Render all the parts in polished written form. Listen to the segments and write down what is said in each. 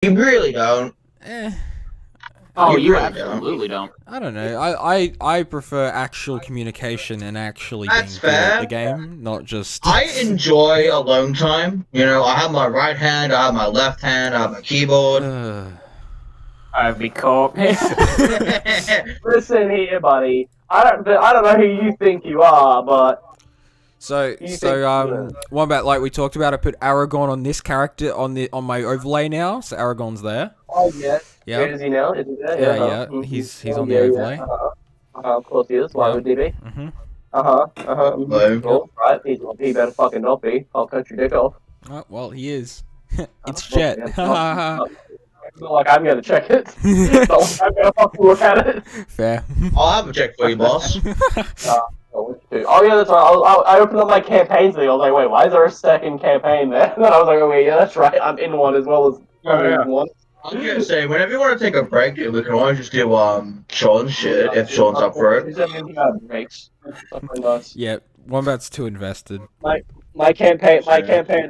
You really don't. Eh, Oh, You you really absolutely don't. I don't know. I prefer actual communication and actually being That's good at fair. the game, not just. I enjoy alone time. You know, I have my right hand, I have my left hand, I have my keyboard. I'd be cool. Listen here, buddy. I don't know who you think you are, but So You think- one about like we talked about, I put Aragon on this character on my overlay now, so Aragon's there. oh yeah. Yeah. Is he now? Is he there? Yeah, uh-huh. he's Oh, on the yeah, overlay. Yeah. Of course he is. Why Yeah. would he be? Mhm. Hello. Cool. Right. He better fucking not be. I'll cut your dick off. Oh, well, he is. It's Oh, Jet. yeah. It's not like I'm gonna check it. It's not like I'm gonna fucking look at it. Fair. I'll have a check for you, boss. Oh yeah, that's right. I opened up my campaigns thing. I was like, wait, why is there a second campaign there? And then I was like, oh wait, yeah, that's right. I'm in one as well as one. I was gonna say, whenever you want to take a break, dude, we can always just do Sean's shit if Sean's up for it. Breaks. That's pretty nice. Yeah, Wombat's too invested. My campaign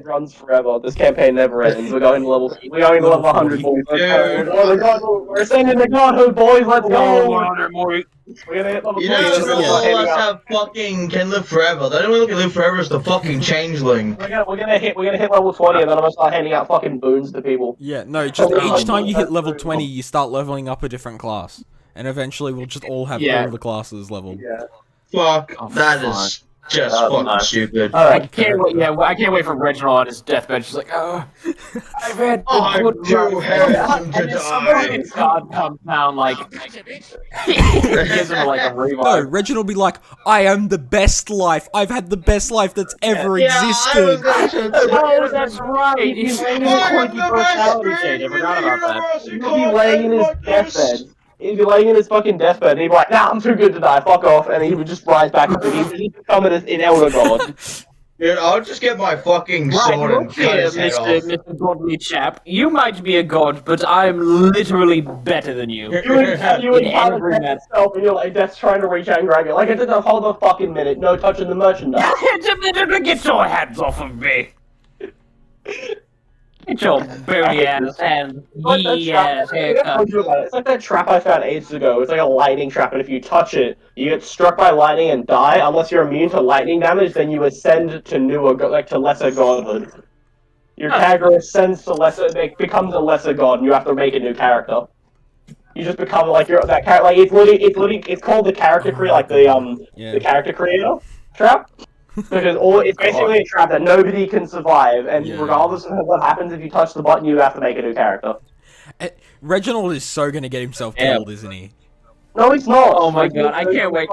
runs forever. This campaign never ends. We're going to level 100, boys. We're sending the godhood, boys. Let's go. We're gonna hit level You 20. know, Let's go. all Here of we us go. have fucking can live forever. The only one who can live forever is the fucking changeling. We're gonna hit level 20, and then I'm gonna start handing out fucking boons to people. Yeah, no, just each time you hit level 20, you start leveling up a different class. And eventually we'll just all have all the classes leveled. Yeah. Fuck, Oh, that is just fucking nice. stupid. I can't wait. Yeah, I can't wait for Reginald on his deathbed. She's like, oh, I've had the I'm good too run." handsome to And then die. God comes down like gives him like a No, revive. Reginald will be like, I am the best life. I've had the best life that's ever Yeah, I was existed. gonna say Oh, that's right. He's laying in his I am quirky the best personality friend shade. I in forgot the about that. universe. He'd be laying in his deathbed. He'd be laying in his fucking deathbed, and he'd be like, nah, I'm too good to die, fuck off, and he would just rise back up, and he'd become an elder god. Dude, I'll just get my fucking Right, sword and look cut here, his head off. Mr. Godly chap. You might be a god, but I'm literally better than you. You would In kind of every death match. itself, and you're like, Death's trying to reach anger at you. Like, it didn't hold a fucking minute, no touching the merchandise. Get your hands off of me! Get your booty ass hands. Like that Yeah, trap. It's like that trap I found ages ago. It's like a lightning trap, and if you touch it, you get struck by lightning and die. Unless you're immune to lightning damage, then you ascend to to lesser godhood. Your character ascends to lesser, it becomes a lesser god, and you have to make a new character. You just become like that character. Like it's called the character creator, like the character creator trap. Because it's basically a trap that nobody can survive, and regardless of what happens, if you touch the button, you have to make a new character. Reginald is so gonna get himself killed, isn't he? No, he's not. Oh my god, I can't wait.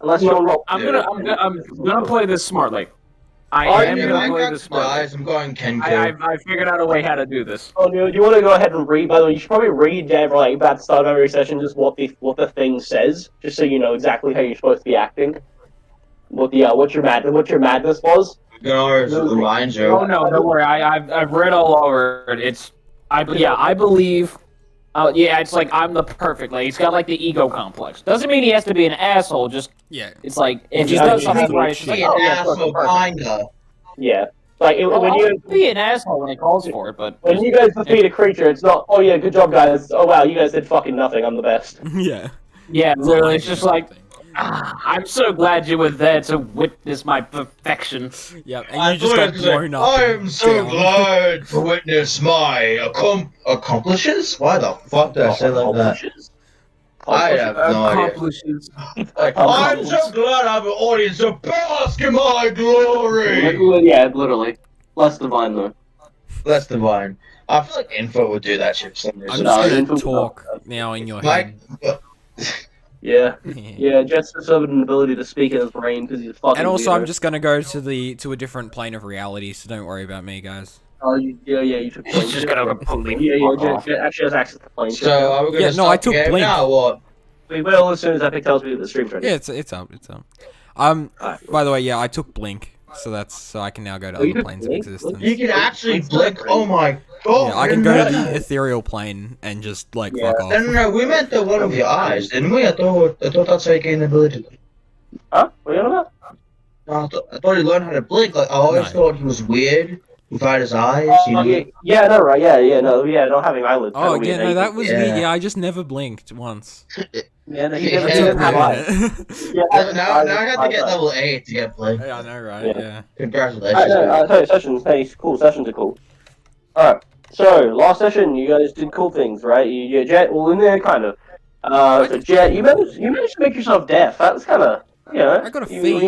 Unless you're roll. I'm gonna play this smartly. I Oh, am If gonna play Minecraft this smartly. dies, I'm going Kenku. I figured out a way how to do this. Oh, do you want to go ahead and read? By the way, you should probably read like about the start of every session, just what the thing says, just so you know exactly how you're supposed to be acting. What your madness was. You can always remind you. Oh no, don't worry. I've read all over it. I believe. It's like I'm the perfect. Like he's got like the ego complex. Doesn't mean he has to be an asshole. Just Yeah. it's like if he Just does needs something to right, it's Be like, an oh yeah, asshole, perfect. kinda. Yeah, like when I'll you be an asshole when it calls for it, but when you guys defeat a creature, it's not. Oh yeah, good job, guys. Oh wow, you guys did fucking nothing. I'm the best. Yeah. yeah, literally, it's just like I'm so glad you were there to witness my perfection. Yeah, and you just got blown up. I and am so down. glad to witness my accomplishes? Why the fuck did I say like that? I have no idea. Accomplishes. I'm so glad I have an audience to bask in my glory! Yeah, literally. Less divine though. That's divine. I feel like Info would do that shit for some I'm reason. just No, gonna talk now in your Like, head. Yeah, yeah. Jet's deserved an ability to speak in his brain because he's fucking. And also, I'm weirdo. just gonna go to a different plane of reality, so don't worry about me, guys. Oh, yeah, you took He's plane. just gonna completely Yeah, fuck off. Jet actually has access to plane. so are we gonna Yeah, no, start I the took game Blink. now or what? We will as soon as Epic tells me that the stream's ready. Yeah, it's up. Alright. By the way, yeah, I took Blink, so I can now go to Oh, you other took planes of Blink? existence. You can actually blink. Oh my god! Yeah, I can go to the ethereal plane and just like Yeah. fuck No, off. no, we meant the one of your eyes, didn't we? I thought that's how you gain the ability. Huh? What are you on about? No, I thought he learned how to blink. Like I always No. thought he was weird without his eyes. You know? No, right, not having eyelids. Oh, kinda yeah, weird. no, that was Yeah. me. Yeah, I just never blinked once. Yeah, no, he Yeah, doesn't, That he took doesn't me have a eyes. minute. Yeah, now I have to get level 8 to get Blink. Yeah, I know, right? Yeah. Yeah. Congratulations. Hey, sessions, sessions are cool. Alright, so, last session, you guys did cool things, right? Jet, well, in there, kind of. So, Jet, you managed to make yourself deaf. That was kind of, I got a feat.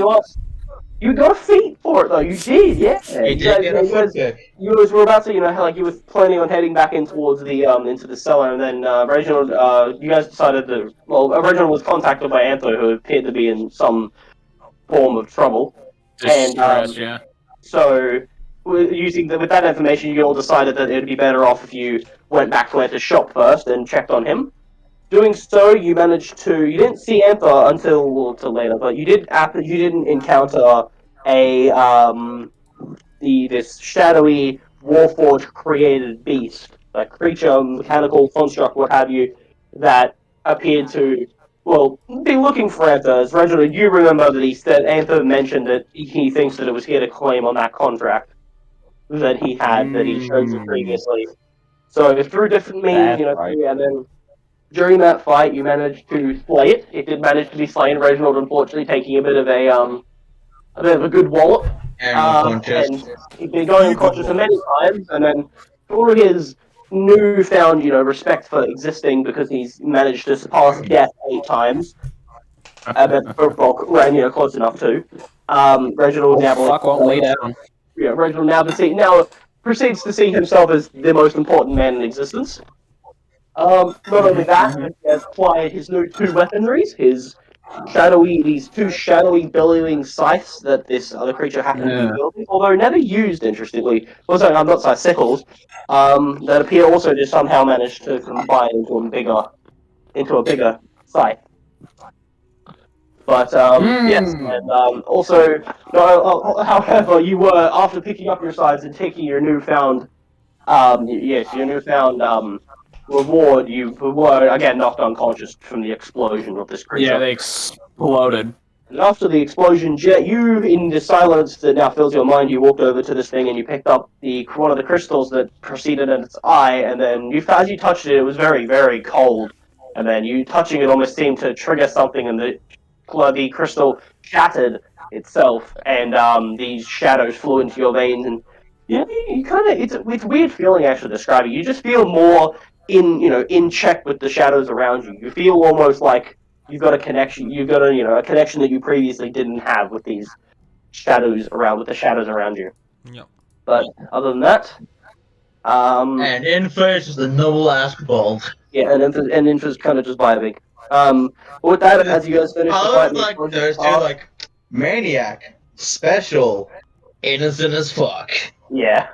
You got a feat for it, though. You did, yeah. He did get a foot pick. You guys were about to, like you were planning on heading back in towards the into the cellar, and then Reginald, you guys decided to. Well, Reginald was contacted by Antho, who appeared to be in some form of trouble, Distress, yeah. so with that information, you all decided that it'd be better off if you went back to Antho's shop first and checked on him. Doing so, you managed to. You didn't see Antho until later, but you didn't encounter this shadowy Warforged created beast, a creature, mechanical construct, what have you, that appeared to, be looking for Antho. As Reginald, you remember that Antho mentioned that he thinks that it was here to claim on that contract that he showed you previously. So through different means, Right. and then during that fight, you managed to slay it. It did manage to be slain. Reginald, unfortunately, taking a bit of a good wallop. And he'd been going unconscious for many times, and then through his newfound, respect for existing, because he's managed to surpass death 8 times, and close enough to. Reginald now proceeds to see himself as the most important man in existence. Not only that, he has acquired his new 2 weaponries, these 2 shadowy billowing scythes that this other creature happened to be building, although never used, interestingly. Also, I'm not scythes, sickles, that appear also to somehow manage to combine into a bigger scythe. But, yes, and also, however, you were, after picking up your scythes and taking your newfound, reward, you were again knocked unconscious from the explosion of this creature. Yeah, they exploded. And after the explosion, Jet, you, in the silence that now fills your mind, you walked over to this thing and you picked up one of the crystals that proceeded in its eye, and then as you touched it, it was very, very cold. And then you touching it almost seemed to trigger something, and the crystal shattered itself, and these shadows flew into your veins, and you kind of, it's a weird feeling actually describing. You just feel more in check with the shadows around you. You feel almost like you've got a connection. You've got a connection that you previously didn't have with the shadows around you. Yep. But other than that, and Infus is the noble ass bald. Yeah, and Infus kind of just vibing. With that, as you guys finish the fight, like those two, maniac, special, innocent as fuck. Yeah.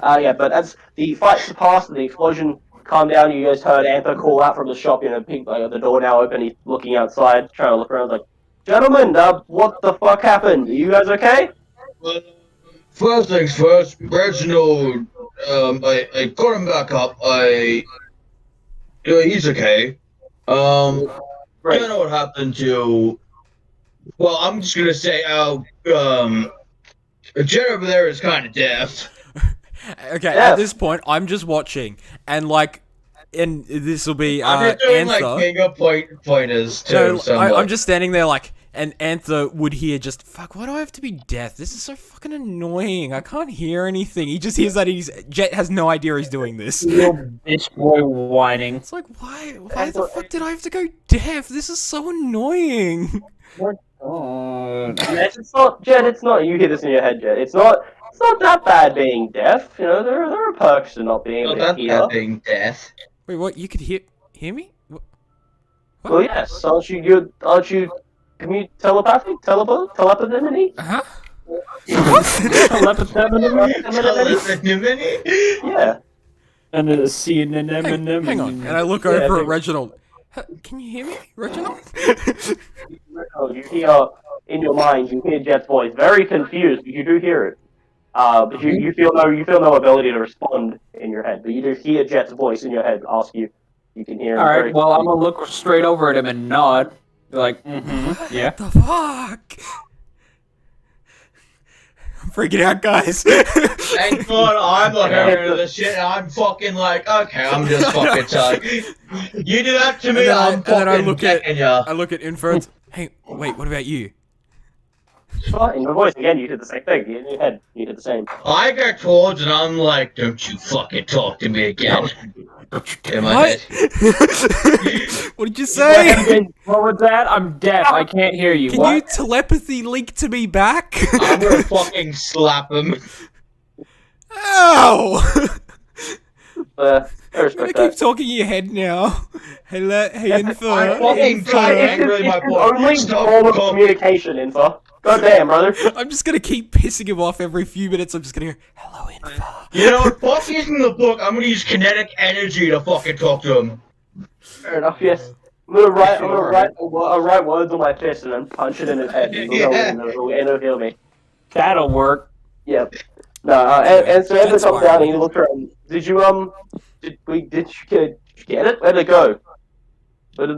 But as the fight surpassed and the explosion calmed down, you guys heard Antho call out from the shop, the door now open, he's looking outside, trying to look around, like, gentlemen, what the fuck happened? Are you guys okay? First things first, Reginald, I got him back up, he's okay. I don't know what happened to, well, I'm just gonna say, Jet over there is kind of deaf. Okay, at this point, I'm just watching, and this will be I'm just doing Anther. finger pointers too. I'm just standing there and Anther would hear just, fuck, why do I have to be deaf? This is so fucking annoying. I can't hear anything. He just hears that Jet has no idea he's doing this. Little bitch boy whining. It's like, why the fuck did I have to go deaf? This is so annoying. It's not, Jet, it's not, you hear this in your head, Jet, it's not that bad being deaf, there are perks to not being able to hear. Not that bad being deaf. Wait, what, you could hear me? What? Well, yes, aren't you telepathy? Telepathy? Uh-huh. Telepathy? Yeah. And a CNN. Hang on, and I look over at Reginald. Can you hear me, Reginald? You hear, in your mind, you hear Jet's voice, very confused, but you do hear it. But you feel no ability to respond in your head, but you do hear Jet's voice in your head ask you. You can hear him. Alright, well, I'm gonna look straight over at him and nod. Be like, yeah. What the fuck? freaking out, guys. Thank God I'm not hearing this shit. I'm fucking like, okay, I'm just fucking telling you. You do that to me, I'm fucking decking ya. I look at Info. Hey, wait, what about you? Well, in your voice again, you did the same thing. In your head, you did the same. I get towards and I'm like, don't you fucking talk to me again. In my What? head. What did you say? What was that? I'm deaf. I can't hear you. Can What? you telepathy link to me back? I'm gonna fucking slap him. Ow! I I respect keep that. talking in your head now. Hey, Info. I'm fucking tired angrily my It's boy. only Stop form of talking. communication, Info. God damn, brother. I'm just gonna keep pissing him off every few minutes. I'm just gonna go, hello, Info. You know, fuck using the book. I'm gonna use kinetic energy to fucking talk to him. Fair enough, yes. I'm gonna write words on my fist and then punch it in his head. And it'll heal me. That'll work. Yep. No, and so Evan That's comes down and he fine. looks around. Did you get it? Where'd it go? Where did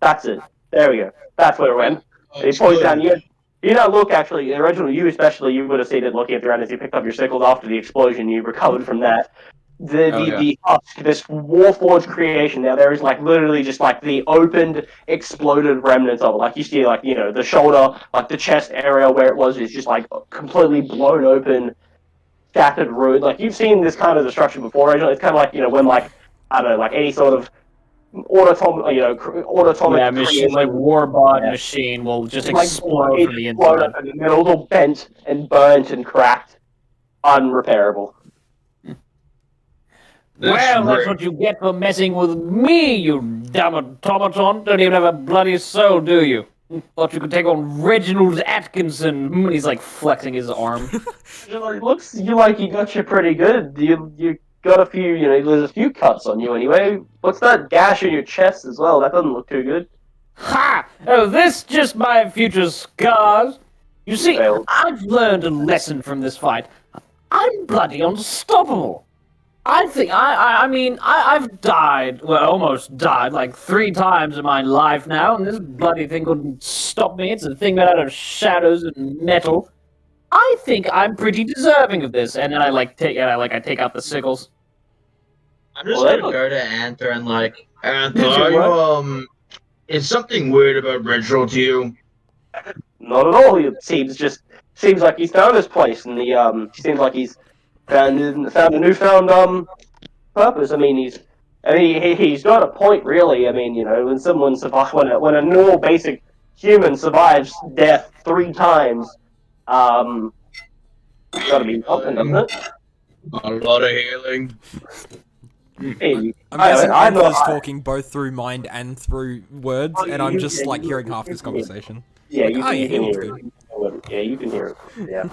that's it. There we go. That's where it went. He points down. You don't look actually. Originally, you especially, you would have seen it looking at the ground as you picked up your sickles after the explosion. You recovered from that. The husk, this Warforged creation. Now there is like literally just like the opened, exploded remnants of it. Like you see, like the shoulder, like the chest area where it was is just like completely blown open, shattered ruin. Like you've seen this kind of destruction before. Originally, it's kind of like when like I don't know, like any sort of automatic Yeah, machine like warbot machine will just explode from the inside. And then all bent and burnt and cracked, unrepairable. Well, that's what you get for messing with me, you dumb automaton. Don't even have a bloody soul, do you? Thought you could take on Reginald Atkinson. He's like flexing his arm. Looks like you got you pretty good. You got a few, there's a few cuts on you anyway. What's that gash in your chest as well? That doesn't look too good. Ha! Oh, this just my future scars. You see, I've learned a lesson from this fight. I'm bloody unstoppable. I think I've died, well, almost died, like 3 times in my life now, and this bloody thing couldn't stop me. It's a thing made out of shadows and metal. I think I'm pretty deserving of this. And then I take out the sickles. I'm just gonna go to Anther and like, Anther, is something weird about Reginald to you? Not at all. It seems like he's found his place, and he seems like he's found a newfound purpose. I mean, he's got a point, really. I mean, when someone survives, when a normal basic human survives death 3 times, gotta be something, doesn't it? A lot of healing. Hey, I'm guessing Info's talking both through mind and through words, and I'm just like hearing half this conversation. Yeah, like, you can hear good. it. Yeah, you can hear it. Yeah.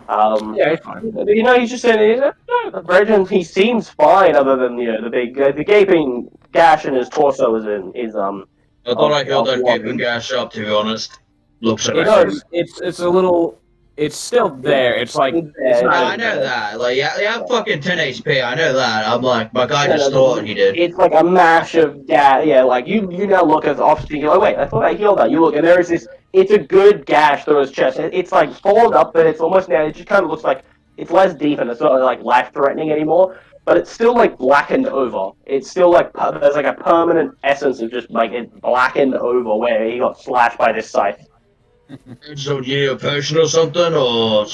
Yeah, it's fine. He's just saying, Reginald, he seems fine, other than the gaping gash in his torso is I thought I healed that gaping gash up, to be honest. Looks like It's a little. It's still there. It's like. It's not I know that. Like, yeah, fucking 10 HP. I know that. I'm like, my guy just thought he did. It's like a mash of gas. Yeah, like you now look at the officer, you're like, wait, I thought I healed that. You look, and there is this. It's a good gash through his chest. It's like folded up, but it's almost now. It just kind of looks like it's less deep and it's not like life-threatening anymore. But it's still like blackened over. It's still like there's like a permanent essence of just like it blackened over where he got slashed by this scythe. So, do you need a potion or something, or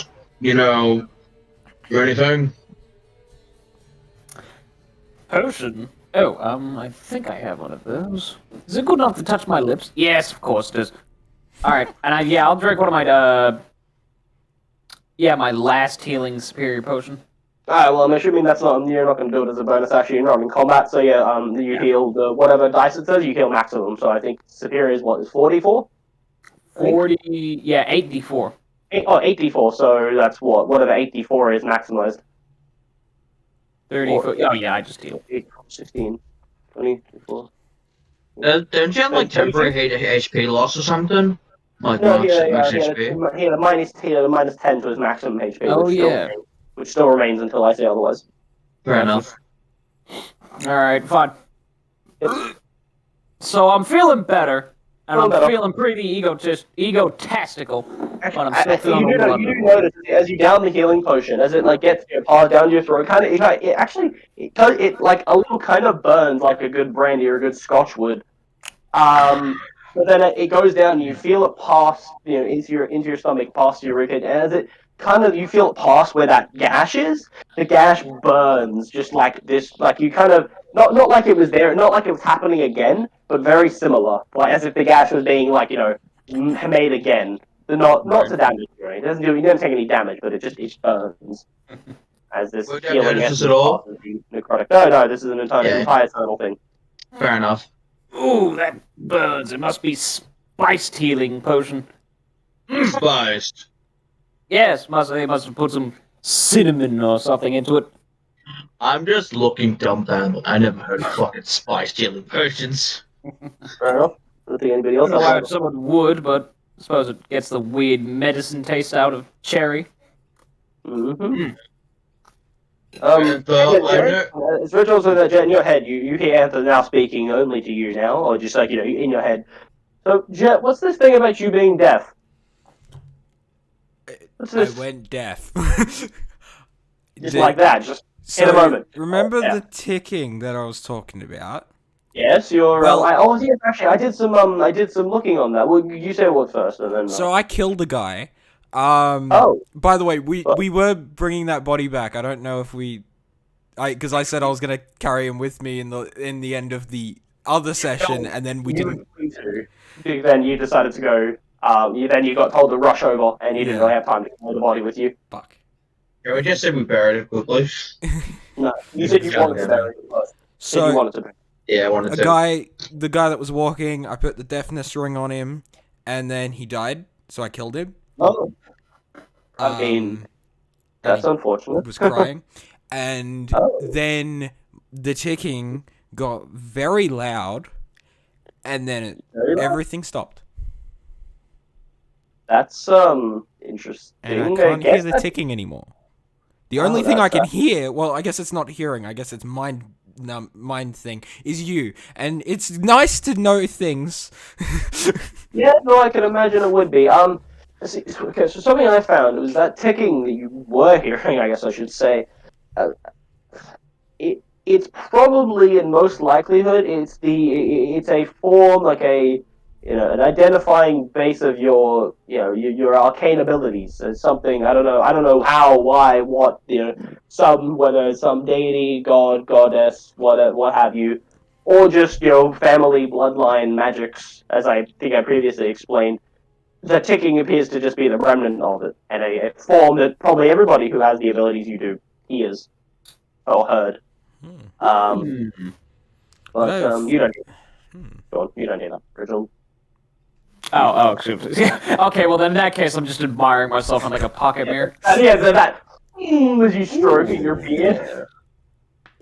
or anything? Potion? Oh, I think I have one of those. Is it good enough to touch my lips? Yes, of course it is. Alright, and I'll drink one of my, my last healing superior potion. Alright, well, I'm assuming you're not going to do it as a bonus action. You're not in combat, so you heal whatever dice it says, you heal maximum. So I think superior is 44? 8d4. 8d4, so that's whatever 8d4 is maximized. 34. Oh, yeah, I just healed. 8, 16, 24. Don't you have like temporary HP loss or something? Like No, max HP? He had a minus 10 to his maximum HP. Oh, Which still remains until I say otherwise. Fair enough. Alright, fine. So I'm feeling better. And I'm feeling pretty egotistical. But I'm still feeling you do notice as you down the healing potion, as it like gets powered down your throat, it like a little kind of burns like a good brandy or a good scotch would. But then it goes down, and you feel it pass, into your stomach, past your ribcage, and as it you feel it pass where that gash is. The gash burns just like this, like you kind of not like it was there, not like it was happening again, but very similar, like as if the gash was being made again. Not to damage you, right? You don't take any damage, but it burns as this Would I healing notice this at all? passes the necrotic. No, this is an entire eternal thing. Fair enough. Ooh, that burns. It must be spiced healing potion. Spiced. Yes, they must have put some cinnamon or something into it. I'm just looking dumbfounded. I never heard of fucking spiced healing potions. Fair enough. I don't think anybody I else don't know why has. someone would, but I suppose it gets the weird medicine taste out of cherry. Mm-hmm. Jet, It's Rich also that Jet in your head. You hear Anthony now speaking only to you now, or just in your head. So Jet, what's this thing about you being deaf? What's I this? went deaf. Just like that, just in a So, moment. remember Yeah. the ticking that I was talking about? Yes, you're. Well- Yes, actually, I did some looking on that. Well, you say what first, and then. So I killed a guy. Oh. By the way, we were bringing that body back. I don't know if because I said I was gonna carry him with me in the end of the other session, and then we didn't. Then you decided to go. You got told to rush over, and you didn't Yeah. really have time to carry the body with you. Fuck. Can we just say we buried it quickly? No, you said you wanted to bury it first. Said you So wanted to bury it. Yeah, I wanted to. the guy that was walking, I put the deafness ring on him, and then he died. So I killed him. Oh. I mean, that's unfortunate. Was crying, and Oh. then the ticking got very loud, and then Very loud? everything stopped, That's interesting. and I can't hear guess the that's- ticking anymore. The only thing I that's- can hear, well, I guess it's not hearing. I guess it's mind thing. Is you, and it's nice to know things. Yeah, no, I can imagine it would be. Okay, so something I found was that ticking that you were hearing, I guess I should say. It's probably, in most likelihood, it's a form, like an identifying base of your arcane abilities. It's something I don't know how, why, what, whether it's some deity, god, goddess, what have you, or just family bloodline magics, as I think I previously explained. The ticking appears to just be the remnant of it, and a form that probably everybody who has the abilities you do hears or heard. But you don't. John, you don't hear that, Rachel. Oh, excuse me. Okay, well then in that case, I'm just admiring myself in like a pocket mirror. That as you stroking your beard.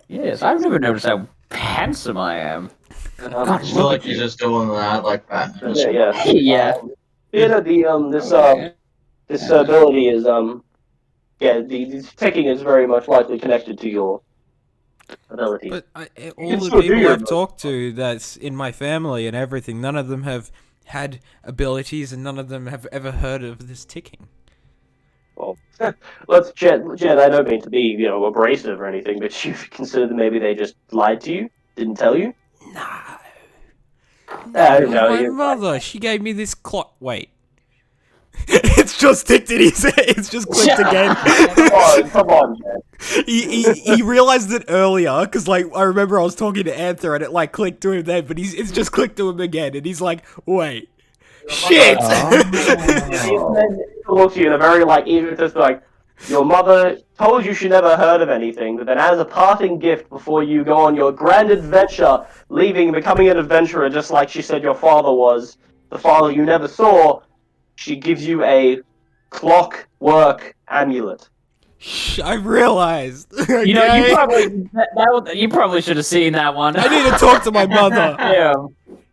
Yes, I've never noticed how handsome I am. I feel like you're just doing that like Batman. Yeah. Yeah. This ability is the ticking is very much likely connected to your ability. But all can the still do people your I've talked to that's in my family and everything, none of them have had abilities, and none of them have ever heard of this ticking. Well, Jed, I don't mean to be, abrasive or anything, but you consider that maybe they just lied to you, didn't tell you? No. No, My mother, she gave me this clock. Wait. It's just ticked in his head. It's just clicked again. Come on, Jed. he realized it earlier, because, I remember I was talking to Anther, and it, clicked to him then, but it's just clicked to him again, and he's like, wait. Shit! He looks at you in a very, egotist, your mother told you she never heard of anything, but then as a parting gift before you go on your grand adventure, becoming an adventurer just like she said your father was, the father you never saw, she gives you a clockwork amulet. I realized. You know, you probably should have seen that one. I need to talk to my mother. Yeah.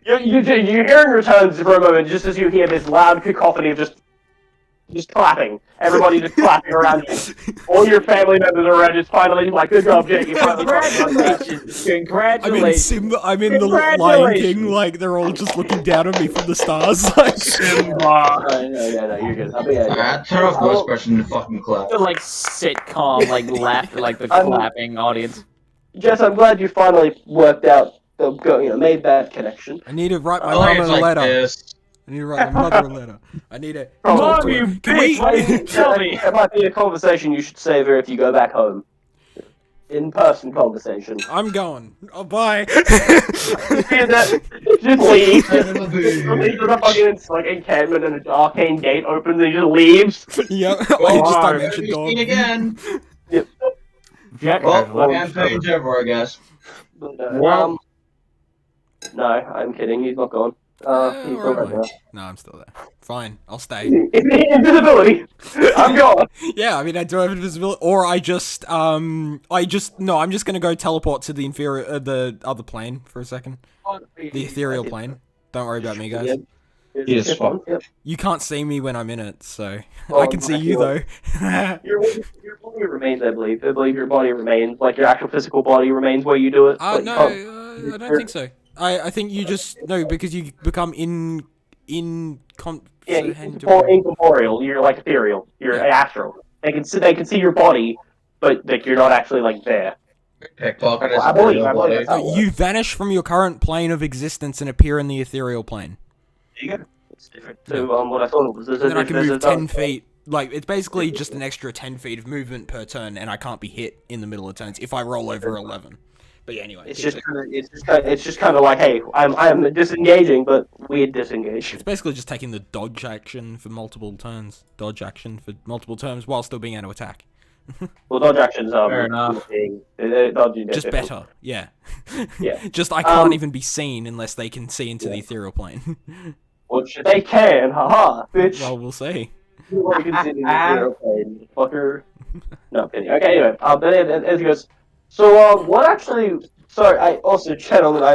You're hearing returns for a moment, just as you hear this loud cacophony of just just clapping. Everybody just clapping around you. All your family members are around, just finally like, good job, Jake. You finally Congratulations! Congratulations! I'm in the Lion King, like they're all just looking down at me from the stars, like Simba. No, you're good. Alright, turn off voice question to fucking clap. The like sitcom, like laugh, like the clapping audience. Jess, I'm glad you finally worked out, made that connection. I need to write my I think mom it's a like letter. this. I need to write my mother a letter. I need to Mom, talk to you her. bitch! Tell me. It might be a conversation you should savor if you go back home. In-person conversation. I'm going. Oh, bye. Just leave. Just leave to the fucking like encampment and an arcane gate opens and he just leaves. Yep. I Oh, just alright, dimension we've dog. seen again. Jack Well, has left. campaign's over, I guess. Well- No, I'm kidding. He's not gone. He's still right there. No, I'm still there. Fine, I'll stay. Invisibility. I'm gone. Yeah, I mean, I do have invisibility, or I'm just gonna go teleport to the the other plane for a second. The ethereal plane. Don't worry about me, guys. Yes, fuck. Yep. You can't see me when I'm in it, so Oh, I can see you though. Your body remains, I believe. I believe your body remains, like your actual physical body remains where you do it. but you No, can't- I don't think so. I think you just no because you become incorporeal. You're like ethereal. You're astral. They can see your body, but like you're not actually like there. Pickpocket is I believe that's how it works. You vanish from your current plane of existence and appear in the ethereal plane. There you go. It's different to what I thought it was. And then I can move 10 feet. Like, it's basically just an extra 10 feet of movement per turn, and I can't be hit in the middle of turns if I roll over 11. But yeah, anyway. It's just kind of like, hey, I'm disengaging, but weird disengage. It's basically just taking the dodge action for multiple turns. Dodge action for multiple turns while still being able to attack. Well, dodge actions Fair enough. Just better, yeah. Yeah. Just I can't even be seen unless they can see into the ethereal plane. Which they can, haha, bitch. Well, we'll see. You can see in the ethereal plane, fucker. No, I'm kidding. Okay, anyway, but as he goes, so what actually? Sorry, I also, gentlemen, I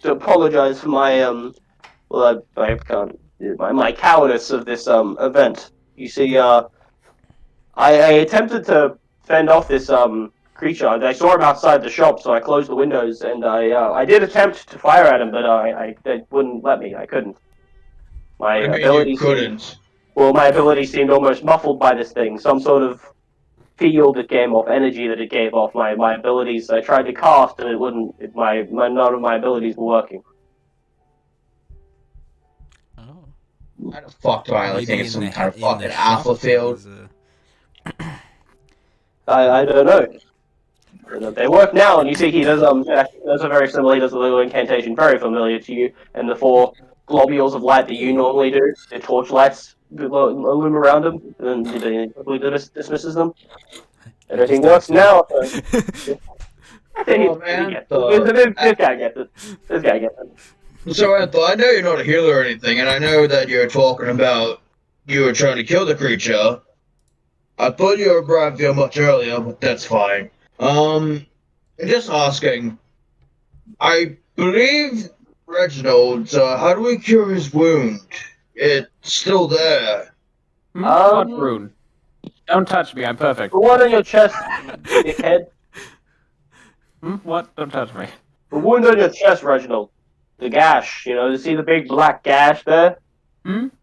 apologize for my I can't my cowardice of this event. You see, I attempted to fend off this creature. I saw him outside the shop, so I closed the windows, and I did attempt to fire at him, but they wouldn't let me. I couldn't. My ability couldn't. my ability seemed almost muffled by this thing. Some sort of field it gave off, energy that it gave off. My abilities, I tried to cast, and it wouldn't. None of my abilities were working. Oh. How the fuck do I Maybe think in it's some the- kind of in the fucking shop alpha field? is, I don't know. They work now, and you see he does a very similar. He does a little incantation, very familiar to you, and the 4 globules of light that you normally do, the torch lights loom around him, and he quickly dismisses them. Everything works now. Oh, man. This guy gets it. This guy gets it. So, Ethel, I know you're not a healer or anything, and I know that you're talking about you were trying to kill the creature. I thought you were Bradfield much earlier, but that's fine. Just asking. I believe Reginald, how do we cure his wound? It's still there. What rune? Don't touch me, I'm perfect. The one on your chest, dickhead. What? Don't touch me. The wound on your chest, Reginald. The gash, you see the big black gash there?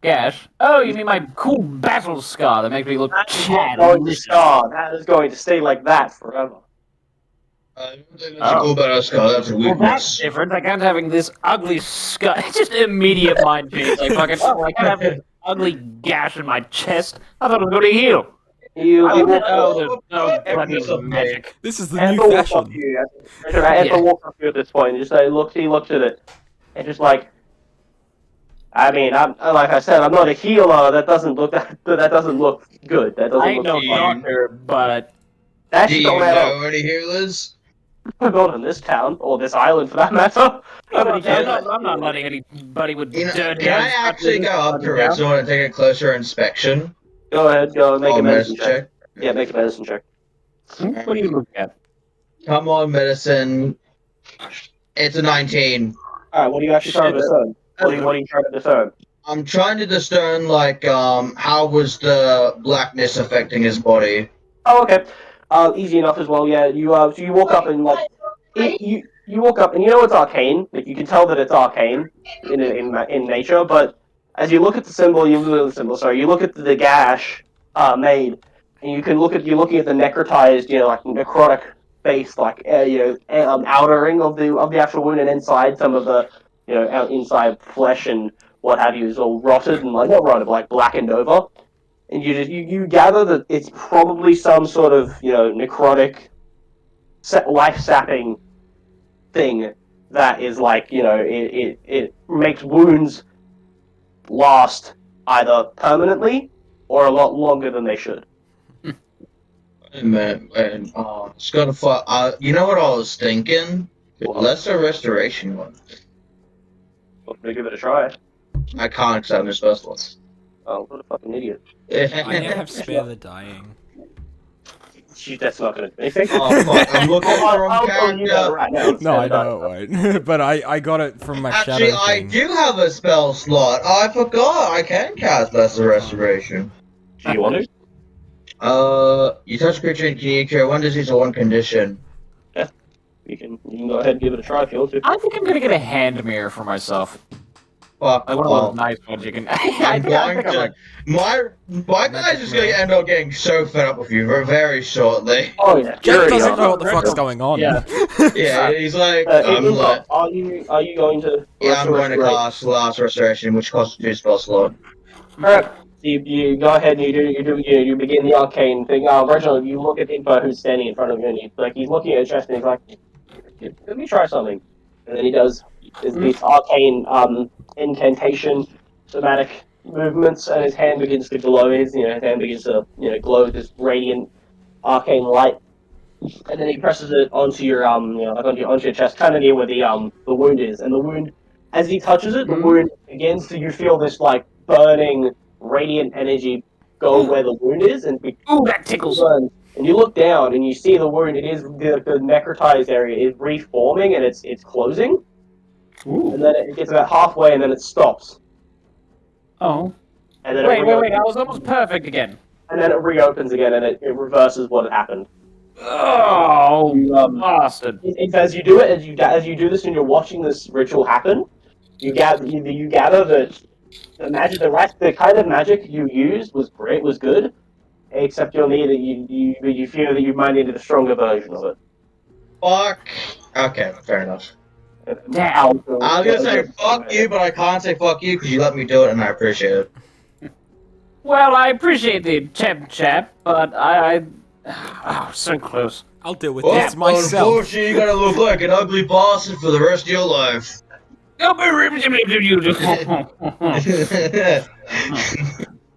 Gash? Oh, you mean my cool battle scar that makes me look Chad? That is going to stay like that forever. I don't think that's a cool battle scar, that's a Well, weakness. that's different. I can't having this ugly scar. It's just immediate mind change. Like fucking, I can't have this ugly gash in my chest. I thought it was going to heal. I don't know. There's no bloody magic. This is the Ethel new walks up fashion. to you. Ethel walks up to you at this point and just he looks at it. And just like, I mean, like I said, I'm not a healer. That doesn't look that doesn't look good. That doesn't I ain't look no doctor, but That's Do you don't matter. know any healers? Not in this town, or this island for that matter. Nobody cares. I'm not letting anybody with dirty Can I hands actually go up to Reginald and take a closer inspection? Go ahead, make a medicine check. check. Yeah, make a medicine check. What are you looking at? Come on, medicine. It's a 19. Alright, what are you actually trying to discern? What are you trying to discern? I'm trying to discern, like, how was the blackness affecting his body? Oh, okay. Easy enough as well. Yeah, so you walk up and like, you walk up and you know it's arcane. Like you can tell that it's arcane in nature. But as you look at the symbol, you look at the gash made, and you're looking at the necrotized, like necrotic face, like outering of the actual wound, and inside some of the inside flesh and what have you is all rotted and like not rotted, but like blackened over. And you gather that it's probably some sort of necrotic, life sapping thing that is like it makes wounds last either permanently or a lot longer than they should. Man, it's gonna you know what I was thinking? Lesser restoration one. Well, give it a try. I can't because I'm his first one. Oh, what a fucking idiot! I now have spare the dying. That's not gonna do anything. Oh fuck! I'm looking for a I'll tell you that character. right now. No, I know it won't. But I got it from my Actually, shadow I thing. do have a spell slot. I forgot. I can cast lesser restoration. Do you want to? You touch a creature and can you cure one disease or one condition. You can go ahead and give it a try if you want to. I think I'm gonna get a hand mirror for myself. Fuck. Like one of off. those nice ones you can. I'm going to. My guy's just gonna end up getting so fed up with you very shortly. Oh yeah. Jack doesn't know what the fuck's going on. Yeah. Yeah, he's like, Are you going to? yeah, I'm going to cast last restoration, which costs 2 spell slot. Alright. You go ahead and you begin the arcane thing. Reginald, you look at Info who's standing in front of you, and he's looking at his chest, and he's like, "Let me try something." And then he does these arcane incantation, somatic movements, and his hand begins to glow. His hand begins to glow with this radiant arcane light, and then he presses it onto your onto your chest, kind of near where the wound is. And the wound, as he touches it, the wound begins to, you feel this like burning radiant energy go where the wound is, and Ooh, that tickles. burns. And you look down and you see the wound. It is the necrotized area is reforming and it's closing. Ooh. And then it gets about halfway and then it stops. Oh. And then Wait, it wait, I was almost perfect again. And then it reopens again and it reverses what had happened. Oh, bastard. As you do it, as you do this and you're watching this ritual happen, you gather that the kind of magic you used was great, was good, except you'll need you feel that you might need a stronger version of it. Fuck. Okay, fair enough. Damn. I was gonna say fuck you, but I can't say fuck you because you let me do it and I appreciate it. Well, I appreciate the chap, but oh, so close. I'll deal with Well, this myself. unfortunately, you're gonna look like an ugly bastard for the rest of your life.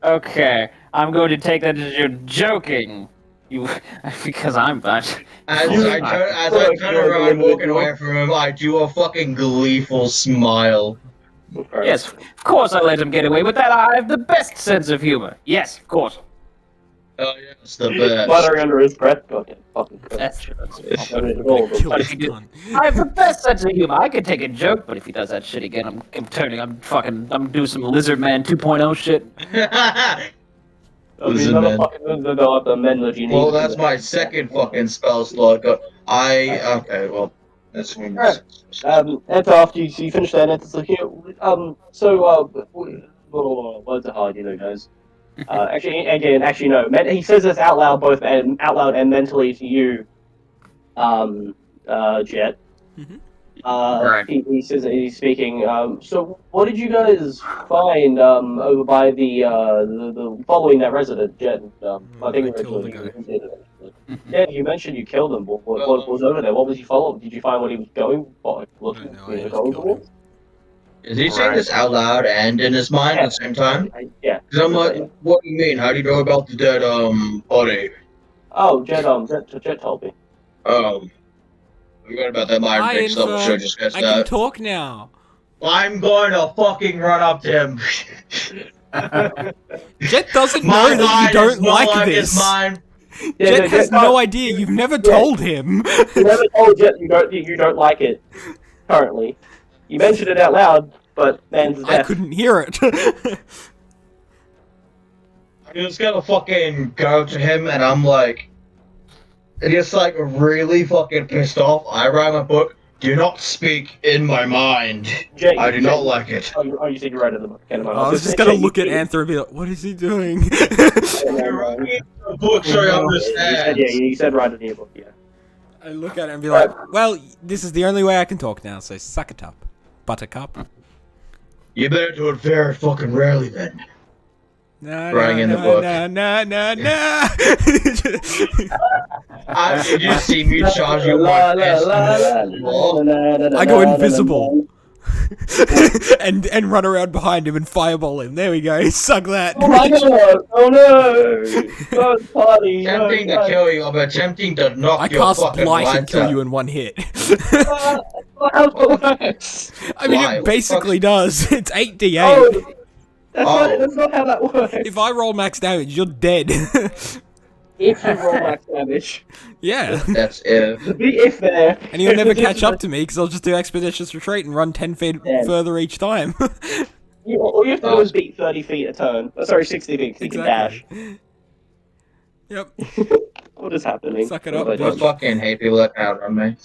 Okay, I'm going to take that as you're joking. You, because I'm not. As I turn around walking away from him, I do a fucking gleeful smile. Yes, of course I let him get away with that. I have the best sense of humor. Yes, of course. Oh yeah, it's the best. Muttering under his breath. Okay, fucking That's true. Kill this cunt. I have the best sense of humor. I could take a joke, but if he does that shit again, I'm doing some Lizard Man 2.0 shit. The men that you need. Well, that's my second fucking spell slot. Okay, well, that's me. Alright. And after you finish that, it's like, words are hard, guys. Actually, no. He says this out loud, both out loud and mentally to you, Jet. Mhm. Right. He says that he's speaking. So, what did you guys find over by the following that resident, Jet? I think I killed the originally. Yeah, you mentioned you killed him. What was over there? What was he following? Did you find what he was going for? Looking, No, I just going killed him. towards? Is he saying this out loud and in his mind at the same time? Yeah. Because I'm like, what do you mean? How do you know about the dead body? Oh, Jet told me. We got about that mind mix up. Sure, just guess I can that. talk now. I'm going to fucking run up to him. Jet doesn't know My that mind you don't is more like his this. mind. Jet has no idea. You've never told him. You never told Jet you don't like it. Currently, you mentioned it out loud, but Man's I deaf. couldn't hear it. I'm just gonna fucking go to him and I'm like, just like really fucking pissed off. I write my book. Do not speak in my mind. Jay, I do Jay, not like it. Oh, you said you wrote it in the book. Okay, never mind. I was just gonna look at Anther and be like, what is he doing? You're writing a book so you understand. You said write it in your book, yeah. I look at it and be like, well, this is the only way I can talk now, so suck it up, buttercup. You better do it very fucking rarely then. Nah, Writing in the nah, book. nah. Did you see me charge you my fist? I go invisible. and run around behind him and fireball him. There we go. Suck that. Oh my god! Oh no! Don't party! Attempting to kill you, I'm attempting to knock I your cast fucking blight and lights kill out. you in one hit. How works? I mean, Why? it basically does. It's 8d8. Oh, Oh. that's not how that works. If I roll max damage, you're dead. If you roll max damage. Yeah. That's if. The if there. And you'll never catch up to me because I'll just do expeditious retreat and run 10 feet Yeah. further each time. All you have to do is beat 30 feet a turn. Oh, sorry, 60 feet, 'cause you can dash. Yep. What is happening? Suck it up, What I bitch. fucking hate people that outrun me.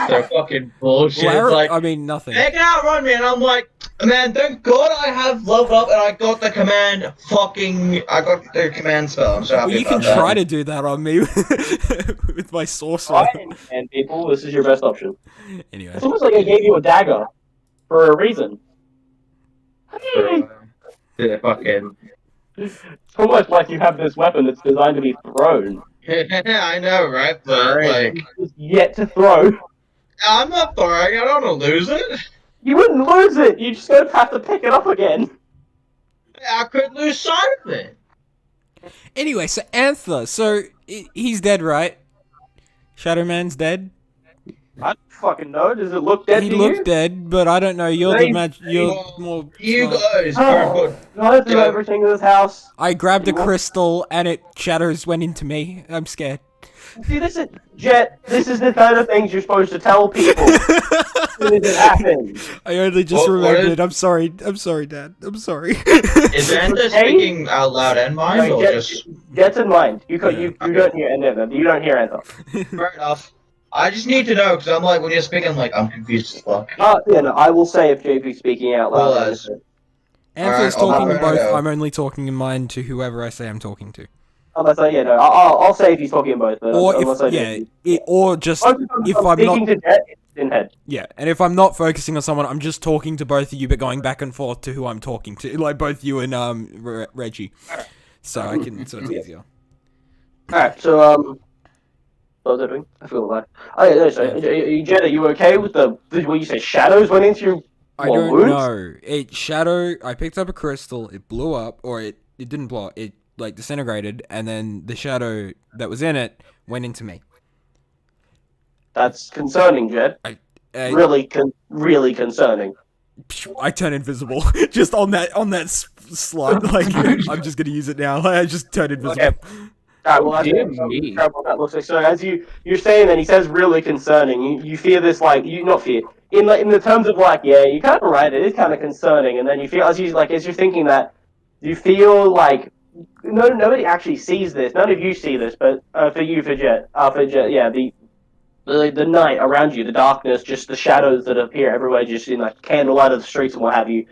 They're fucking bullshit. Well, It's like, I mean, nothing. they can outrun me, and I'm like, man, thank God I have leveled up and I got the command I got the command spell. I'm so happy Well, you can about that. try to do that on me with my sorcerer. And people, this is your best option. Anyway. It's almost like I gave you a dagger. For a reason. Yeah, fucking. It's almost like you have this weapon that's designed to be thrown. I know, right? But, like, It's yet to throw. I'm not throwing, I don't want to lose it. You wouldn't lose it. You just gonna have to pick it up again. I could lose sight of it. Anyway, so Anther, he's dead, right? Shadow Man's dead? I don't fucking know. Does it look dead He to looked you? dead, but I don't know. You're the you're Well, more You smart. guys are good. I do everything in this house. I grabbed a crystal and shadows went into me. I'm scared. See, this is Jet. This is the kind of things you're supposed to tell people as soon as it happens. I only just What remembered. is- I'm sorry, Dad. I'm sorry. Is Anta speaking out loud and mind, No, or just... Jet's in mind. You Yeah, don't hear Ender. You don't hear Ender. Fair enough. I just need to know, because I'm like, when you're speaking, like, I'm confused as fuck. Yeah, no, I will say if JP's speaking out loud. Well, Anthony's Alright, I'll talking let in her both. know. I'm only talking in mind to whoever I say I'm talking to. Unless I, yeah, no, I'll say if he's talking in both. But Or unless I if do. or just if I'm speaking not to Jet, it's in head. yeah, and if I'm not focusing on someone, I'm just talking to both of you, but going back and forth to who I'm talking to, like both you and Reggie. So I can, so it's easier. Alright, so what was I doing? I feel like. Oh yeah, no, so Jet, are you okay with what you say? Shadows went into your I What, don't wounds? know. I picked up a crystal, it blew up, or it didn't blow up, it like disintegrated, and then the shadow that was in it went into me. That's concerning, Jet. Really concerning. I turn invisible just on that slide. Like I'm just gonna use it now. I just turn invisible. Okay. Alright, well, Dear that's me. what that looks like. So as you're saying that he says really concerning, you fear this like you not fear in the terms of like yeah you kind of right it is kind of concerning, and then you feel as you're thinking that you feel like nobody actually sees this, none of you see this, but for Jet yeah the night around you, the darkness, just the shadows that appear everywhere, just in like candlelight of the streets and what have you,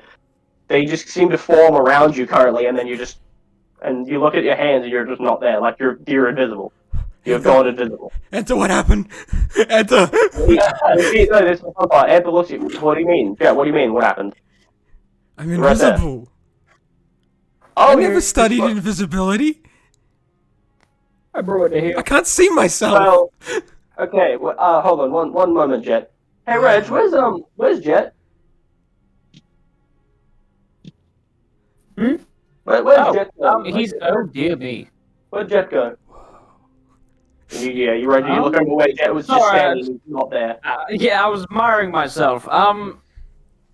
they just seem to form around you currently, and then you look at your hands and you're just not there, like you're invisible. You're gone invisible. Enter, what happened? Enter. This is the fun part. Anthony looks at you. What do you mean? Yeah, what do you mean? What happened? I'm Right there. invisible. Oh, I never you're- studied invisibility. I brought it here. I can't see myself. Well, okay. Well, hold on. One moment, Jet. Hey, Reg, where's Jet? Hmm? Where's Jet go? Oh dear me. Where'd Jet go? Yeah, you're right. You look over where Jet was just Sorry, standing. He's not there. Yeah, I was admiring myself.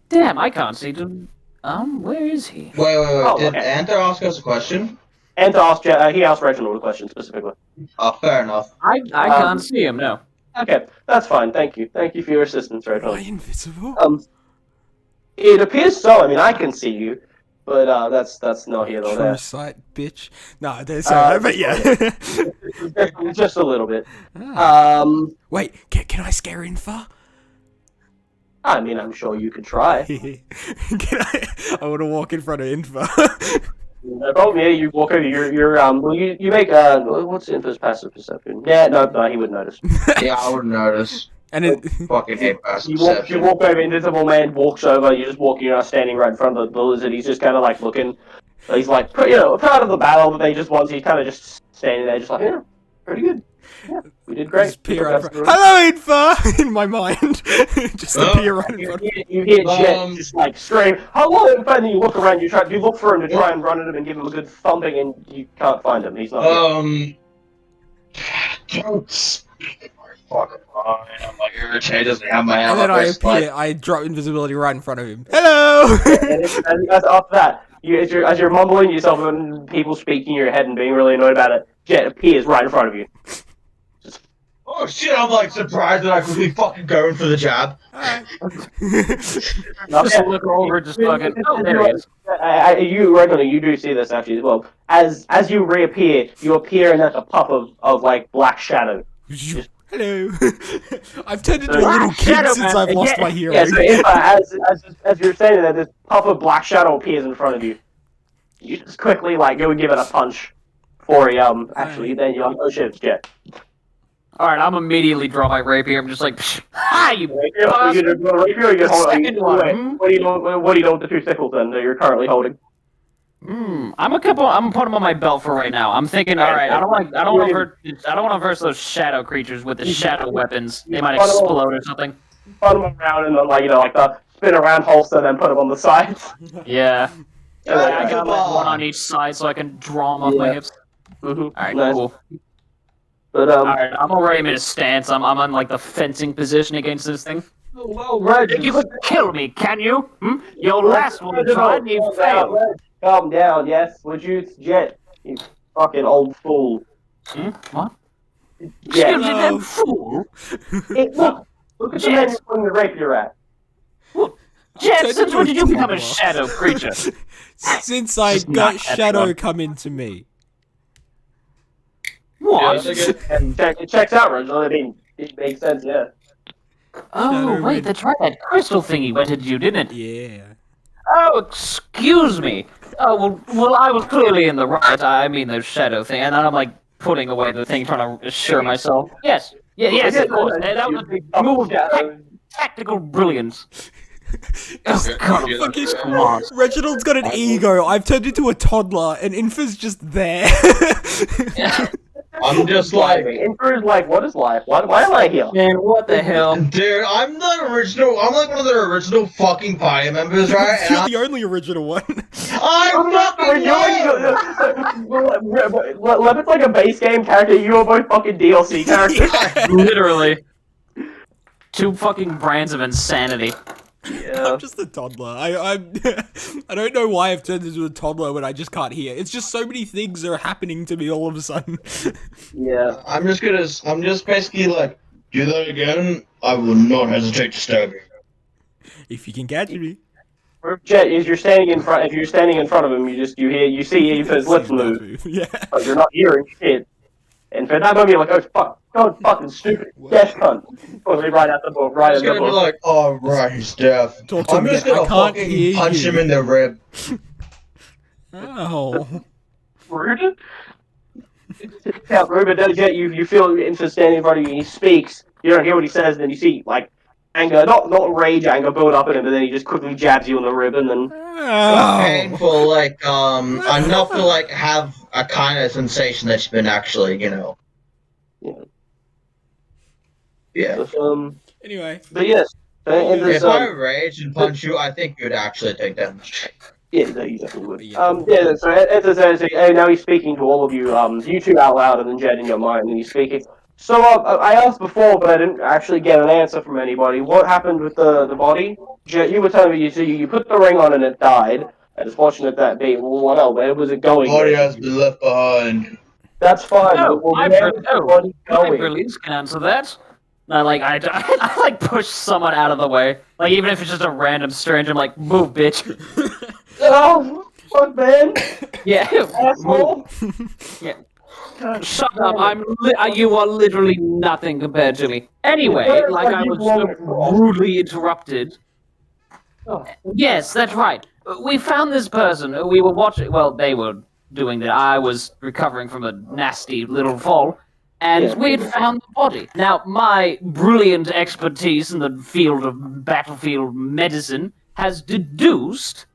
Damn, I can't see to. Where is he? Wait. Oh, Did okay. Anta ask us a question? And to ask Jet, he asked Reginald a question specifically. Oh, fair enough. I can't see him. No. Okay, that's fine. Thank you. Thank you for your assistance, Am I Reginald. invisible? It appears so. I mean, I can see you, but that's not here nor True there. sight, bitch. No, sorry, but yeah. Just a little bit. Ah. Wait, can I scare Infa? I mean, I'm sure you could try. Can I want to walk in front of Infa. No problem. Yeah, you walk over. Well, you make what's Infa's passive perception? Yeah, no, he wouldn't notice. Yeah, I would notice. And it, Fucking hate passive You perception. walk over. Invisible Man walks over. You're just walking. You're standing right in front of the lizard. He's just kind of like looking. He's like, part of the battle, but he's kind of just standing there, just like, yeah, pretty good. Yeah, we did great. just peer right Hello, Infa! In my mind. Just appear right in front of me. You hear Jet just like scream, hello, and then you look around, you look for him to try and run at him and give him a good thumping, and you can't find him. He's not here. Don't speak my fucking mind. I'm like irritated, doesn't have my And hand then I appear, I drop invisibility right in front of him. Hello! And after that, as you're mumbling yourself and people speaking in your head and being really annoyed about it, Jet appears right in front of you. Oh shit, I'm like surprised that I could be fucking going for the jab. Just look over, just fucking. Oh, there he is. You regularly, you do see this actually as well. As you reappear, you appear in like a puff of like black shadow. Hello. I've turned into a little kid since I've lost my hero. Yeah, so as you're saying that, this puff of black shadow appears in front of you. You just quickly go and give it a punch. Or actually, then you're like, oh shit, it's Jet. Alright, I'm immediately draw my rapier. I'm just like, hi, you Rapier, Second one. What do you know with the two sickles then that you're currently holding? I'm gonna put them on my belt for right now. I'm thinking, all right, I don't want to verse those shadow creatures with the shadow weapons. They might explode or something. Put them around and then like the spin around holster, then put them on the sides. Yeah. Yeah, I got like one on each side so I can draw them off my hips. Mm-hmm. All right, Nice. cool. But All right, I'm already in a stance. I'm on like the fencing position against this thing. well, Reg, You could kill me, can you? Your last one tried and you failed. Calm down, yes. Would you, Jet? You fucking old fool. What? Jet. Excuse me, then, fool. Look at the man you're putting the rapier at. Jet, since when did you become a shadow creature? Since I Just got knock that Shadow one. come into me. What? It checks out, Reg. I mean, it makes sense, yeah. Oh, wait, that's right. That crystal thingy went into you, didn't it? Yeah. Oh, excuse me. Oh, well, I was clearly in the right. I mean, the shadow thing. And then I'm, like, putting away the thing, trying to assure myself. Yes. Yes, of course. And that was a move of tactical brilliance. Oh, God, Fucking come on. Reginald's got an ego. I've turned into a toddler, and Infa's just there. I'm just like, Infer's like, what is life? Why am I here? Man, what the hell? dude, I'm like one of the original fucking party members, right? And You're the only original one. I'm fucking Levin's like a base game character, you are both fucking DLC characters. Literally. Two fucking brands of insanity. I'm just a toddler. I don't know why I've turned into a toddler when I just can't hear. It's just so many things are happening to me all of a sudden. Yeah. I'm just basically like, do that again, I will not hesitate to stab you. If you can catch me. Jet, if you're standing in front of him, you see Eva's lips move, Yeah. but you're not hearing shit. And for that moment, you're like, oh fuck, God, fucking stupid, death cunt. Probably right at the book, right He's at the gonna be book. like, oh right, he's deaf. Talk to I'm him just again. I gonna can't fucking hear punch you. him in the rib. Oh. Rude? Yeah, Ruben does get you feel Infa standing in front of you, he speaks, you don't hear what he says, and then you see, like, anger, not rage anger build up in him, but then he just quickly jabs you in the rib, and then... Oh. Painful, like, enough to, like, have a kind of sensation that's been actually, you know. Yeah. Anyway. But yes, If I rage and punch you, I think you'd actually take damage. yeah, no, you definitely would. Yeah. So as I say, now he's speaking to all of you, you two out loud, and then Jed in your mind, and he's speaking. So, I asked before, but I didn't actually get an answer from anybody. What happened with the body? Jet, you were telling me you put the ring on and it died. And it's fortunate that be. Well, what else? Where was it going? Body has been left behind. That's fine. No, Well, I where was the body going? Release can answer that. I like push someone out of the way. Like even if it's just a random stranger, I'm like, move, bitch. Oh, fuck, man. Yeah, move. Asshole. Yeah. Shut up! You are literally nothing compared to me. Anyway, like I was so rudely interrupted. Oh. Yes, that's right. We found this person. We were watching. Well, they were doing that. I was recovering from a nasty little fall, and Yeah. we had found the body. Now, my brilliant expertise in the field of battlefield medicine has deduced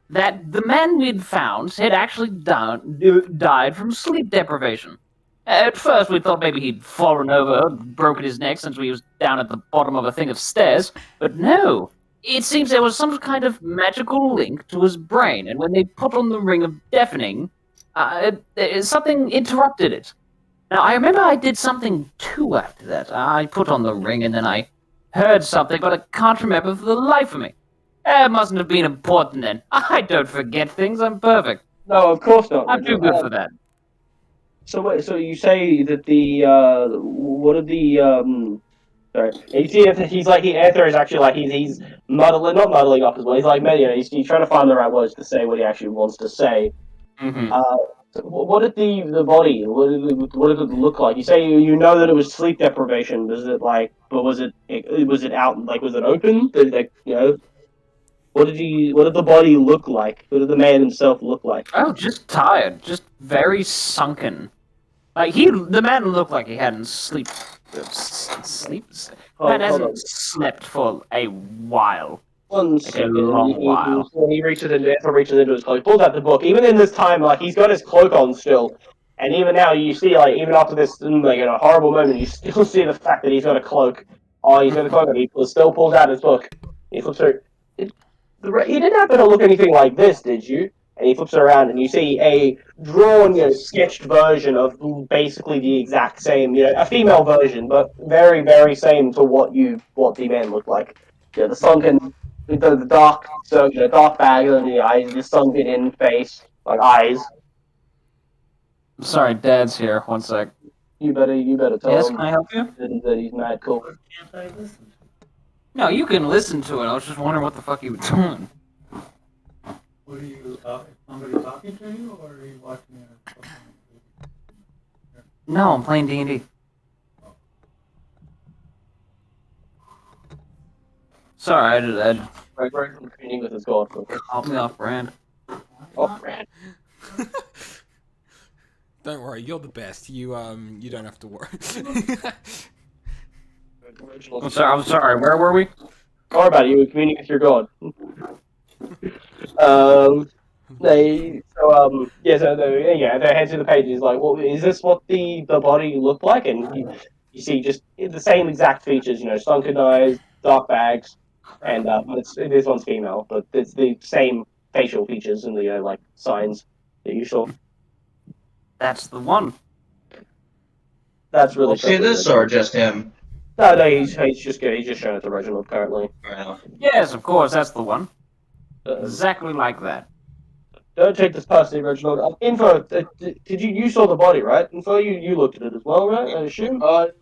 that the man we'd found had actually died from sleep deprivation. At first, we thought maybe he'd fallen over, broken his neck since he was down at the bottom of a thing of stairs, but no. It seems there was some kind of magical link to his brain, and when they put on the ring of deafening, something interrupted it. Now, I remember I did something too after that. I put on the ring, and then I heard something, but I can't remember for the life of me. It mustn't have been important then. I don't forget things, I'm perfect. No, of course not. I'm too good for that. So wait, so you say that the what are the sorry, you see if Arthur is actually like he's muddling, not muddling up as well. He's like, you know, he's trying to find the right words to say what he actually wants to say. Mm-hmm. So what did the body? What did it look like? You say you know that it was sleep deprivation. Was it like? But was it out? Like was it open? You know? What did the body look like? What did the man himself look like? Oh, just tired, just very sunken. Like the man looked like he hadn't sleep. Man hasn't slept for a while. One Like second. a long while. He reaches into his cloak, pulls out the book. Even in this time, like he's got his cloak on still, and even now you see, like even after this, like in a horrible moment, you still see the fact that he's got a cloak. Oh, he's got a cloak, and he still pulls out his book. He flips through. You didn't happen to look anything like this, did you? And he flips around, and you see a drawn, sketched version of basically the exact same, a female version, but very, very same to what the man looked like. The sunken, the dark, dark bag under the eyes, the sunken in face, like eyes. Sorry, Dad's here. One sec. You better tell Yes, him can I help you? that he's mad cool. No, you can listen to it. I was just wondering what the fuck you were doing. What are you, somebody talking to you, or are you watching a... No, I'm playing D&D. Sorry, I Right, communing with his god. caught me off brand. Oh, man. Don't worry, you're the best. You don't have to worry. I'm sorry, where were we? Don't worry about it, you were communing with your god. They head to the pages like, well, is this what the body looked like? And you see just the same exact features, sunken eyes, dark bags, and this one's female, but it's the same facial features and the like signs that you saw. That's the one. That's really. We'll see this or just him? No, he's just showing it to Reginald currently. Yes, of course, that's the one. Uh, Exactly like that. Don't take this personally, Reginald. Info, did you saw the body, right? Info, you looked at it as well, right? I assume. It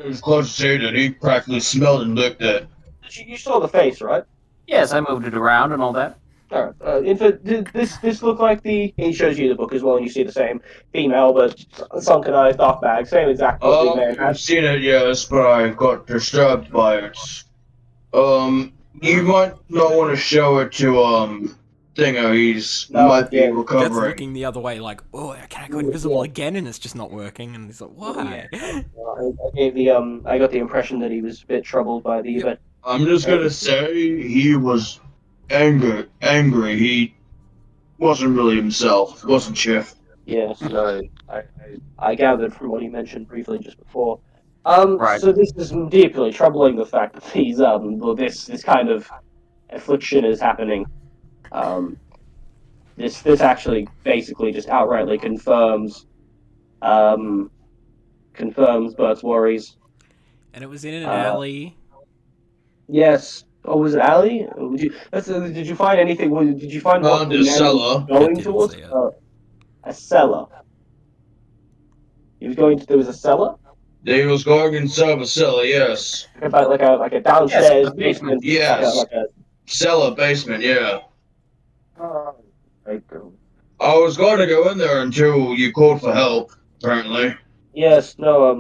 was close to say that he practically smelled and licked it. You saw the face, right? Yes, I moved it around and all that. Alright. Info, did this look like the? He shows you the book as well, and you see the same female, but sunken eyes, dark bag, same exact book the man I've had. seen it, yes, but I got disturbed by it. You might not want to show it to, Thingo, might be That's recovering. looking the other way, like, oh, can I go invisible again? And it's just not working. And he's like, why? I got the impression that he was a bit troubled by the event. I'm just gonna say he was angry. He wasn't really himself. Wasn't Chiff. Yes, no, I gathered from what he mentioned briefly just before. Right. So this is deeply troubling, the fact that these this kind of affliction is happening. This actually basically just outrightly confirms Bert's worries. And it was in an alley. Yes. Oh, was it alley? Did you find anything? Did you find what The the man cellar. was going It didn't towards? say it. A cellar. He was going to. There was a cellar. They was going inside a cellar, yes. About like a downstairs Yes, the basement. Yes. Like a Cellar basement, yeah. like, I was going to go in there until you called for help, apparently. yes, no,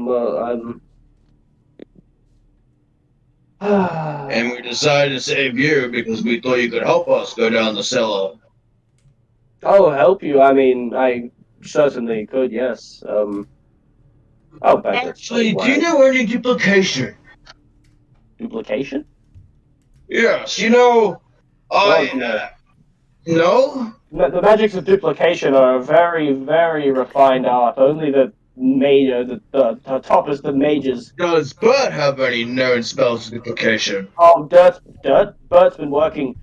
And we decided to save you because we thought you could help us go down the cellar. I'll help you. I mean, I certainly could. Yes. Oh, back Actually, do you know any duplication? duplication? Yes, you know, no? The magics of duplication are a very, very refined art. Only the major, the toppest of mages. Does Bert have any known spells of duplication? Oh, Bert's been working.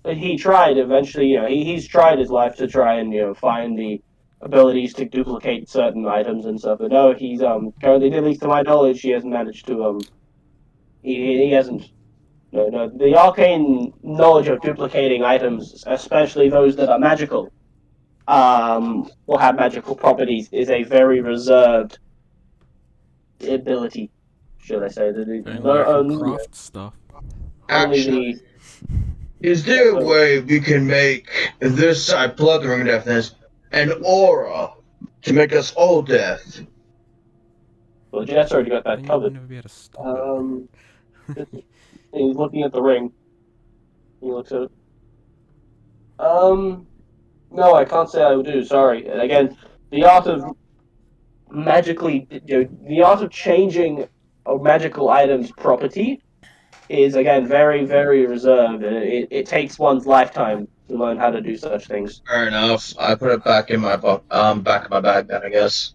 He tried eventually. He's tried his life to try and find the abilities to duplicate certain items and stuff. But no, he's currently, at least to my knowledge, he hasn't managed to he hasn't. No, the arcane knowledge of duplicating items, especially those that are magical, or have magical properties, is a very reserved ability, should I say? Craft stuff. Actually, is there a way we can make this side bloodstain deafness an aura to make us all deaf? Well, Jet's already got that Then you would covered. never be able to stop it. He's looking at the ring. He looks at it. No, I can't say I do. Sorry. And again, the art of the art of changing a magical item's property is again very, very reserved, and it takes one's lifetime to learn how to do such things. Fair enough. I put it back in my back of my bag then, I guess.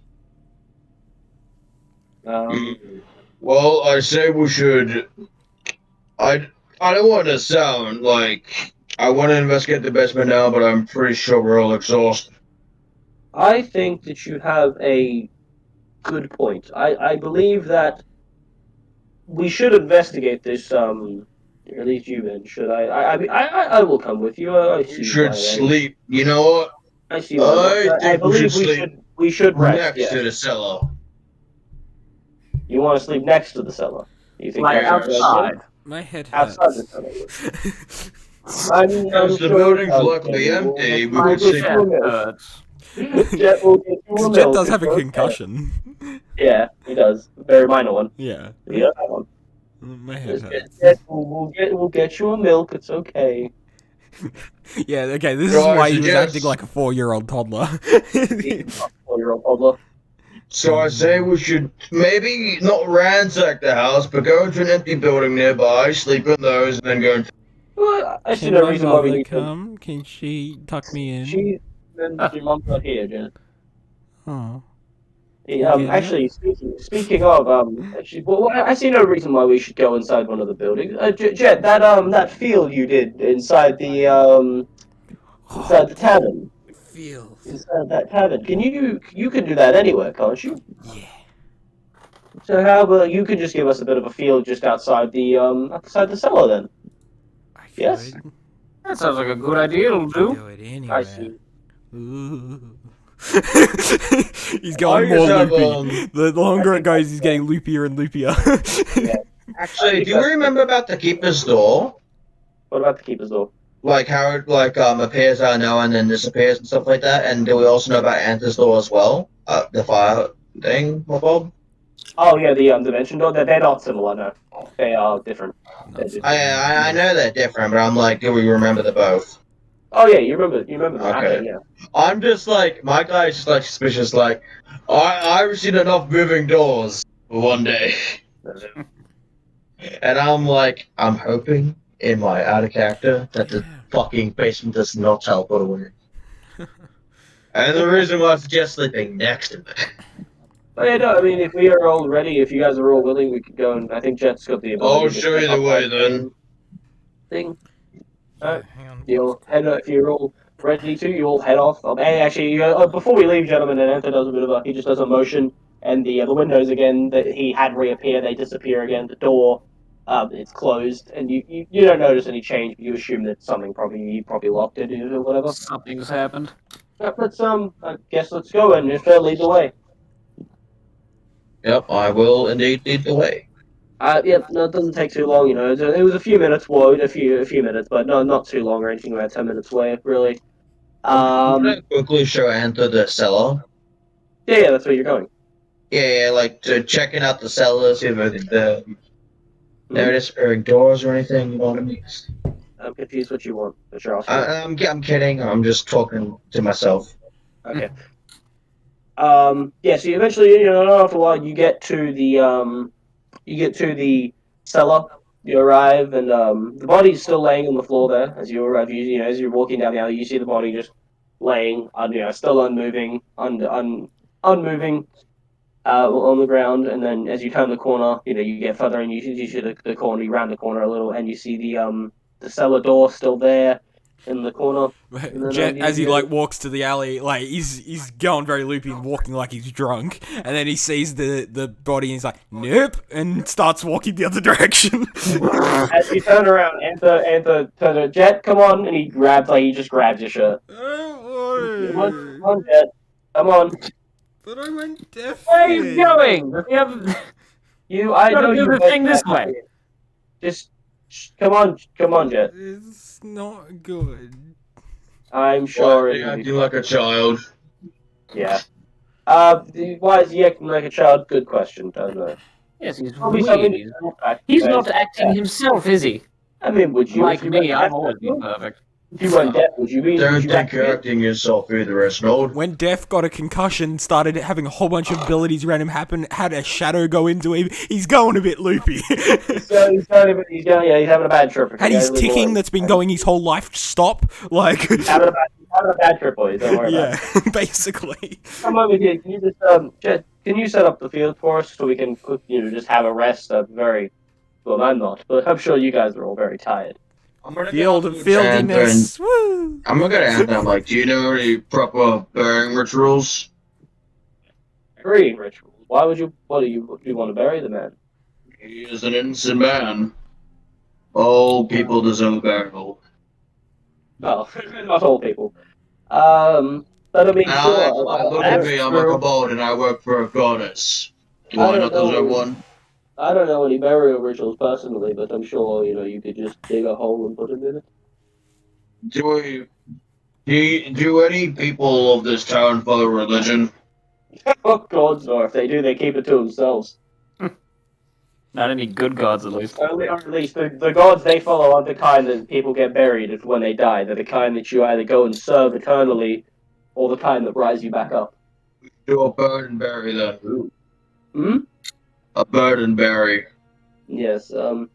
Well, I say we should. I don't want to sound like I want to investigate the basement now, but I'm pretty sure we're all exhausted. I think that you have a good point. I believe that we should investigate this. Or at least you, Ben. Should I will come with you. I see. You should sleep. You know what? I see. I believe we should rest. Next Yes. to the cellar. You want to sleep next to the cellar? You think Like that's a good idea? outside. My head hurts. Outside the cellar. Because the building's luckily empty, we My could sleep. head hurts. Jet will get you a Jet milk, does have a it's okay. concussion. Yeah, he does. A very minor one. Yeah. He does have one. My head hurts. Jet, we'll get you a milk. It's okay. Yeah, okay, this is Guys, why he was yes. acting like a 4-year-old toddler. 4-year-old toddler. So I say we should maybe not ransack the house, but go into an empty building nearby, sleep in those, and then go into... Well, I see Can no my reason why we mother need to. come? Can she tuck me in? Your mom's not here, Jen. Oh. Actually, speaking of, I see no reason why we should go inside one of the buildings. Jet, that field you did inside the tavern. Feels. Inside that tavern. You can do that anywhere, can't you? Yeah. So how about you could just give us a bit of a field just outside the cellar then? I Yes. could That sounds like a good idea. It'll do. do it anywhere. I see. Ooh. He's going I more just have, loopy. The longer it goes, he's getting loopier and loopier. Actually, do you remember about the keeper's door? What about the keeper's door? Like how it appears out now and then disappears and stuff like that? And do we also know about Anta's door as well? The fire thing, Bob? Oh yeah, the dimension door. They're not similar, no. They are different. I know they're different, but I'm like, do we remember the both? Oh yeah, you remember the Okay. mapping, yeah. I'm just like, my guy's just like suspicious, like, I've seen enough moving doors for one day. And I'm like, I'm hoping in my out of character that the fucking basement does not teleport away. And the reason why I suggest sleeping next to it. Oh yeah, no, I mean, if we are all ready, if you guys are all willing, we could go and I think Jet's got the ability I'll to show you step the up way that then. Thing. Hang on. You'll head if you're all ready to, you'll head off. Hey, actually, before we leave, gentlemen, and Anta does he just does a motion, and the windows again that he had reappear, they disappear again. The door, it's closed, and you don't notice any change. You assume that something probably locked it or whatever. Something's happened. Let's I guess let's go and just lead the way. Yep, I will indeed lead the way. Yeah, no, it doesn't take too long. It was a few minutes wait, a few minutes, but no, not too long or anything. About 10 minutes away, really. I'm gonna quickly show enter the cellar. Yeah, that's where you're going. Yeah, like to checking out the cellar, see if there are disappearing doors or anything. You know what I mean? I'm confused what you want, but sure, I'll show you. I'm kidding. I'm just talking to myself. Okay. Yeah. So you eventually, after a while, you get to the cellar. You arrive, and the body's still laying on the floor there as you arrive. As you're walking down the alley, you see the body just laying, still unmoving, unmoving, on the ground. And then as you turn the corner, you get further, and you see the corner. You round the corner a little, and you see the cellar door still there in the corner. And then, Jet, as he like walks to the alley, like he's going very loopy and walking like he's drunk, and then he sees the body and he's like, nope, and starts walking the other direction. As you turn around, Anther turns around, Jet, come on, and he just grabs your shirt. Come on, Jet, come on. But I went deaf. Where are you going? I know do you the went thing this back way. here. Just, come on, Jet. It's not good. I'm sure it Why will do be you acting like a child? Yeah. Why is he acting like a child? Good question, doesn't it? Yes, he's Probably something weird. to look back. He's not acting himself, is he? I mean, would you? Like if you me, went I've deaf? always been perfect. If you went deaf, would you be? Don't would you think act you're weird? acting yourself either, Esnold. When Def got a concussion, started having a whole bunch of abilities around him happen, had a shadow go into him, he's going a bit loopy. He's having a bad trip. And his ticking that's been going his whole life stop, like... He's having a bad trip, boys. Don't worry about it. Yeah, basically. Come over here. Can you just Jet, can you set up the field for us so we can just have a rest? Well, I'm not, but I'm sure you guys are all very tired. I'm gonna Field of fieldiness. Woo! I'm gonna ask them, like, do you know any proper burying rituals? Burying rituals. Why would you? What do you want to bury the man? He is an innocent man. All people deserve burial. Well, not all people. But I mean, sure. Look at me, I'm a kobold and I work for a goddess. Do I not deserve one? I don't know any burial rituals personally, but I'm sure you could just dig a hole and put him in it. Do any people of this town follow religion? Oh gods, no. If they do, they keep it to themselves. Not any good gods, at least. Or at least the gods they follow aren't the kind that people get buried when they die. They're the kind that you either go and serve eternally, or the kind that rise you back up. Do a burn and bury then. Hmm? A burn and bury. Yes. The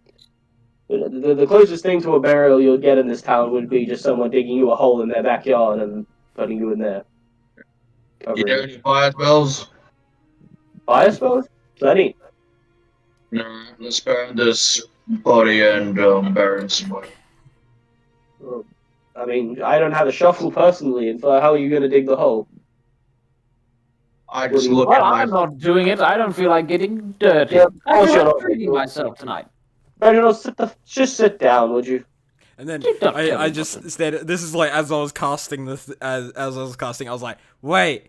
closest thing to a burial you'll get in this town would be just someone digging you a hole in their backyard and putting you in there. You know any fire spells? Fire spells? Plenty. No, let's burn this body and bury it somewhere. Well, I mean, I don't have a shovel personally, and how are you going to dig the hole? I just Well, look Well, at my... I'm not doing it. I don't feel like getting dirty. Yeah, I feel shut like up. treating myself tonight. Reginald, just sit down, would you? And then Don't tell I me just stared. This is like as I was casting this, as I was casting, I was like, wait,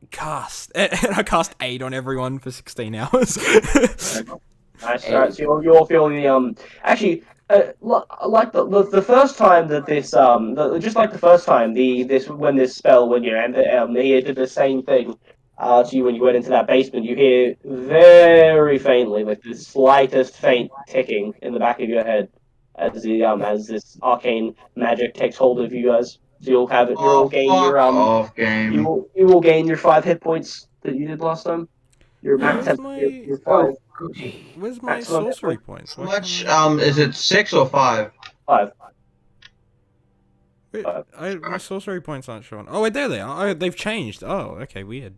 cast, and I cast 8 on everyone for 16 hours. Nice. Alright, so you're all feeling the actually. Like the first time that this just like the first time when this spell when you and he did the same thing to you when you went into that basement, you hear very faintly, like the slightest faint ticking in the back of your head as this arcane magic takes hold of you guys. So you'll have it. You'll gain your off game. you will gain your 5 hit points that you did last time. Your max Where's your my- 5. Where's my Maximum hit sorcery points. points? How much, is it 6 or 5? 5. Wait, my sorcery points aren't showing. Oh wait, there they are. Oh, they've changed. Oh, okay, weird.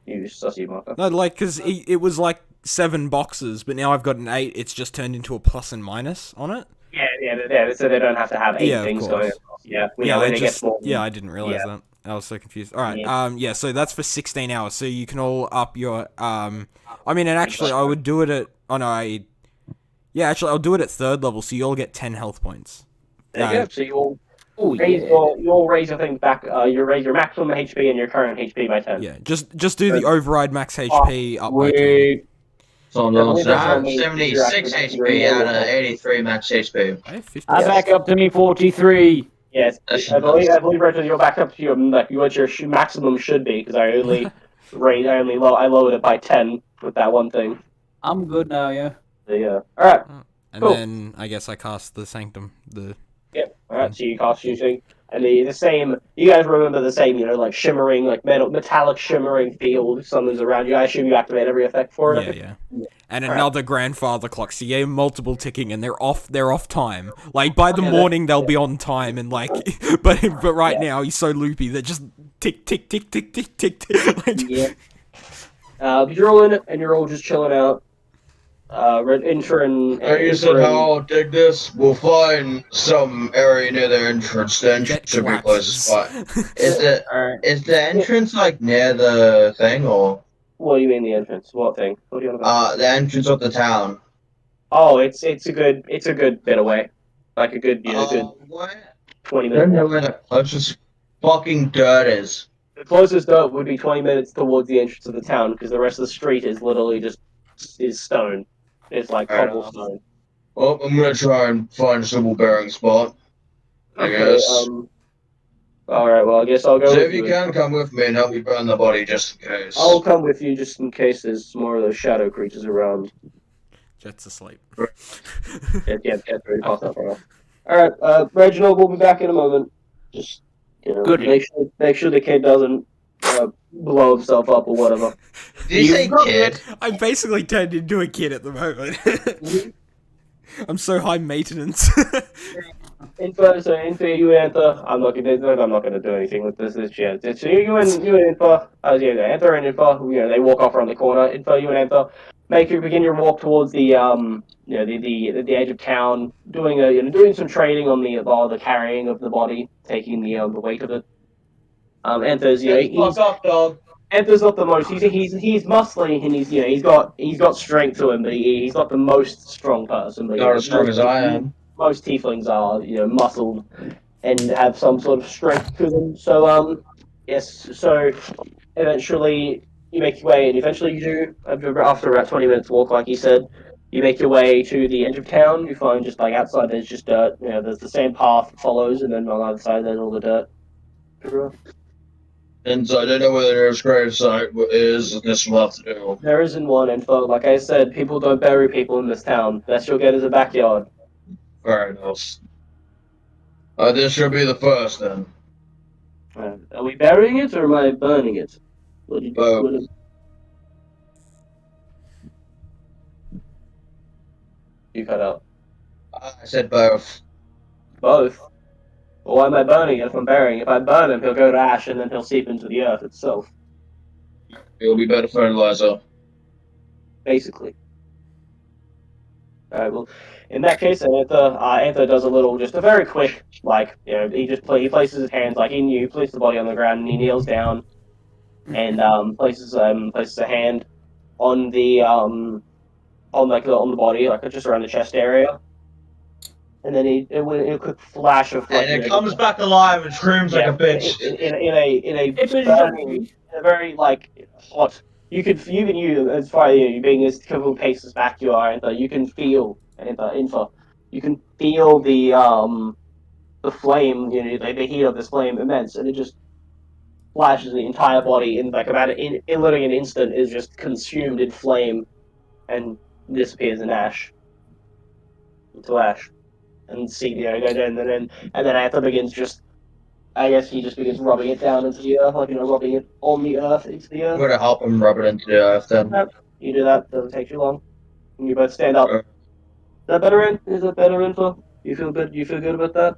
You sussy marker. No, like, cause it was like 7 boxes, but now I've got an 8. It's just turned into a plus and minus on it. Yeah, so they don't have to have 8 Yeah, of things course. going across. Yeah, Yeah, when they they just. get more. Yeah, I didn't realize Yeah. that. I was so confused. All right. Yeah. Yeah. So that's for 16 hours. So you can all up your. I mean, and actually, I would do it at. Oh no, Yeah, actually, I'll do it at 3rd level, so you all get 10 health points. There you go. So Oh You'll raise your thing back. You raise your maximum HP and your current HP by 10. Yeah, just do the override max HP up by 10. Wait. So I believe that's I have only 76 your HP out of normal. 83 max HP. I have 50. I'm back up to me 43. Yes, That's I believe nice. Rachel, you're back up to your like what your maximum should be because I lowered it by 10 with that one thing. I'm good now, yeah. Yeah. All right. And Cool. then I guess I cast the Sanctum. Yep. All right. So you cast using and the same. You guys remember the same, like shimmering, like metallic shimmering field summons around you. I assume you activate every effect for it. Yeah. And another grandfather clock. So yeah, multiple ticking, and they're off time. Like by the morning they'll be on time, and like, but right now he's so loopy that just tick tick tick tick tick tick tick. Like, Yeah. But you're all in it, and you're all just chilling out. Enter and. Like you said, how I'll dig this, we'll find some area near the entrance. The entrance should be close by. Is the entrance like near the thing or? What do you mean the entrance? What thing? What do you want about? The entrance of the town. Oh, it's a good bit away, like a good What? 20 I don't minutes. know where the closest fucking dirt is. The closest dirt would be 20 minutes towards the entrance of the town because the rest of the street is literally just stone. It's like Fair cobblestone. Well, I'm gonna try and find a suitable bearing spot. I guess. All right. Well, I guess I'll go. So with if you can come with me and help me burn the body, just in case. I'll come with you just in case there's more of those shadow creatures around. Jet's asleep. Yeah, very past that far. All right, Reginald will be back in a moment. Just Good. make sure the kid doesn't blow himself up or whatever. Did you say kid? I'm basically turned into a kid at the moment. I'm so high maintenance. Info, you enter. I'm not gonna do anything with this. Yeah, it's you and Info. Enter and Info. They walk off around the corner. Info, you and Info. Begin your walk towards the the edge of town, doing some training on the carrying of the body, taking the weight of it. Enters, Fuck off, dog. Enters not the most. He's muscly and he's got strength to him, but he's not the most strong person. But, Not as strong as I am. Most tieflings are muscled and have some sort of strength to them. So yes. So eventually you make your way, and eventually you do after about 20 minutes walk, like you said. You make your way to the edge of town. You find just like outside there's just dirt. There's the same path that follows, and then on the other side there's all the dirt. And so I don't know whether there's gravesite is. This will have to do. There isn't one info. Like I said, people don't bury people in this town. Best you'll get is a backyard. Fair enough. This should be the first then. Are we burying it or am I burning it? What did you, you cut out? I said both. Both. Well, why am I burning it if I'm burying it? If I burn him, he'll go to ash and then he'll seep into the earth itself. It'll be better fertilizer. Basically. Alright, well, in that case, Anther does just a very quick, he places his hands, in you, places the body on the ground, and he kneels down, and places a hand on the body, just around the chest area. And then a quick flash of and it comes back alive and screams like a bitch. In a very hot. You as far as you being as couple of paces back you are, and you can feel you can feel the flame, the heat of this flame immense, and it just flashes the entire body in literally an instant is just consumed in flame and disappears in ash. Into ash. And and then Anther begins he just begins rubbing it down into the earth, rubbing it on the earth into the I'm earth. gonna help him rub it into the earth then. You do that, doesn't take too long. And you both stand up. Is that better info? You feel good? You feel good about that?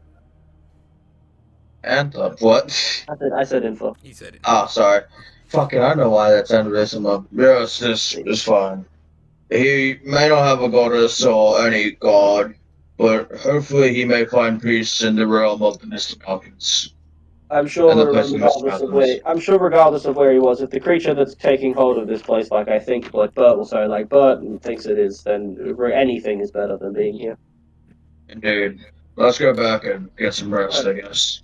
Anther, what? I said info. He said it. Oh, sorry. Fucking, I don't know why that sounded similar. Yeah, it's fine. He may not have a goddess or any god, but hopefully he may find peace in the realm of the Mystic Mountains. I'm sure regardless of where he was, if the creature that's taking hold of this place, Bert thinks it is, then anything is better than being here. Indeed. Let's go back and get some rest, I guess.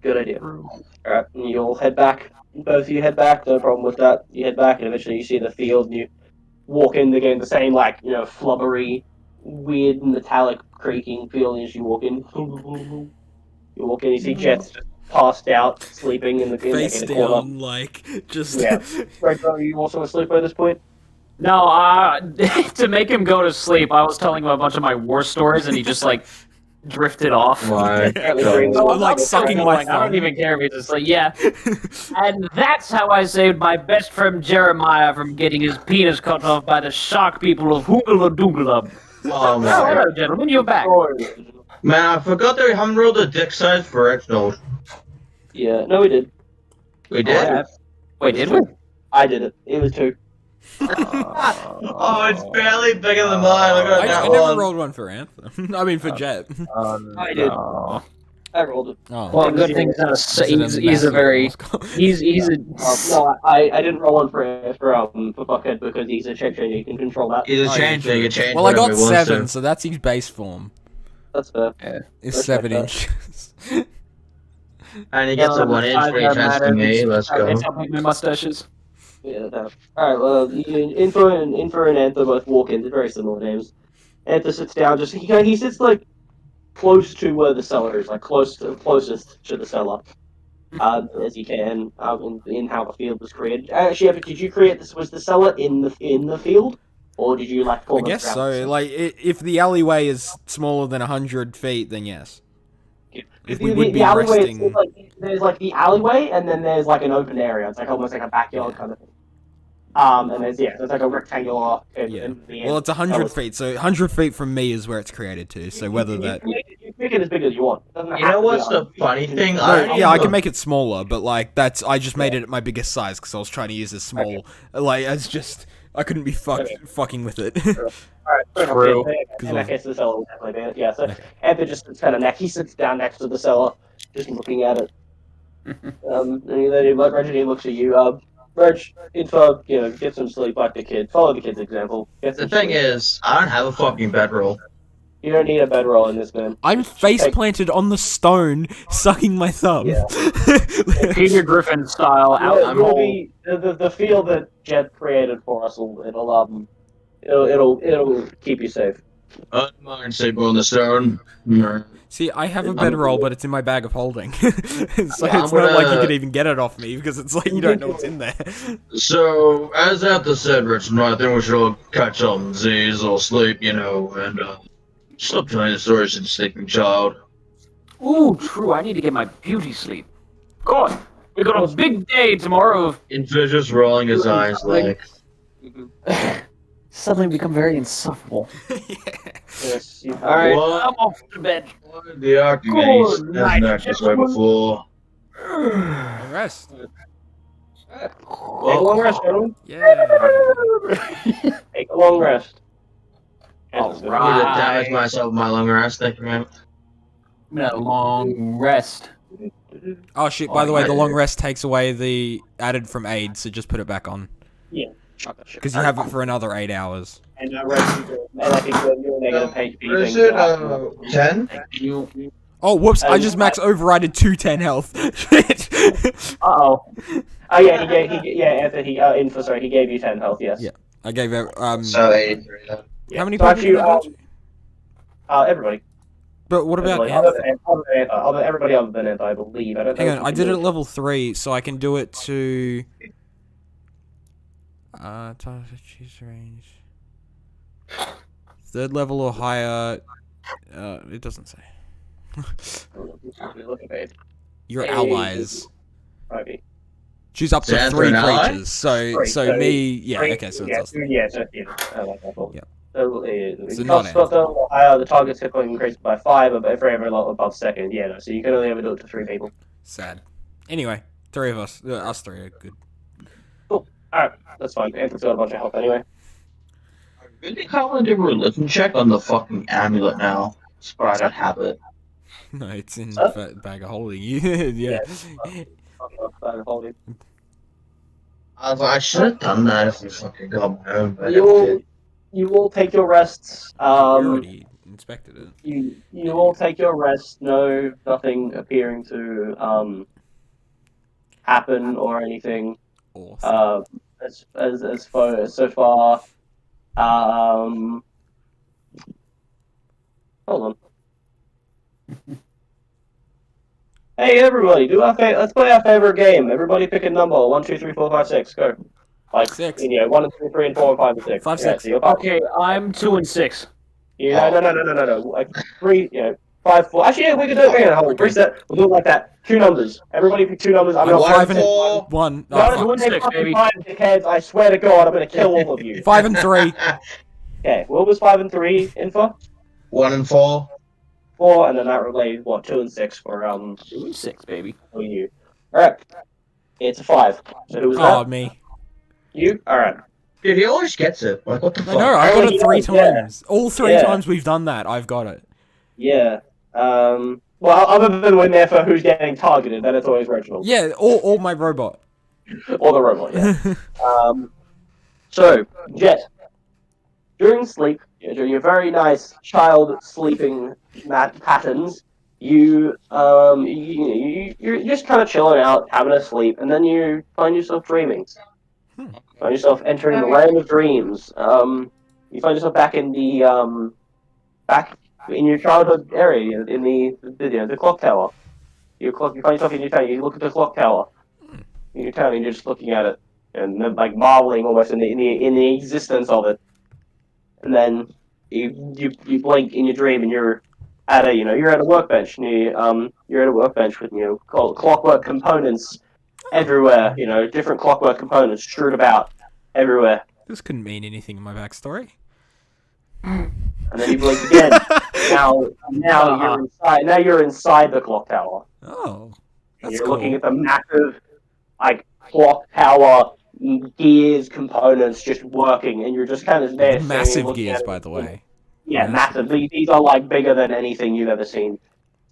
Good idea. Alright, you'll head back. Both of you head back, no problem with that. You head back, and eventually you see the field, and you walk in again, the same, like, flubbery, weird, metallic, creaking feeling as you walk in. You walk in, you see Jet's just passed out, sleeping in the Face in the corner. down, like, just... Yeah. Right, are you also asleep by this point? No, to make him go to sleep, I was telling him a bunch of my war stories, and he just like drifted off. My God. I'm like sucking my I thumb. don't even care if he's just like, yeah. And that's how I saved my best friend Jeremiah from getting his penis cut off by the shark people of Hoogala Doogala. Oh Oh, my hello, gentlemen, you're back. Man, I forgot that we haven't rolled a dick size for it. No, Yeah, no, we did. we did. Wait, did we? I did it. It was 2. Oh, it's barely bigger than mine. Look at that I never one. rolled one for Anthem. I mean, for Jet. I did. I rolled it. Oh. Well, good thing he's a very he's a No, I didn't roll one for Fuckhead because he's a shape changer. You can control that. He's a Oh, change yeah, thing. true. A change. Well, I got whatever he wants 7, to. so that's his base form. That's fair. It's Respect 7 that. inches. And he gets a 1 inch for each hands to me. Let's go. It's helping my mustaches. Yeah, no. Alright, well, Info and Anther both walk in. They're very similar names. Anther sits down, he sits, like, close to where the cellar is, like, closest to the cellar, as you can, in how the field was created. Actually, Epic, did you create this, was the cellar in the field? Or did you, like, I form guess it around so. the Like, if the alleyway is smaller than 100 feet, then yes. If we would be alleyway, resting... it's like, there's like the alleyway, and then there's like an open area. It's like almost like a backyard kind of thing. And there's like a rectangular. Yeah. Well, it's 100 feet, so 100 feet from me is where it's created to, so whether that... You make it as big as you want. It doesn't You have know to be what's the 100 feet. funny thing? No, yeah, I can make it smaller, but like I just made it at my biggest size because I was trying to use a small, like as just I couldn't be fucking with it. Alright, True. In that case, the cellar will definitely be it. Yeah, so Anther just sits kind of he sits down next to the cellar, just looking at it. And then Reggie looks at you. Reg, Info, get some sleep like the kid. Follow the kid's example. Get The some thing sleep. is, I don't have a fucking bedroll. You don't need a bedroll in this, man. I'm face planted on the stone, sucking my thumb. Yeah. Peter Griffin style out. You'll be the field that Jet created for us. It'll keep you safe. I don't mind sleeping on the stone. See, I have a bedroll, but it's in my bag of holding, so it's I'm not like you gonna- could even get it off me because it's like you don't know what's in there. So, as Anther said, Richard, I think we should all catch some Z's or sleep, and stop telling the stories to the sleeping child. Ooh, true. I need to get my beauty sleep. God, we got a big day tomorrow. Info just rolling his eyes like, Suddenly become very insufferable. Yes. All right, What? I'm off to bed. the Archimedes Good hasn't night, acted this way before. Rest. Take a long rest, gentlemen. Yeah. Take a long rest. All I need to right. damage myself with my long rest, thank you, man. A long rest. Oh shit! By the way, the long rest takes away the added from aid, so just put it back on because you have it for another 8 hours. And rest, and I think you're negative HP Is thing. it, 10? You. Oh, whoops! I just max overrided 210 health. Shit. Oh yeah, Anthony. Info. Sorry, he gave you 10 health. Yes. Yeah. I gave it. So 83 then. Yeah. How many So people actually, did I do? everybody. But what about Everybody, Anthem? everybody other than Anthem, I believe. I don't know Hang if on, you I can did do it at level 3, so I can do it to... choose range. 3rd level or higher... it doesn't say. Look at it. Your Hey. allies. Okay. Choose up Is to Anthem 3 an ally? creatures. So Right, so me... Yeah, Three- okay, so yeah, it's us. I like that one. Yeah. So, So cost not spot level higher, the target's hit point increased by 5, but for every level above second, yeah, no, so you can only ever do it to 3 people. Sad. Anyway, 3 of us. Us 3 are good. Alright, that's fine. Anthem's got a bunch of health anyway. I really kind of do a religion check on the fucking amulet now. But I don't have it. No, it's in Huh? bag of holding. Yeah. I should have done that if we fucking got my own, but I You never will, did. you will take your rests. We already inspected it. You all take your rest. No, nothing appearing to happen or anything. Awesome. So far. Hold on. Hey everybody, let's play our favorite game. Everybody pick a number. 1, 2, 3, 4, 5, 6. Go. Like 6. 1 and 2, 3 and 4 and 5 and 6. 5, Yeah, 6. so you're five. Okay, I'm 2 and 6. Yeah, no. Like 3, 5, 4. Actually, yeah, we can do it. Okay, hold on. Okay. Reset. We'll do it like that. 2 numbers. Everybody pick 2 numbers. I'm I'm not 5 and 4. 1. No, Oh, you wouldn't take 6, fucking baby. 5, dickheads. I swear to God, I'm gonna kill all of you. 5 and 3. Okay, what was 5 and 3 info? 1 and 4. 4, and then that related 2 and 6 for 2 and 6, baby. for you. Alright. It's a 5. So who was Oh, that? me. You? Alright. Dude, he always gets it. Like, what the I fuck? know, I've got it 3 Yeah. times. All 3 Yeah. times we've done that, I've got it. Yeah. Well, other than when they're for who's getting targeted, then it's always Reginald. Yeah, or my robot. Or the robot, yeah. So, Jet. During sleep, during your very nice child sleeping patterns, you're just kind of chilling out, having a sleep, and then you find yourself dreaming. Find yourself entering the land of dreams. You find yourself back in the back in your childhood area, in the clock tower. You find yourself in your town. You look at the clock tower in your town, and you're just looking at it and then, like marveling almost in the existence of it. And then you blink in your dream, and you're at a workbench. And you're at a workbench with clockwork components everywhere. Different clockwork components strewn about everywhere. This couldn't mean anything in my backstory. And then you blink again. now you're inside. Now you're inside the clock tower. Oh, And that's you're cool. looking at the massive, clock tower gears components just working, and you're just kind of there. Massive looking gears, at it. by the way. Yeah, massive. These are bigger than anything you've ever seen.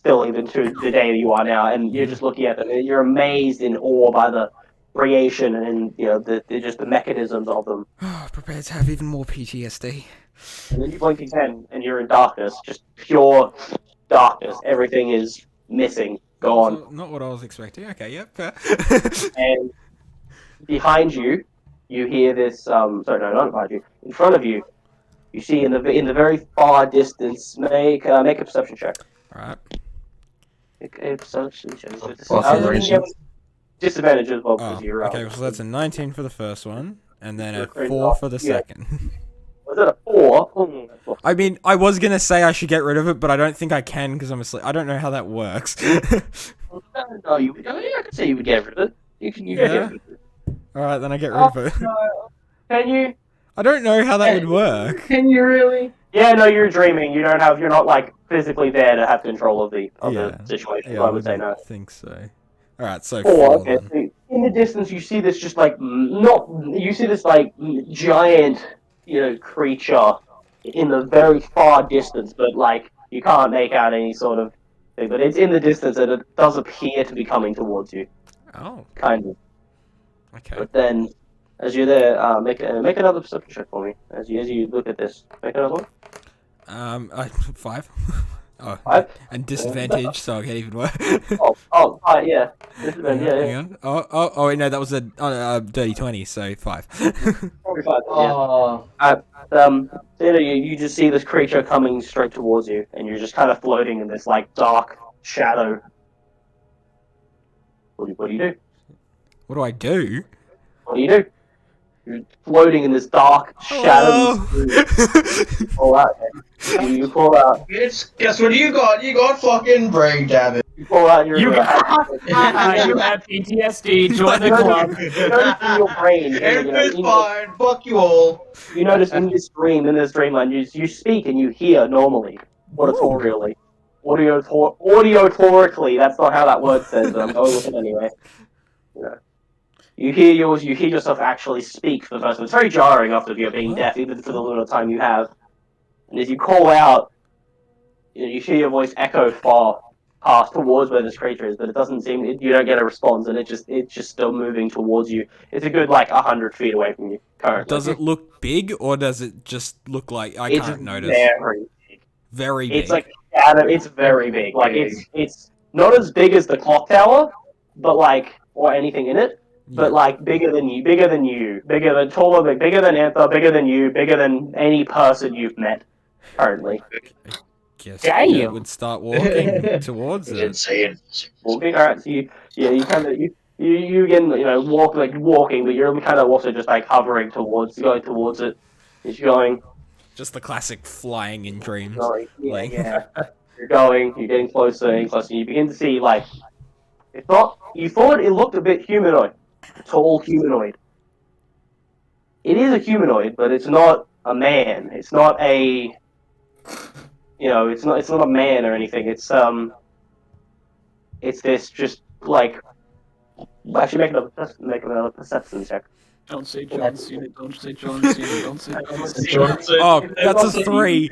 Still, even to the day that you are now, and you're just looking at them. And you're amazed in awe by the creation and just the mechanisms of them. Prepared to have even more PTSD. And then you blink again, and you're in darkness, just pure darkness. Everything is missing, gone. So, not what I was expecting. Okay, yep. Fair. And behind you, you hear this. Sorry, no, not behind you. In front of you, you see in the very far distance. Make a perception check. Alright. Make a perception check. Fucking reason. Disadvantage as well Oh, because you're. okay, so that's a 19 for the first one, and then a You're crazy 4 for the yeah. second. Was it a 4? I mean, I was gonna say I should get rid of it, but I don't think I can because I'm asleep. I don't know how that works. No, I could say you would get rid of it. You can get rid of it. Alright, then I get rid of it. Can you? I don't know how that would work. Can you really? Yeah, no, you're dreaming. You're not physically there to have control of the situation. Yeah, so I would say no. think so. Alright, so 4. 4 Okay. then. So in the distance, you see this you see this giant creature in the very far distance, but you can't make out any sort of thing. But it's in the distance, and it does appear to be coming towards you, Oh, kind of. okay. But then, as you're there, make another perception check for me. As you look at this, make another one. 5. Oh, 5. and disadvantage, so I'll get even worse. Yeah. This is yeah. Hang on. Oh, wait, no, that was a dirty 20, so 5. Probably 5. Yeah. You just see this creature coming straight towards you, and you're just kind of floating in this dark shadow. What do you do? What do I do? What do you do? You're floating in this dark shadow. You call out. You call out. Guess what you got? You got fucking brain damage. You call out. Your You have PTSD. Join the club. You notice in your brain. It's fine. Fuck you all. You notice in this dreamland, you speak and you hear normally. Auditorially. Audiotorically, that's not how that word says, but I'm going with it anyway. You hear yourself actually speak for the first time. It's very jarring after you're being deaf, even for the little time you have. And as you call out, you hear your voice echo far past towards where this creature is, but it doesn't seem you don't get a response, and it's just still moving towards you. It's a good 100 feet away from you currently. Does it look big, or does it just look like I can't notice? Very big. Very big. It's like it's very big. Like it's not as big as the clock tower, but like or anything in it, but like bigger than you, bigger than taller, bigger than Anther, bigger than you, bigger than any person you've met currently. Guess Damn. you would start walking towards It's it. insane. Walking, alright. So you kind of you again walking, but you're kind of also just like hovering going towards it. You're going. Just the classic flying in dreams. Yeah. You're getting closer and closer. You begin to see, like, you thought it looked a bit humanoid. Tall humanoid. It is a humanoid, but it's not a man. It's not it's not a man or anything. It's this just, like, actually make another perception check. Don't say John Cena. Don't say John Cena. Don't say John Cena. Oh, that's a 3.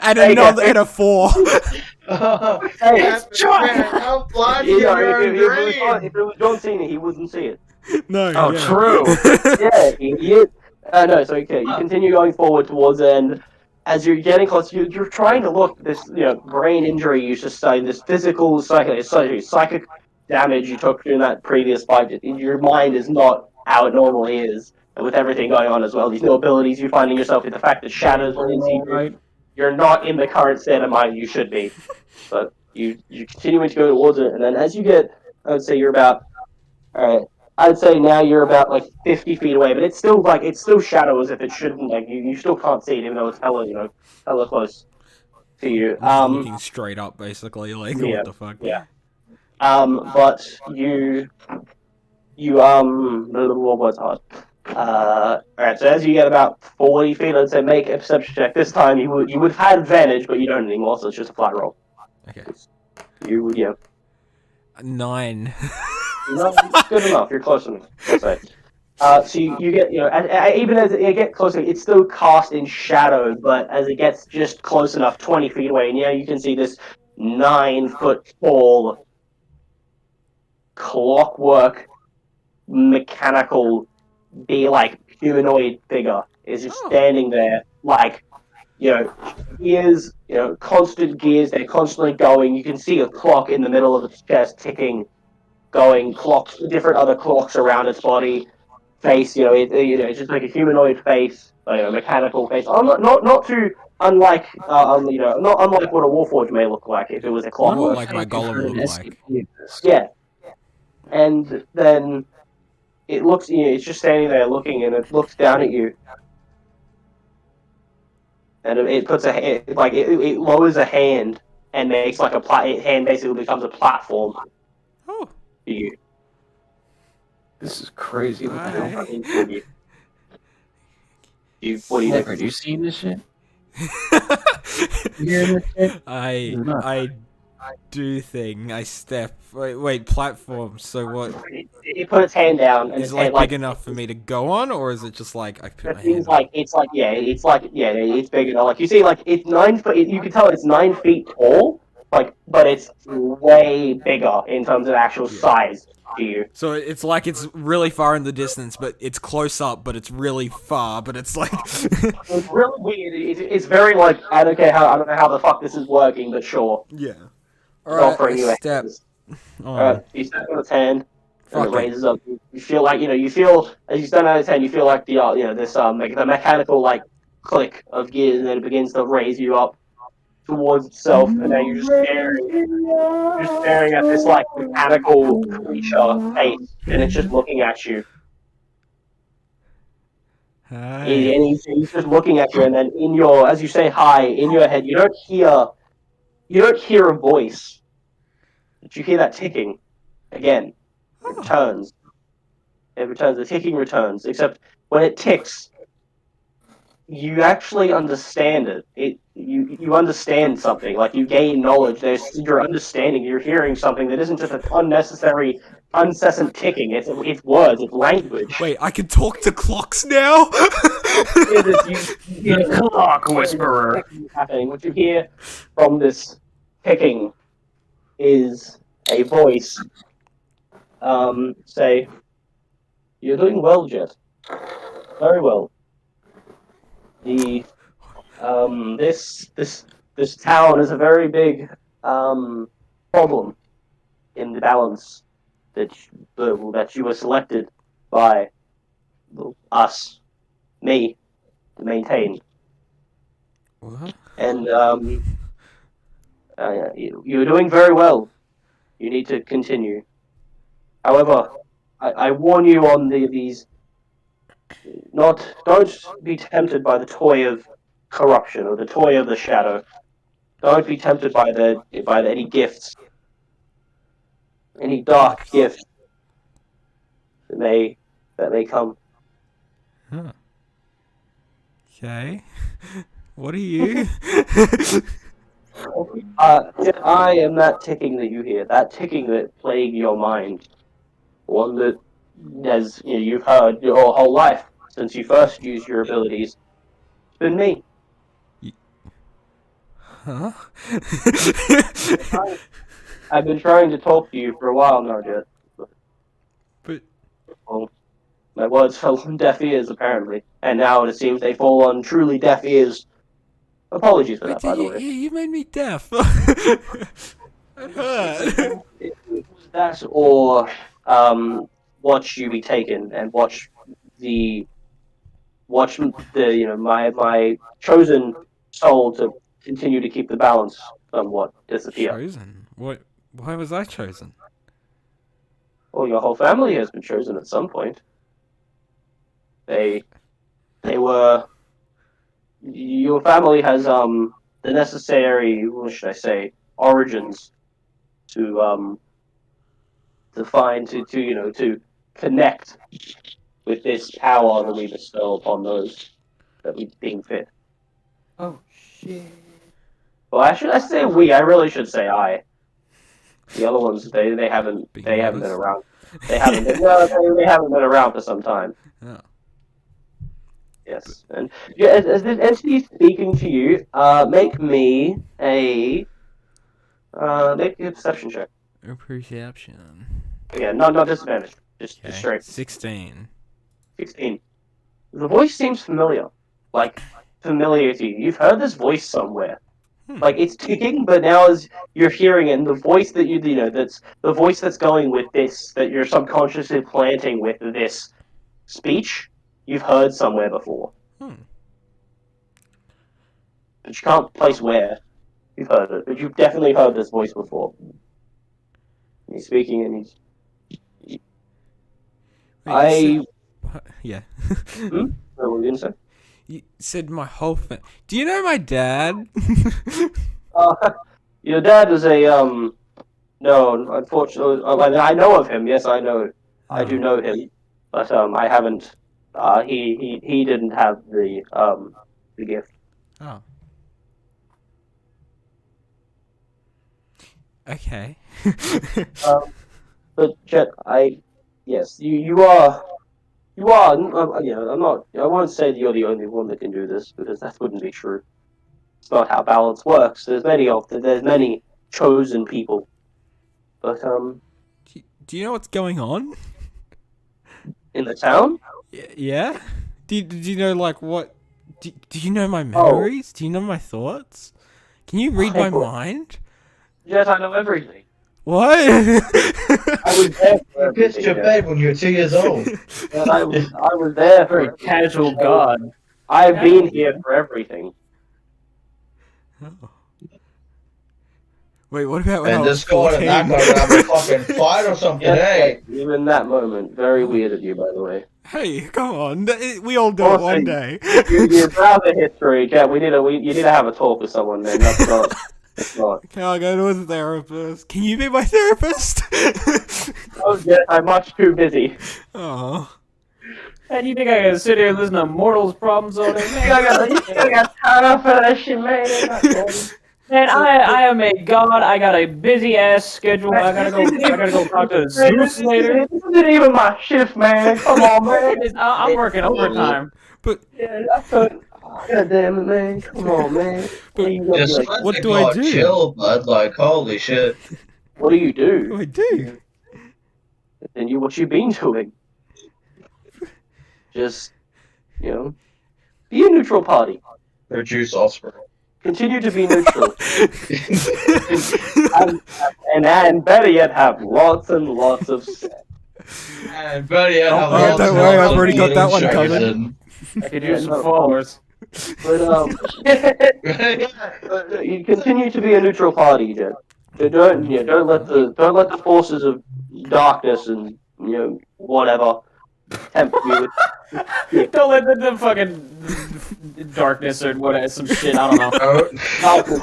And a 4. Hey, How blind you are in dream. if it was John Cena, he wouldn't see it. No. Oh, yeah. true. Yeah. No, so okay, you continue going forward towards the end. As you're getting close, you're trying to look this, brain injury you sustained, this physical, psychic damage you took during that previous fight. Your mind is not how it normally is, and with everything going on as well, these new abilities you're finding yourself in, the fact that shadows are in you're not in the current state of mind you should be. But you continuing to go towards it, and then as you get, I would say you're about, alright, I'd say now you're about like 50 feet away, but it's still shadows if it shouldn't, like you still can't see it even though it's hella close to you. Just looking straight up, basically. Like, Yeah, what the fuck? yeah. But what was hard? Alright, so as you get about 40 feet, I'd say make a perception check. This time you would have had advantage, but you don't anymore, so it's just a flat roll. Okay. You would, 9. No, it's good enough. You're close enough. So you get, even as it gets closer, it's still cast in shadow, but as it gets just close enough, 20 feet away, and you can see this 9-foot tall, clockwork, mechanical, humanoid figure is just standing there, gears, constant gears, they're constantly going. You can see a clock in the middle of its chest ticking, going, different other clocks around its body, face, it's just like a humanoid face, like a mechanical face. Not too unlike, not unlike what a Warforged may look like if it was a clockwork. Like my golem look like. Yeah. And then it looks, it's just standing there looking, and it looks down at you. And it puts a hand, it lowers a hand and makes like hand basically becomes a platform. Oh. For you. This is crazy. What the hell? What do you think? Have you seen this shit? I do thing. I step. Wait, platform. So what? It put its hand down, and Is it big enough for me to go on, or is it just like I put my hand? It's big enough. Like you see, it's 9 foot. You can tell it's 9 feet tall. But it's way bigger in terms of actual size to you. So it's really far in the distance, but it's close up, but it's really far, but it's like... It's really weird. It's very I don't know how the fuck this is working, but sure. Yeah. Alright, I step. Alright, you step on its hand, and it Fuck it. raises up. You feel as you stand on its hand, you feel like the mechanical, click of gears, and then it begins to raise you up towards itself, and then you're just staring at this mechanical creature face, and it's just looking at you. Hi. And he's just looking at you, and then as you say hi, in your head, you don't hear a voice, but you hear that ticking again. It returns. The ticking returns, except when it ticks, you actually understand it. You understand something. You gain knowledge. You're understanding. You're hearing something that isn't just an unnecessary, incessant ticking. It's words. It's language. Wait, I can talk to clocks now? You clock whisperer. Happening. What you hear from this ticking is a voice. Say, "You're doing well, Jet. Very well. The This town is a very big problem in the balance that you were selected by us, me, to maintain. What? And you're doing very well. You need to continue. However, I warn you on these. Don't be tempted by the toy of corruption or the toy of the shadow. Don't be tempted by any gifts, any dark gifts that may come. Huh. Okay. What are you? I am that ticking that you hear, that ticking that plague your mind, one that, as you've heard your whole life since you first used your abilities. It's been me. Huh? I've been trying to talk to you for a while now, Jet. But Well, my words fell on deaf ears, apparently, and now it seems they fall on truly deaf ears. Apologies for that, by the way. you made me deaf. It hurt. It was that, or watch you be taken and watch my chosen soul to continue to keep the balance somewhat disappear. Chosen? What? Why was I chosen? Well, your whole family has been chosen at some point. They were. Your family has the necessary, what should I say, origins to connect with this power that we bestow upon those that we deem fit. Oh shit. Well, I say we. I really should say I. The other ones, they haven't Being been modest. around. They haven't been, no, they haven't been around for some time. Oh. Yes, and yeah, as this entity speaking to you, make me a perception check. Appreciation. Yeah, not disadvantage, just Okay. straight. 16. 16. The voice seems familiar, like familiar to you. You've heard this voice somewhere. Like it's ticking, but now as you're hearing it, and the voice that that's the voice that's going with this, that you're subconsciously planting with this speech, you've heard somewhere before. Hmm. But you can't place where you've heard it. But you've definitely heard this voice before. He's speaking, and he's. Wait, yeah. What were you gonna say? You said my whole Do you know my dad? Your dad is a No, unfortunately, I know of him. Yes, I know. I do know him, but I haven't. He didn't have the gift. Oh. Okay. But Chet, yes, you are. I'm not. I won't say that you're the only one that can do this because that wouldn't be true. It's not how balance works. There's many chosen people, but Do you know what's going on? in the town. Yeah? Do you know, like, what... Do you know my memories? Do you know my thoughts? Can you read my mind? Yes, I know everything. What? I was there for You kissed everything. your babe when you were 2 years old. And I was there for Very casual god. I've been here for everything. Oh. Wait, what about when And I was this guy and that 14? guy have a fucking fight or something, hey? Even that moment, very weird of you, by the way. Hey, come on. We all do it one day. You're proud of history, Jet. You need to have a talk with someone, man. That's not. That's not. Can I go to a therapist? Can you be my therapist? Oh, Jet, I'm much too busy. Oh. And you think I gotta sit here and listen to mortals' problems all day? Man, I got time for that shit, man. man, I am a god. I got a busy ass schedule. I gotta go talk to Zeus later. This isn't even my shift, man. Come on, man. I'm working overtime. But Yeah, I thought. God damn it, man. Come on, man. Just What let the do I guy do? chill, bud. Like, holy shit. What do you do? what do I do? And what you been doing? Just, be a neutral party. Produce offspring. Continue to be neutral. and better yet, have lots and lots of sex. And better yet, have Oh, lots don't and worry, lots I've of already got that one little covered. children. I could use some followers. But you continue to be a neutral party, Jen. Don't let the forces of darkness and whatever tempt you. Don't let the fucking darkness or what some shit. I don't know.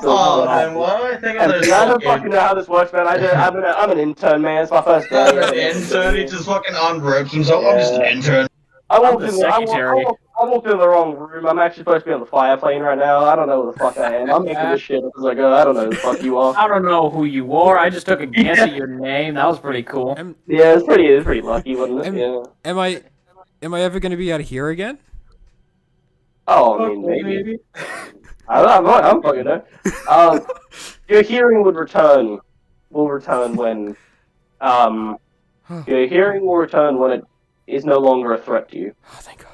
Oh, man, why do I think of this I don't fucking know how this works, man. I'm an intern, man. It's my first day. I'm an intern, he just fucking unropes himself. I'm just an intern. I walked the in secretary. I walked in the wrong room. I'm actually supposed to be on the fire plane right now. I don't know who the fuck I am. I'm making this shit up as I go. I don't know who the fuck you are. I don't know who you are. I just took a guess at your name. That was pretty cool. Yeah, it's pretty lucky, wasn't it? Yeah. Am I ever going to be out of here again? Oh, I mean, maybe. I'm fucking know. Your hearing would return. Will return when. Your hearing will return when it is no longer a threat to you. Oh, thank God.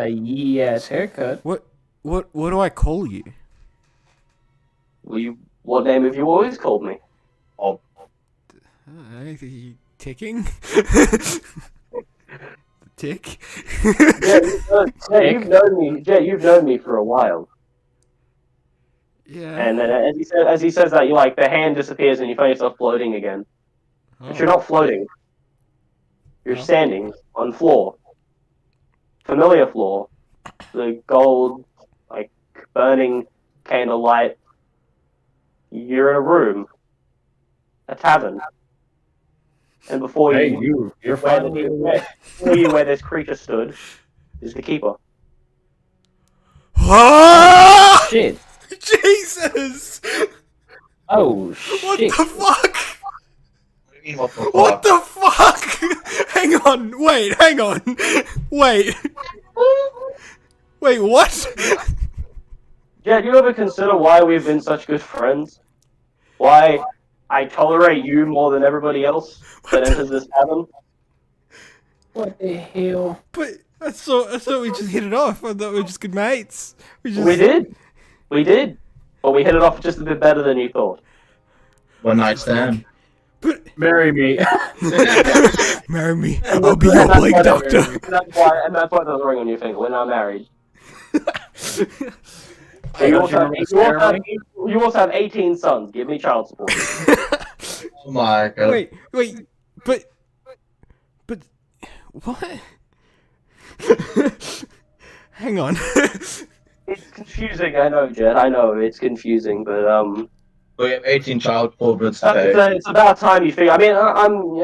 Yes, haircut. What do I call you? What name have you always called me? Ticking? Tick? You've known me. Jay, you've known me for a while. Yeah. And then as he says that, you the hand disappears and you find yourself floating again. But you're not floating. You're standing on floor. Familiar floor. The gold, burning candlelight. You're in a room. A tavern. And before you, where this creature stood, is the keeper. Ah! Shit. Jesus! Oh shit. What the fuck? What do you mean, what the fuck? What the fuck? Hang on, wait. Wait, what? Jet, you ever consider why we've been such good friends? Why I tolerate you more than everybody else that enters this tavern? What the hell? But I thought we just hit it off. I thought we were just good mates. We did. But we hit it off just a bit better than you thought. One night stand. But Marry me. marry me. I'll be your plague doctor. That's why there's a ring on your finger. We're not married. You also have 18 sons. Give me child support. Oh my God. Wait, but what? Hang on. It's confusing, I know, Jet. I know it's confusing, but We have 18 child payments to pay. it's about time you figure. I mean,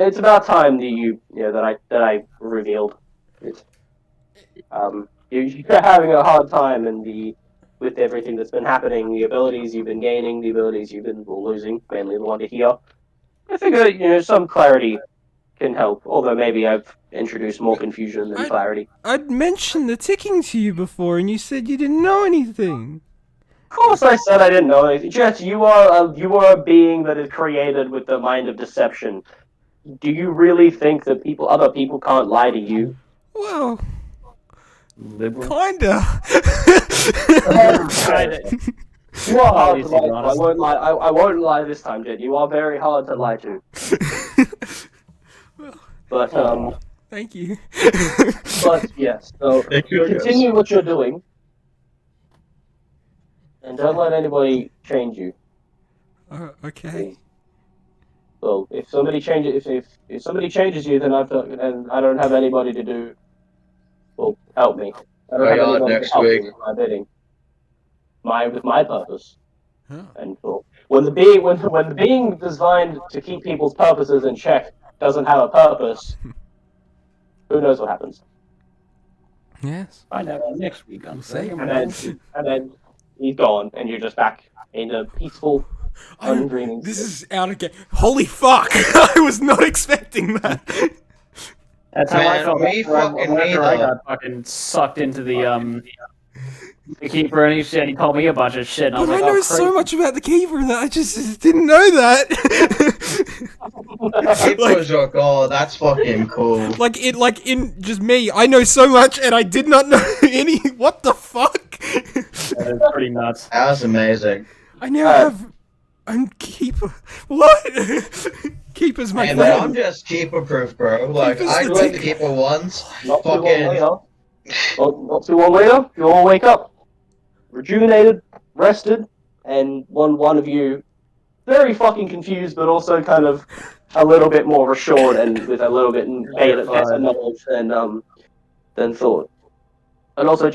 it's about time that I revealed it. You're having a hard time, and with everything that's been happening, the abilities you've been gaining, the abilities you've been losing, mainly the one to heal. I figure some clarity can help. Although maybe I've introduced more confusion than clarity. I'd mentioned the ticking to you before, and you said you didn't know anything. Of course, I said I didn't know anything. Jet, you are a being that is created with the mind of deception. Do you really think that other people can't lie to you? Well, Liberal. kinda. You are hard to lie to. I won't lie. I won't lie this time, Jet. You are very hard to lie to. But Thank you. but yes. So Thank you, continue what you're doing, and don't let anybody change you. Okay. So if somebody changes, if somebody changes you, then I don't have anybody to do. Well, help me. I don't have anybody next to help week. me with my bidding. With my purpose. Huh. And when the being designed to keep people's purposes in check doesn't have a purpose, who knows what happens? Yes. Find out next week on Same. And then he's gone, and you're just back in a peaceful, undreaming. This is out of game. Holy fuck! I was not expecting that. That's how I Man, felt me fucking me, after I though. got fucking sucked into the keeper, and he called me a bunch of shit. And I was But I like, know oh, so much about the keeper that I just didn't know that. Keepers are god, that's fucking cool. like in just me, I know so much, and I did not know any. What the fuck? That is pretty nuts. That was amazing. I now have. I'm keeper. What? Keeper's my Hey, friend. man, I'm just keeper proof, bro. Like, Keeper's I the joined the ticket. keeper once. Not too long Fucking. later. Not too long later, you all wake up, rejuvenated, rested, and one of you very fucking confused, but also kind of a little bit more assured and with a little bit better knowledge than thought. And also,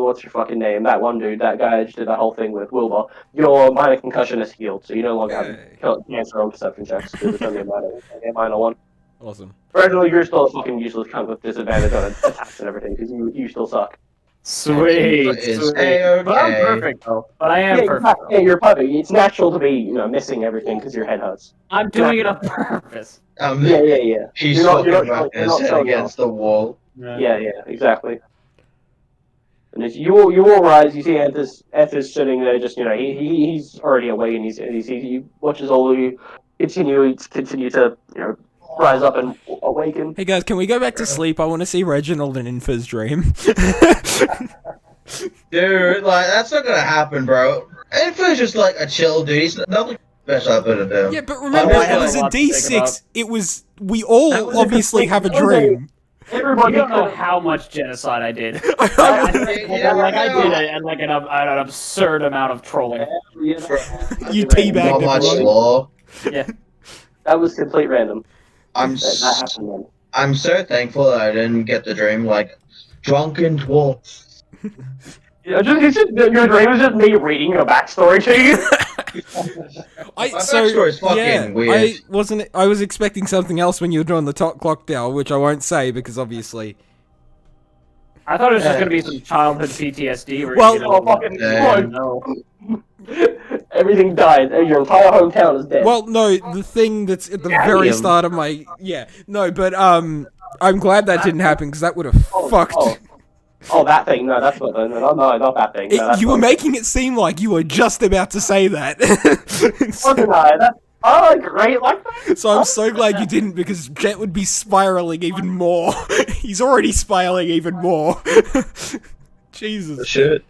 what's your fucking name? That one dude, that guy I just did that whole thing with, Wilbur. Your minor concussion is healed, so you no longer have cancer on perception checks, because it's only a minor one. Awesome. Originally, you're still a fucking useless cunt with disadvantage on attacks and everything, because you still suck. Sweet. Is Sweet. A-okay. But I'm perfect though. But I am perfect. Yeah, you're perfect. It's natural to be, missing everything because your head hurts. I'm doing it on purpose. Yeah. He's You're not- fucking you're not- about you're his not head showing against the wall. Yeah, exactly. And as you all rise, you see Anthus sitting there, just he's already awake, and he watches all of you continue to rise up and awaken. Hey guys, can we go back to sleep? I want to see Reginald in Infa's dream. Dude, like, that's not gonna happen, bro. Infa's just like a chill dude. He's nothing special to do. Yeah, but remember, I it was a had a lot to think D6. about. It was. We all obviously have a dream. Everybody You don't know how much genocide I did. Yeah, I did yeah. an absurd amount of trolling. You Not teabagged much everyone. law. Yeah. That was complete random. I'm That happened then. I'm so thankful that I didn't get the dream like drunken dwarf. Your dream is just me reading your backstory to you. My backstory's fucking weird. I was expecting something else when you were doing the top clock down, which I won't say because obviously. I thought it was just gonna be some childhood PTSD. Where Well- you know, fucking Damn. no. Everything died. Your entire hometown is dead. Well, no, the thing that's at the very Damn. start of my but I'm glad that didn't happen because that would have fucked. Oh, that thing. No, that's not. No, not that thing. No, that's You were not- making it seem like you were just about to say that. Wasn't I? Great like that. So I'm so glad you didn't because Jet would be spiraling even more. He's already spiraling even more. Jesus. Shit.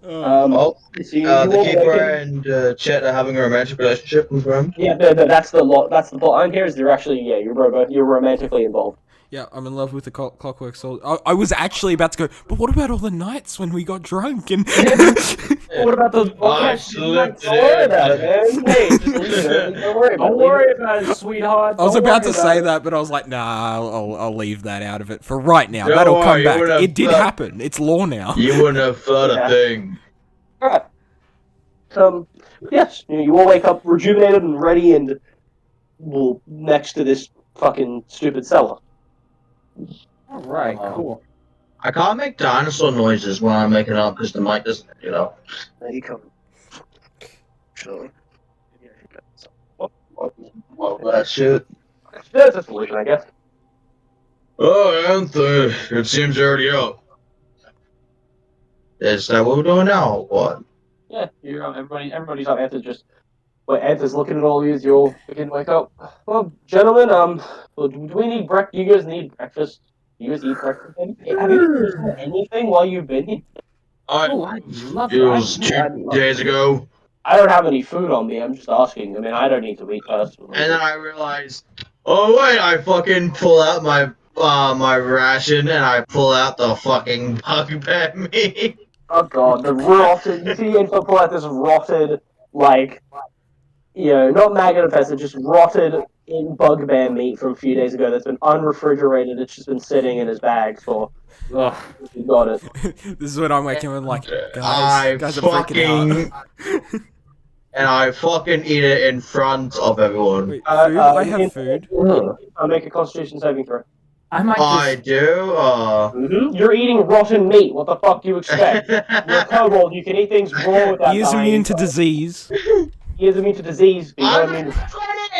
Oh. So you The all keeper awaken- and Chet are having a romantic relationship with him. Yeah, that's the plot. I'm here is you're actually you're romantically involved. Yeah, I'm in love with the Clockwork Soldier. I was actually about to go, but what about all the nights when we got drunk and... What about those? I slipped Don't worry about it, man. Hey, just leave it. Don't worry about it. Don't worry about it, sweetheart. I was Don't about to worry say about that, but I was like, nah, I'll leave that out of it for right now. Don't That'll worry, come you back. would've It did thought- happen. It's law now. You wouldn't have thought Yeah. a thing. Alright. Yes, you all wake up rejuvenated and ready and well, next to this fucking stupid cellar. All right, cool. I can't make dinosaur noises when I'm making up because the mic doesn't, There you come. Sure. Well, that shit. That's a solution, I guess. Oh, Anthony, it seems you're already up. Is that what we're doing now, or what? Yeah, everybody's up. Anthony's looking at all of you as you all begin to wake up. Well, gentlemen, well, do we need breakfast? You guys need breakfast? You guys eat breakfast? Have you eaten anything while you've been here? I, it was 2 days ago, I don't have any food on me. I'm just asking. I mean, I don't need to eat personally. and then I realized, oh wait, I fucking pull out my my ration and I pull out the fucking bugbear meat. Oh god, the rotted. You see info pull out this rotted, like, not maggot infested, just rotted in bugbear meat from a few days ago that's been unrefrigerated. It's just been sitting in his bag for. Ugh. You got it. This is what I'm waking up like, I guys are freaking out. fucking and I fucking eat it in front of everyone. Wait, food? I have food. I'll make a Constitution saving throw. I might I just... do. You're eating rotten meat. What the fuck do you expect? You're a kobold. You can eat things raw without He is dying. immune to disease. He is immune to disease. But you I'm don't mean 20.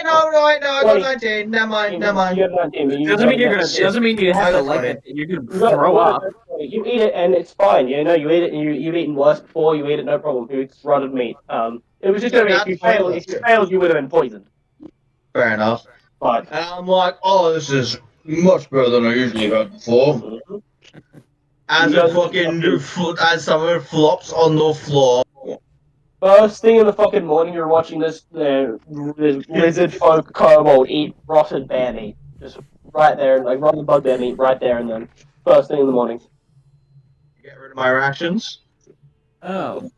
No, I got 19. Never mind. You have 19, but you Doesn't mean you're got- gonna. Doesn't mean you have to That's like funny. it. You can You got- throw up. You eat it and it's fine. You eat it and you've eaten worse before. You eat it, no problem. It's rotted meat. It was just gonna be if you failed. If you failed, you would have been poisoned. Fair enough. But And I'm like, oh, this is much better than I usually got before. as You it guys- fucking as someone flops on the floor. First thing in the fucking morning, you're watching this lizard folk kobold eat rotted bear meat. Just right there, like rotten bug bear meat right there and then. First thing in the morning. Get rid of my rations. Oh.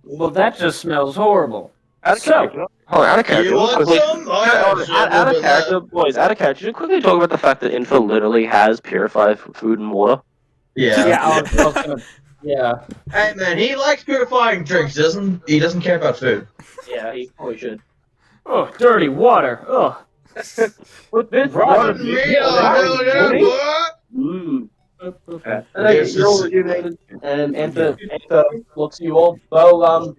Well, that just smells horrible. Out of So- character. Hold on, out of character. You want quickly. some? I have some, Out of but character, boys, out of character. Just quickly talk about the fact that Infa literally has purified food and water. Yeah. Yeah, I was gonna. Yeah. Hey man, he likes purifying drinks, doesn't he? Doesn't care about food. Yeah, he probably should. Oh, dirty water. Oh. With this Right. Mmm. This You're all is- rejuvenated, and Enter looks at you all. Well,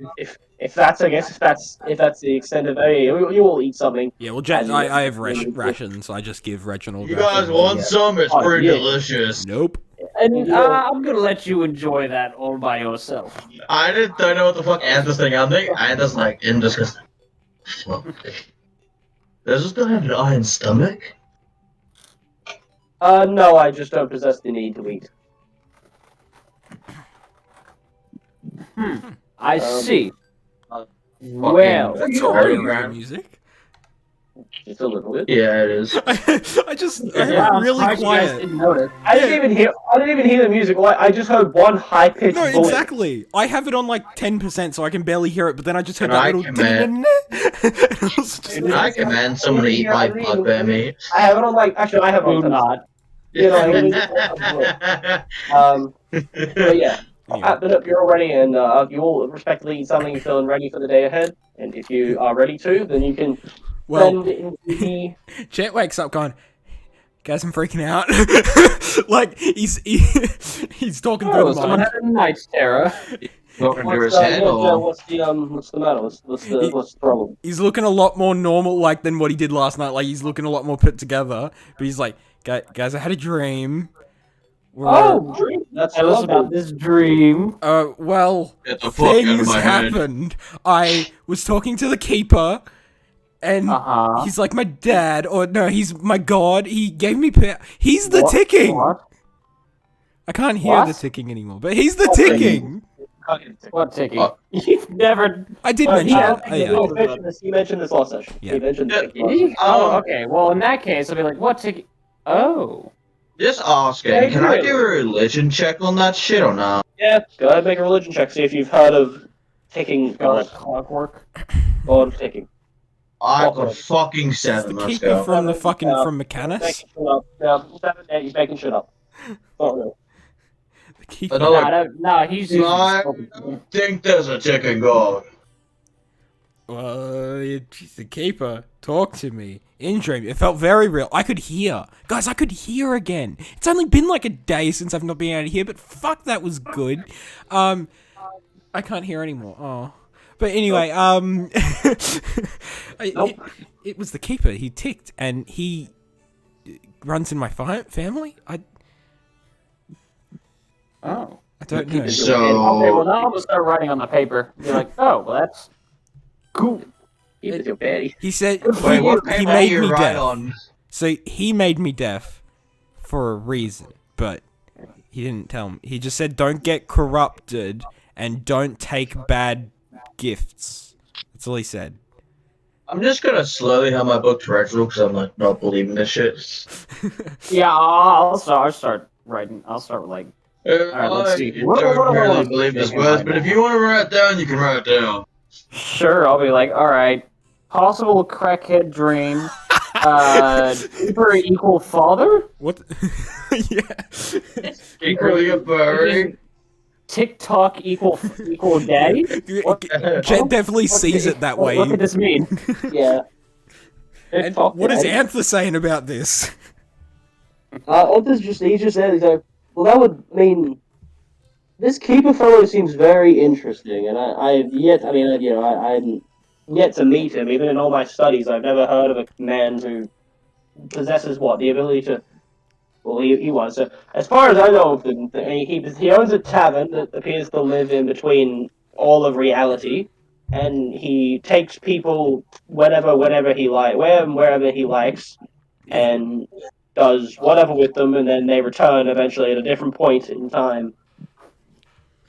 if that's the extent of it, you all eat something. Yeah, well, I have rations. I just give Reginald. You guys rations. want some? It's Oh, pretty yeah. delicious. Nope. And I'm gonna let you enjoy that all by yourself. I don't know what the fuck Anthony's thing. I think Anthony's like in disgust. Does this guy have an iron stomach? No, I just don't possess the need to eat. I see. uh, Well, That's Very already rare. music. Just a little bit. Yeah, it is. I have yeah, it really I'm surprised you guys quiet. didn't notice. I didn't even hear the music. I just heard one high pitched No, voice. exactly. I have it on like 10%, so I can barely hear it. But then I just heard And that I little. command- It was just- I command someone to eat my blood bear meat. I have it on actually I have it Do on not. You know, but yeah. Anyway. But you're all ready, and you all respectively eat something. You're feeling ready for the day ahead, and if you are ready to, then you can Well, send into the. Jet wakes up going, guys, I'm freaking out. Like, he's talking Oh, through the someone mind. had a night terror. Talking to his What's, head yeah, or... what's the matter? What's the problem? He's looking a lot more normal, like, than what he did last night. Like, he's looking a lot more put together. But he's like, guys, I had a dream. Where, Oh, that's Tell us about this dream. well, Get the fuck out of things my head. happened. I was talking to the keeper, and Uh-huh. he's like my dad, or no, he's my god. He gave me he's the What? ticking. What? I can't hear What? the ticking anymore, but he's the ticking. What ticking? Oh. You've never. I did He mention that. he mentioned this last session. Yeah. He mentioned Yeah. this last session. Oh, okay. Well, in that case, I'll be like, what ticking? Oh. Just asking, can I do a religion check on that shit or not? Yeah, go ahead and make a religion check. See if you've heard of ticking God, God. clockwork. God of ticking. I got fucking It's 7, the let's keeper go. from the fucking Yeah. from Mechanus. Making shit up. Yeah, you're making shit up. Not real. The keeper. Another- No, he's using I think there's a ticking god. She's the keeper. Talk to me. In dream. It felt very real. I could hear. Guys, I could hear again. It's only been like a day since I've not been able to hear, but fuck, that was good. I can't hear anymore. Oh. But anyway, it was the keeper. He ticked, and he runs in my family? Oh. I don't know. So- Okay, well, now I'm gonna start writing on the paper. You're like, oh, well, that's cool. Keep it your daddy. He said Wait, what he paper made you me write deaf. on? So he made me deaf for a reason, but he didn't tell me. He just said don't get corrupted and don't take bad gifts. That's all he said. I'm just gonna slowly have my book to Reginald because I'm like not believing this shit. Yeah, I'll start writing. I'll start like, Alright, let's see. I don't really believe this words, but if you want to write it down, you can write it down. sure. I'll be like, all right, possible crackhead dream. Keeper equal father. What? Yeah. Equally a furry. TikTok equal daddy. Jet definitely sees it that way. What could this mean? Yeah. And what is Anther saying about this? He just said, he's like, well, that would mean this keeper fellow seems very interesting, and I'm yet to meet him. Even in all my studies, I've never heard of a man who possesses the ability to. Well, he was. So, as far as I know of him, he owns a tavern that appears to live in between all of reality, and he takes people wherever he likes, and does whatever with them, and then they return eventually at a different point in time.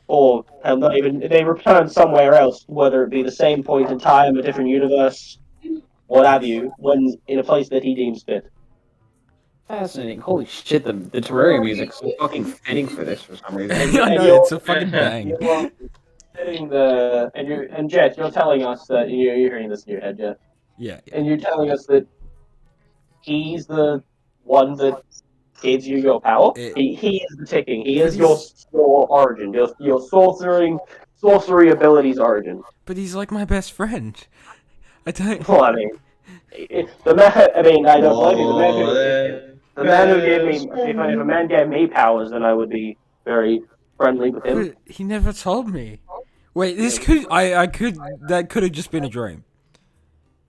Or not even they return somewhere else, whether it be the same point in time, a different universe, what have you, when in a place that he deems fit. Fascinating. Holy shit, the Terraria music's so fucking fitting for this for some reason. I know, it's a fucking bang. You're hitting the and Jet, you're telling us that you're hearing this in your head, Jet, Yeah. and you're telling us that he's the one that gives you your power. He is the ticking. He is your origin, your sorcery abilities origin. But he's like my best friend. I don't. Well, I mean, the man. I mean, I don't blame you. The man who gave me. If a man gave me powers, then I would be very friendly with him. But he never told me. Wait, this could. That could have just been a dream.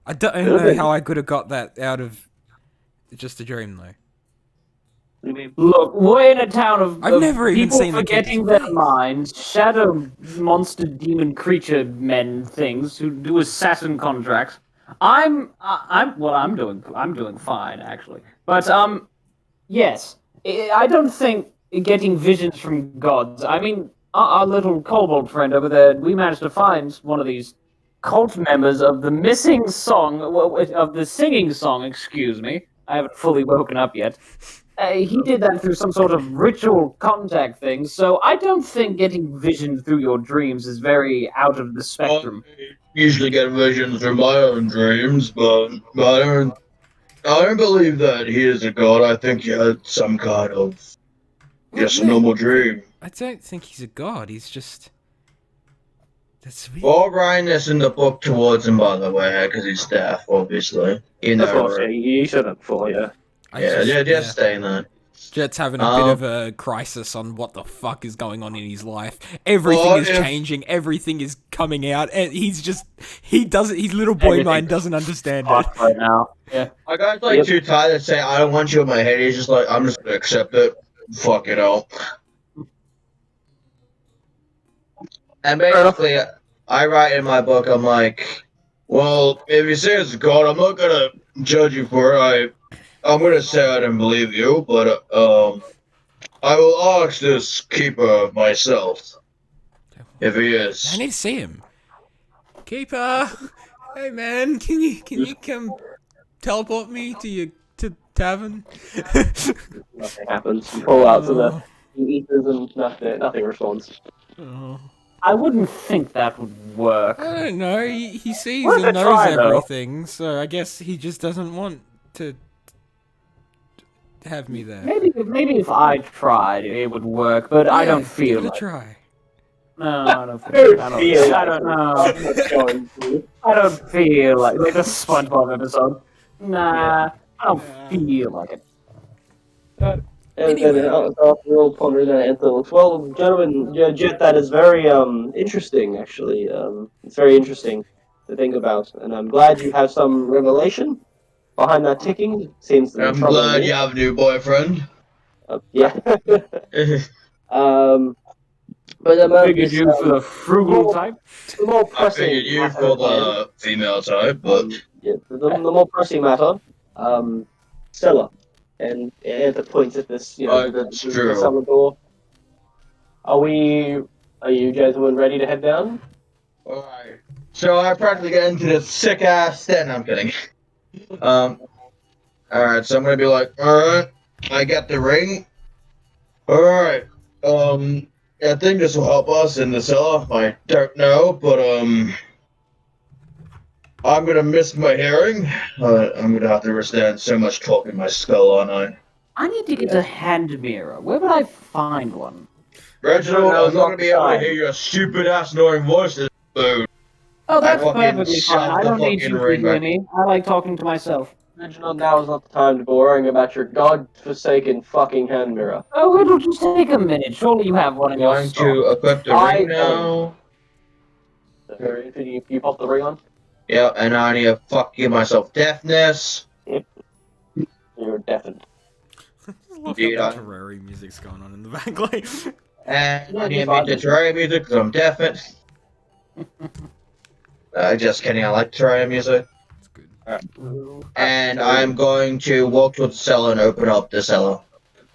I don't know how I could have got that out of just a dream, though. Look, we're in a town of I've never even people seen the forgetting kids. their minds, shadow monster demon creature men things who do assassin contracts. I'm doing fine actually. But yes, I don't think getting visions from gods. I mean, our little kobold friend over there, we managed to find one of these cult members of the missing song, of the singing song, excuse me. I haven't fully woken up yet. He did that through some sort of ritual contact thing, so I don't think getting visions through your dreams is very out of the spectrum. I usually get visions through my own dreams, but I don't believe that he is a god. I think he had some kind of just a normal dream. I don't think he's a god. He's just. That's weird. All Ryan is in the book towards him, by the way, because he's deaf, obviously. You Of know, course, you should have before, yeah. just staying there. Jet's having a bit of a crisis on what the fuck is going on in his life. Everything is changing. Everything is coming out. And he's just, his little boy mind doesn't understand it. Right now, yeah. I got like too tired to say I don't want you in my head. He's just like, I'm just gonna accept it. Fuck it all. And basically, I write in my book, I'm like, well, if you say it's God, I'm not gonna judge you for it. I'm gonna say I don't believe you, but I will ask this keeper myself if he is. I need to see him. Keeper, hey man, can you come teleport me to tavern? Nothing happens. You pull out to the ethers and nothing responds. Oh. I wouldn't think that would work. I don't know. He sees Worth and a knows try, though. everything, so I guess he just doesn't want to have me there. Maybe if I tried, it would work, but I don't feel Give it a like. try. No, I don't feel. I don't know. Going through. I don't feel like the SpongeBob episode. Nah, I don't feel like it. And after all pondering that, Anthony looks, well, gentlemen, Jet, that is very interesting, actually. It's very interesting to think about, and I'm glad you have some revelation behind that ticking. It seems to be I'm troubling glad me. you have a new boyfriend. Yeah. But Figured you for the frugal type. the more I pressing figured you matter for at hand, the female type, but yeah, the more pressing matter, Stella, and the points at this, That's the true. summer door. Are you gentlemen ready to head down? alright. So I practically get into this sick ass stand. I'm kidding. Alright, so I'm gonna be like, alright, I got the ring. Alright, I think this will help us in the cellar. I don't know, but I'm gonna miss my hearing. I'm gonna have to withstand so much talk in my skull, aren't I? I need to get a hand mirror. Where would I find one? Reginald, I'm not gonna be able to hear your stupid ass annoying voices. Dude. Oh, that's fucking perfectly shut fine. I the don't need fucking you to ring hear back. me. I like talking to myself. Reginald, now is not the time to be worrying about your god-forsaken fucking hand mirror. Oh, it'll just take a minute. Surely you have one in your Going stock. to equip the I ring now. You pop the ring on? Yep, and I need to fuck give myself deafness. You're deafened. Look Dude, at the Terraria music's going on in the back. Like, And I need to make the Terraria music because I'm deafened. Just kidding, I like Terraria music. it's good. and I'm going to walk to the cellar and open up the cellar.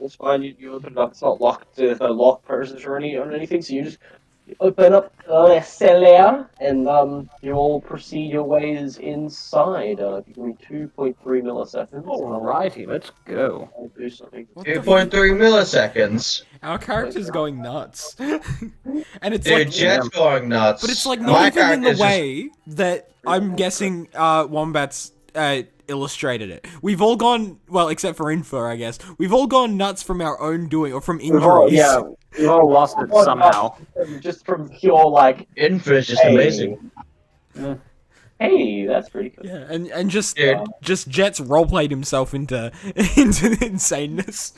It's fine. You open it up. It's not locked. There's no lock process or anything. So you just open up the cellar and you all proceed your ways inside. Give me 2.3 milliseconds. Alrighty, let's go. I'll do something. What the 2.3 milliseconds. Our character's going nuts. And it's Dude, like, Jet's going nuts. but it's like My not even in the character's just- way that I'm guessing Wombat's illustrated it. We've all gone, well, except for Infer, I guess. We've all gone nuts from our own doing, or from injuries. Yeah, we've all lost it somehow. Just from pure like, Infer is just Hey. amazing. hey, that's pretty good. Yeah, and just Dude. Jet's roleplayed himself into into insaneness.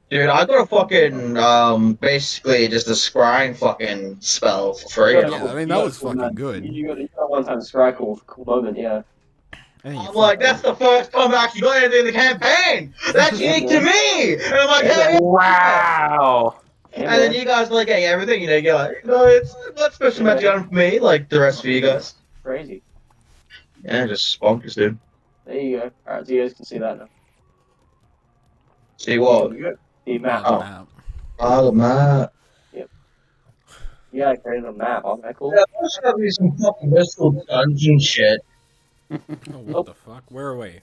Dude, I got a fucking, basically just a scrying fucking spell for free. Yeah, I mean that was fucking good. You got one time strike cool moment, yeah. I'm like, that's the first time I actually got anything in the campaign! That's unique to me! And I'm like, hey! Wow. And then you guys are like getting everything, you know, you're like, it's not special magic on for me, like the rest of you guys. Crazy. Yeah, just bonkers, dude. There you go. Alright, so you guys can see that now. See what? The map. Oh, Oh. map. Oh, man. Yeah, I created a map. Oh, that cool. Yeah, there's gotta be some fucking mystical dungeon shit. Oh, what the fuck? Where are we?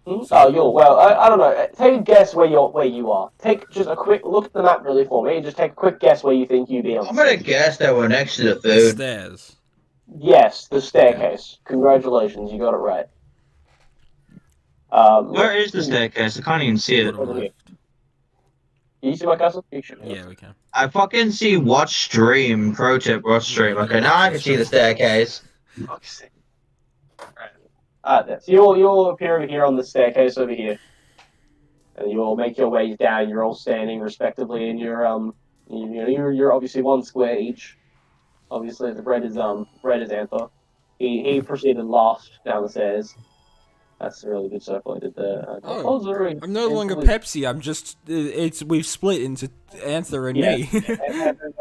Oh, I don't know. Take a guess where you are. Take just a quick look at the map really for me. Just take a quick guess where you think you'd be on. I'm gonna guess that we're next to the The food. stairs. Yes, the staircase. Congratulations, you got it right. Where is the staircase? I can't even see it. Bottom left. Can you see my castle? You should. Yeah, we can. I fucking see watch stream. Pro tip, watch stream. Okay, now I can see the staircase. Fuck's sake. Right. So you'll appear over here on the staircase over here, and you will make your ways down. You're all standing respectively, and you're obviously one square each. Obviously, the red is Anther. He proceeded last down the stairs. That's a really good circle I did there. I'm no longer Pepsi. I'm just we've split into Anther and me.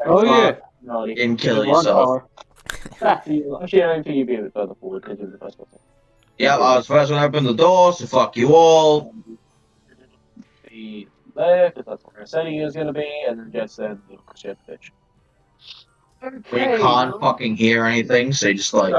Oh yeah. No, And kill yourself. Actually, I don't think you'd be a bit further forward because you're the first one. Yep, I was the first one to open the door, so fuck you all. Be there because that's what our setting is going to be, and then Jet said, "Shit, bitch." We can't fucking hear anything, so you just like.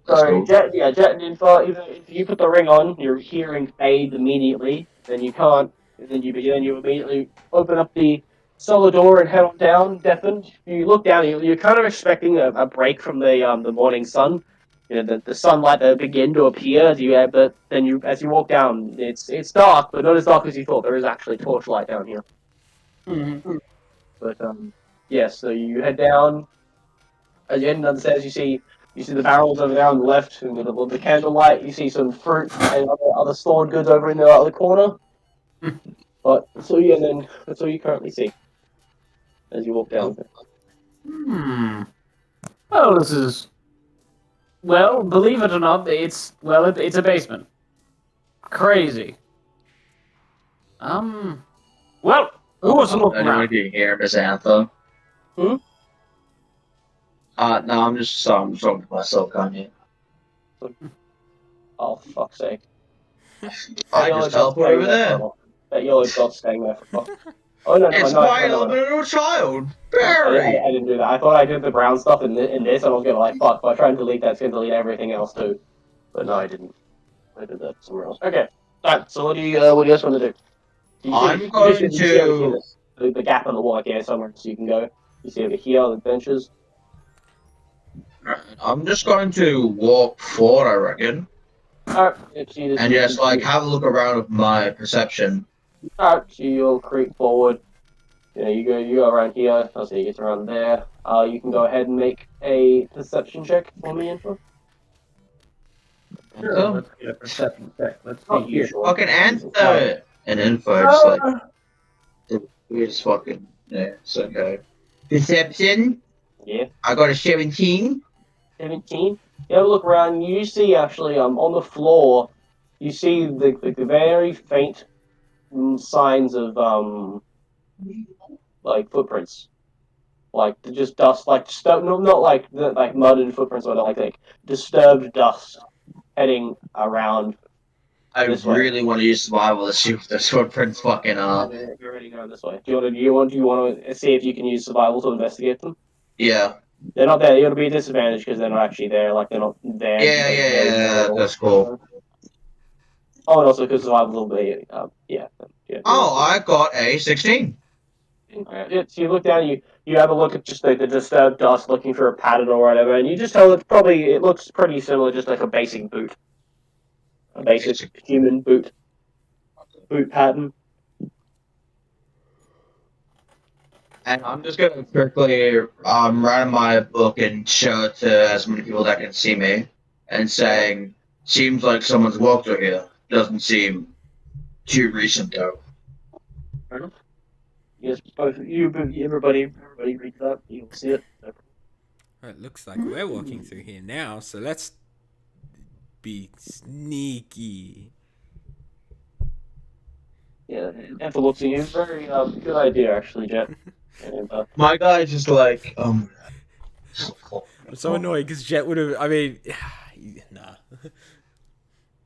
So Jet and Info, if you put the ring on, your hearing fades immediately. Then you can't. And then you immediately open up the cellar door and head on down. Deafened. You look down. You're kind of expecting a break from the morning sun. You know, the sunlight that begin to appear as you walk down. It's dark, but not as dark as you thought. There is actually torchlight down here. Mm-hmm. But yes. So you head down. As you head down the stairs, you see the barrels over there on the left, and with the candlelight, you see some fruit and other stored goods over in the other corner. But that's all you currently see as you walk down. Well, this is. Well, believe it or not, it's a basement. Crazy. Well, who wants to look Anyone around? can hear Miss Anthem. Hmm? No, I'm talking to myself, Kanye. Oh, fuck's sake. I just teleport over there. That yellow dot staying there for fuck. Oh, no, It's my little child, Barry! I didn't do that. I thought I did the brown stuff in this, and I was gonna fuck, if I try and delete that, it's gonna delete everything else too. But no, I didn't. I did that somewhere else. Okay. Alright, so what do you guys want to do? I'm going to- The gap on the wall, yeah, somewhere so you can go. You see over here, the benches. I'm just going to walk forward, I reckon. Alright, And just, like, have a look around with my perception. Alright, so you'll creep forward. You go around here, I'll see you get around there. You can go ahead and make a perception check for me, Info. Sure. Let's get a perception check. Let's Oh, see here. sure. Fucking answer and info, just like, we just fucking, yeah, it's okay. Perception, Yeah. I got a 17. 17. You have a look around, you see actually on the floor, you see the very faint signs of like footprints. Like just dust, like not like mudded footprints or like disturbed dust heading around. I This way. really want to use survival to see if the footprints fucking You're heading around this way. Do you want to see if you can use survival to investigate them? Yeah. They're not there. It'll be a disadvantage because they're not actually there. Like they're not there. Yeah, that's cool. Oh, and also because survival will be yeah. Oh, I got a 16. So you look down, you have a look at just the disturbed dust, looking for a pattern or whatever, and you just tell it looks pretty similar, just like a basic boot, a basic human boot pattern. And I'm just gonna quickly write in my book and show it to as many people that can see me, and saying, seems like someone's walked through here. Doesn't seem too recent though. Fair enough. Yes, both everybody reads that. You'll see it. It looks like we're walking through here now, so let's be sneaky. Yeah, and for looks at you, very good idea actually, Jet. And, My guy's just like, I'm so annoyed because Jet would have. I mean, nah.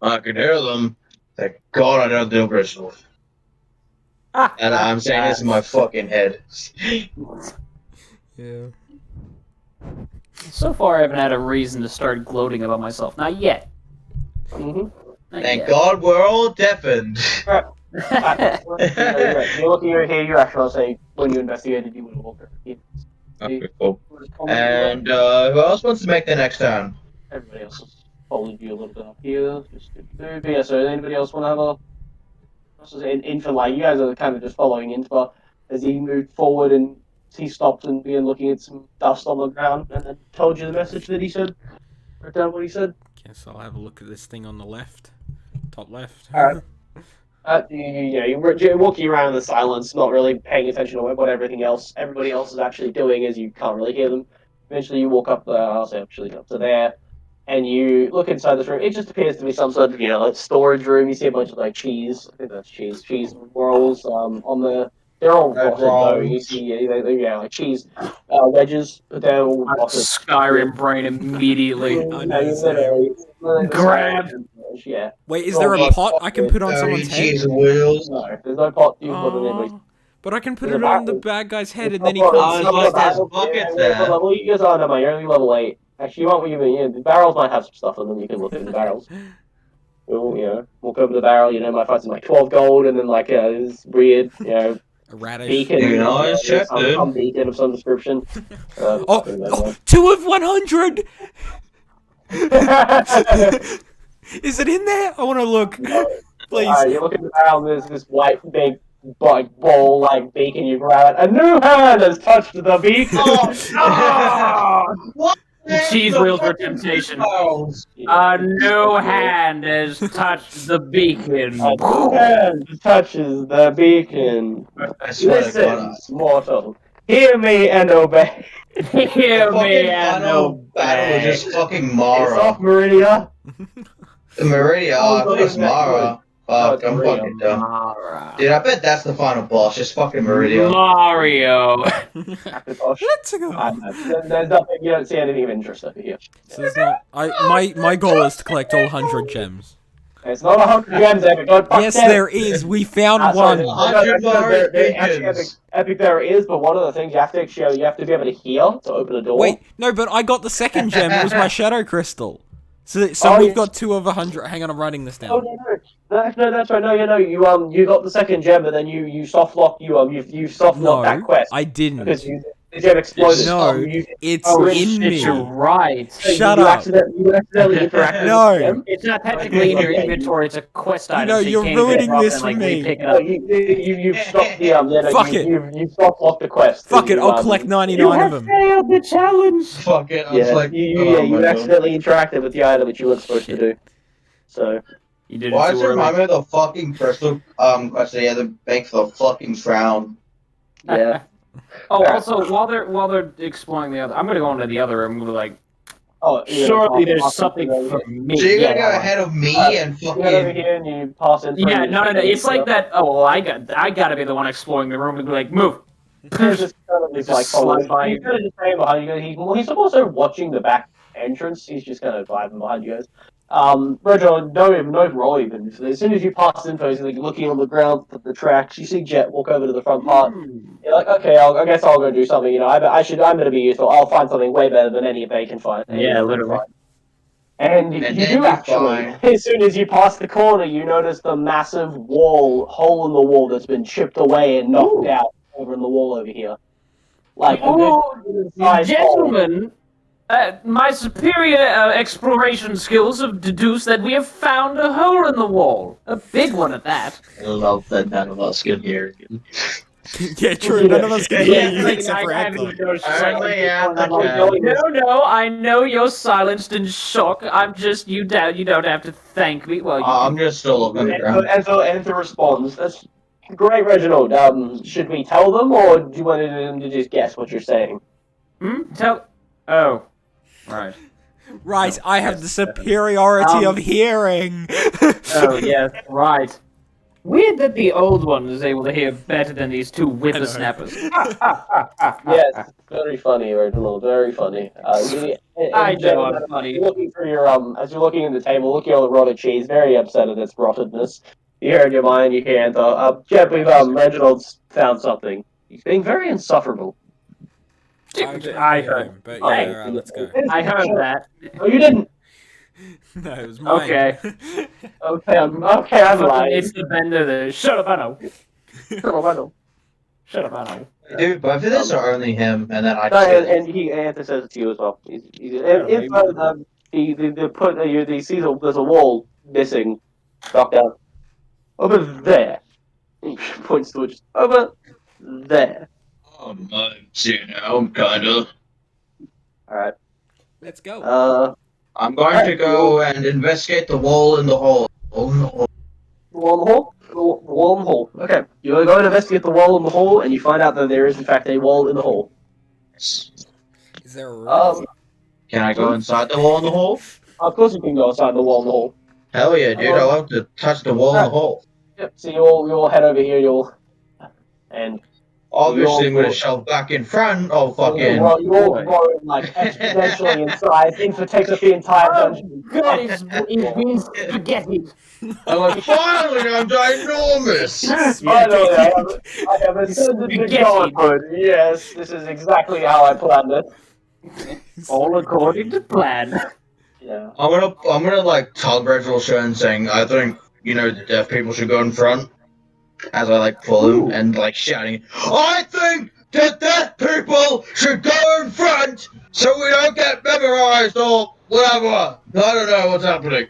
I can hear them. Thank God I don't do crystals. And I'm saying this in my fucking head. Yeah. So far, I haven't had a reason to start gloating about myself. Not yet. mm-hmm. Thank God we're all deafened. You're looking over here. You actually say when you investigated, you would have walked over. Okay, cool. And who else wants to make the next turn? Everybody else has followed you a little bit up here. But yeah, so anybody else want to have a info? Like you guys are kind of just following in, but as he moved forward and he stopped and began looking at some dust on the ground, and then told you the message that he said. Wrote down what he said. Guess I'll have a look at this thing on the left, top left. Alright. You're walking around in the silence, not really paying attention to what everybody else is actually doing, as you can't really hear them. Eventually, you walk up up to there, and you look inside this room. It just appears to be some sort of, like storage room. You see a bunch of like cheese. I think that's cheese rolls. On the they're all rotted though. You see, like cheese wedges. They're all rotted. Skyrim brain immediately. Grab. Yeah. Wait, is there a pot I can put on someone's head? Cheese wheels. No, there's no pot you put on anybody's. But I can put There's it a on the barrel. bad guy's head and then he Oh, can't it's like see there's it. buckets there. Level, you guys are no, you're only level 8. Actually, you won't even, the barrels might have some stuff in them. You can look at the barrels. You'll, walk over the barrel. My fight's like 12 gold, and then like this weird, A radish. beacon. Some beacon of some description. 2 of 100. Is it in there? I want to look. Please. You look at the barrel, and there's this white big bowl like beacon. You grab it. A new hand has touched the beacon. What? Cheese wheels for temptation. A new hand has touched the beacon. A new hand touches the beacon. I swear to Listen, God. mortal. Hear me and obey. Hear me and Final battle was obey. just fucking It's Mara. off, Meridia. Meridia, I thought it was Mara. Fuck, I'm Maria. fucking dumb. Mara. Dude, I bet that's the final boss, just fucking Meridia. Mario. Let's go. There's nothing, you don't see anything of interest over here. So there's not. My goal is to collect all 100 gems. It's not 100 gems, Epic. Don't fuck Yes, them. there is. We found one. 100 more beacons. Epic, there is, but one of the things you have to be able to heal to open a door. Wait, no, but I got the second gem. It was my shadow crystal. So Oh, we've yeah. got 2 of 100. Hang on, I'm writing this Oh down. no, that's right. No, you got the second gem, but then you soft locked you soft locked that No, quest I didn't. because the gem exploded. No, You- it's Oh, in me. It's right. Shut you up. You accidentally interacted No. with the gem. It's not technically in your inventory. It's a quest item. know, so you you're can't even ruining drop this it and, like, for me. re-pick it No, up. you've stopped the Fuck it. You soft locked the quest. Fuck it, I'll collect 99 of them. failed the challenge. Fuck it, I was Yeah, like, you my God. accidentally interacted with the item that you weren't supposed to do. So You did Why it does too it remind early. me of the fucking crystal quest they had to make for the fucking shroud? yeah. Oh, also, while they're exploring the other, I'm gonna go into the other room. I'm gonna be like, Oh, surely there's something for me. So you're gonna Yeah, go ahead of me and You get over fucking... here and you pass in. Yeah, no. It's like that. Oh, well, I gotta be the one exploring the room and be like, move. He's just kind of Just like slide by He's you. kind of just staying behind you guys. He's also watching the back entrance. He's just kind of vibing behind you guys. Reginald, no roll even. As soon as you pass info, he's like looking on the ground at the tracks. You see Jet walk over to the front part. You're like, okay, I guess I'll go do something. You know, I'm gonna be useful. I'll find something way better than any of they can find. Yeah, literally. And And you then do you actually. find- As soon as you pass the corner, you notice the massive hole in the wall that's been chipped away and knocked out over in the wall over here. Like a good sized hole. Gentlemen, my superior exploration skills have deduced that we have found a hole in the wall. A big one at that. I love that none of us can hear you. Yeah, true. None of us can hear you like, except for I haven't Anthem. even noticed Only silence. Anthem can. No, I know you're silenced in shock. I'm just you don't have to thank me. Well, I'm just still looking at the ground. Enzo responds, "That's great, Reginald. Should we tell them, or do you want them to just guess what you're saying?" tell. Oh, right. Right, I have the superiority of hearing. Oh yes, right. Weird that the old one is able to hear better than these two whippersnappers. Yes, very funny, Reginald. Very funny. I know I'm funny. Looking for your as you're looking at the table, looking at all the rotted cheese, very upset at its rottenness. You hear in your mind, you hear Antho. Yeah, we've Reginald's found something. He's being very insufferable. I heard. him, but yeah, alright, let's go. I heard that. Oh, you didn't. No, it was mine. Okay. Okay, I'm lying. It's the bender there. Shut up, I know. Reginald. Shut up, I know. Dude, but for this are only him, and then I No, just Antho says it to you as well. They see there's a wall missing, knocked out over there. He points to it, over there. you know, kinda. All right. Let's go. I'm going to go and investigate the wall in the hole. Hole in the hole. The wall in the hole. The wall in the hole. Okay. You go and investigate the wall in the hole, and you find out that there is in fact a wall in the hole. Is there a roof? Can I go inside the wall in the hole? Of course you can go inside the wall in the hole. Hell yeah, dude! I love to touch the wall in the hole. Yep. So you'll head over here. And Obviously, I'm gonna shove back in front of fucking. Well, you're growing like exponentially in size. Info takes up the entire dungeon. God, it's been spaghetti. I'm like, finally, I'm ginormous. Finally, I have ascended to godhood. Yes, this is exactly how I planned it. All according to plan. Yeah. I'm gonna like tell Reginald Stone saying, I think the deaf people should go in front. As I pull him and shouting, I think that deaf people should go in front so we don't get memorized or whatever. I don't know what's happening.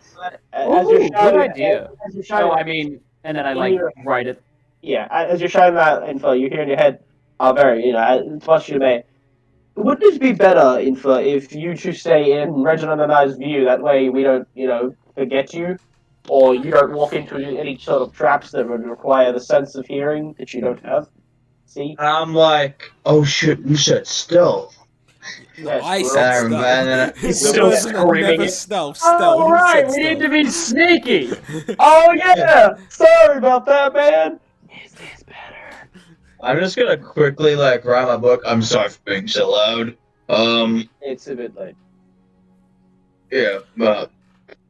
As you're shouting, good idea. As you're shouting, No, I mean, and then I write it. yeah, as you're shouting that info, you hear in your head, as much as you may. Wouldn't it be better, if you two stay in Reginald and I's view? That way we don't, forget you. Or you don't walk into any sort of traps that would require the sense of hearing that you don't have. See? I'm like, oh shit, you said stealth. Yes, I we're said all- stealth. man, He's still the person that screaming. never stealth. Oh, He right, said we need stealth. to be sneaky. Oh yeah! Sorry about that, man! Is this better? I'm just gonna quickly write my book. I'm sorry for being so loud. It's a bit late. Yeah, but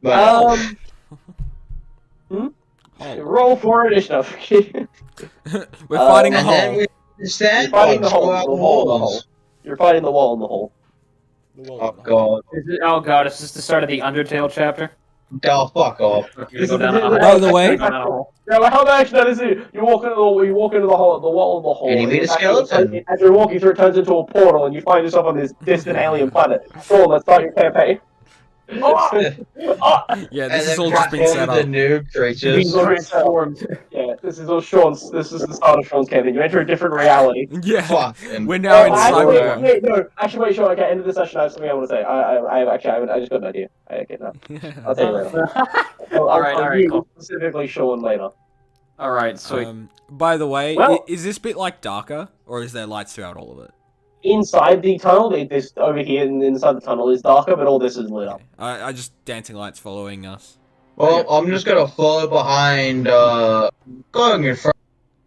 Oh. Roll for initiative. We're fighting a and hole. then we stand Fighting the on hole, square the wall in the hole. walls. You're fighting the wall in the hole. Oh god. Oh god, is this the start of the Undertale chapter? Oh, fuck off. You go down a hole. By the way- You go down a hole. Yeah, well, how actually that is it? You walk into the hole, the wall in the hole. And you meet a It's skeleton. As you're walking through, it turns into a portal, and you find yourself on this distant alien planet. Cool, let's start your campaign. Yeah, And this is then all just being set the up. new creatures. Transformed. Yeah, this is the start of Sean's campaign. You enter a different reality. Yeah, Fuck. we're now in Actually, Cyberpunk. wait, Sean, okay, end of the session, I have something I want to say. I just got an idea. Okay, no. I'll tell you later. Alright, cool. Specifically Sean later. Alright, sweet. By the way, Well- is this bit darker, or is there lights throughout all of it? Inside the tunnel, this over here inside the tunnel is darker, but all this is lit up. I just dancing lights following us. Well, I'm just gonna follow behind, going in front.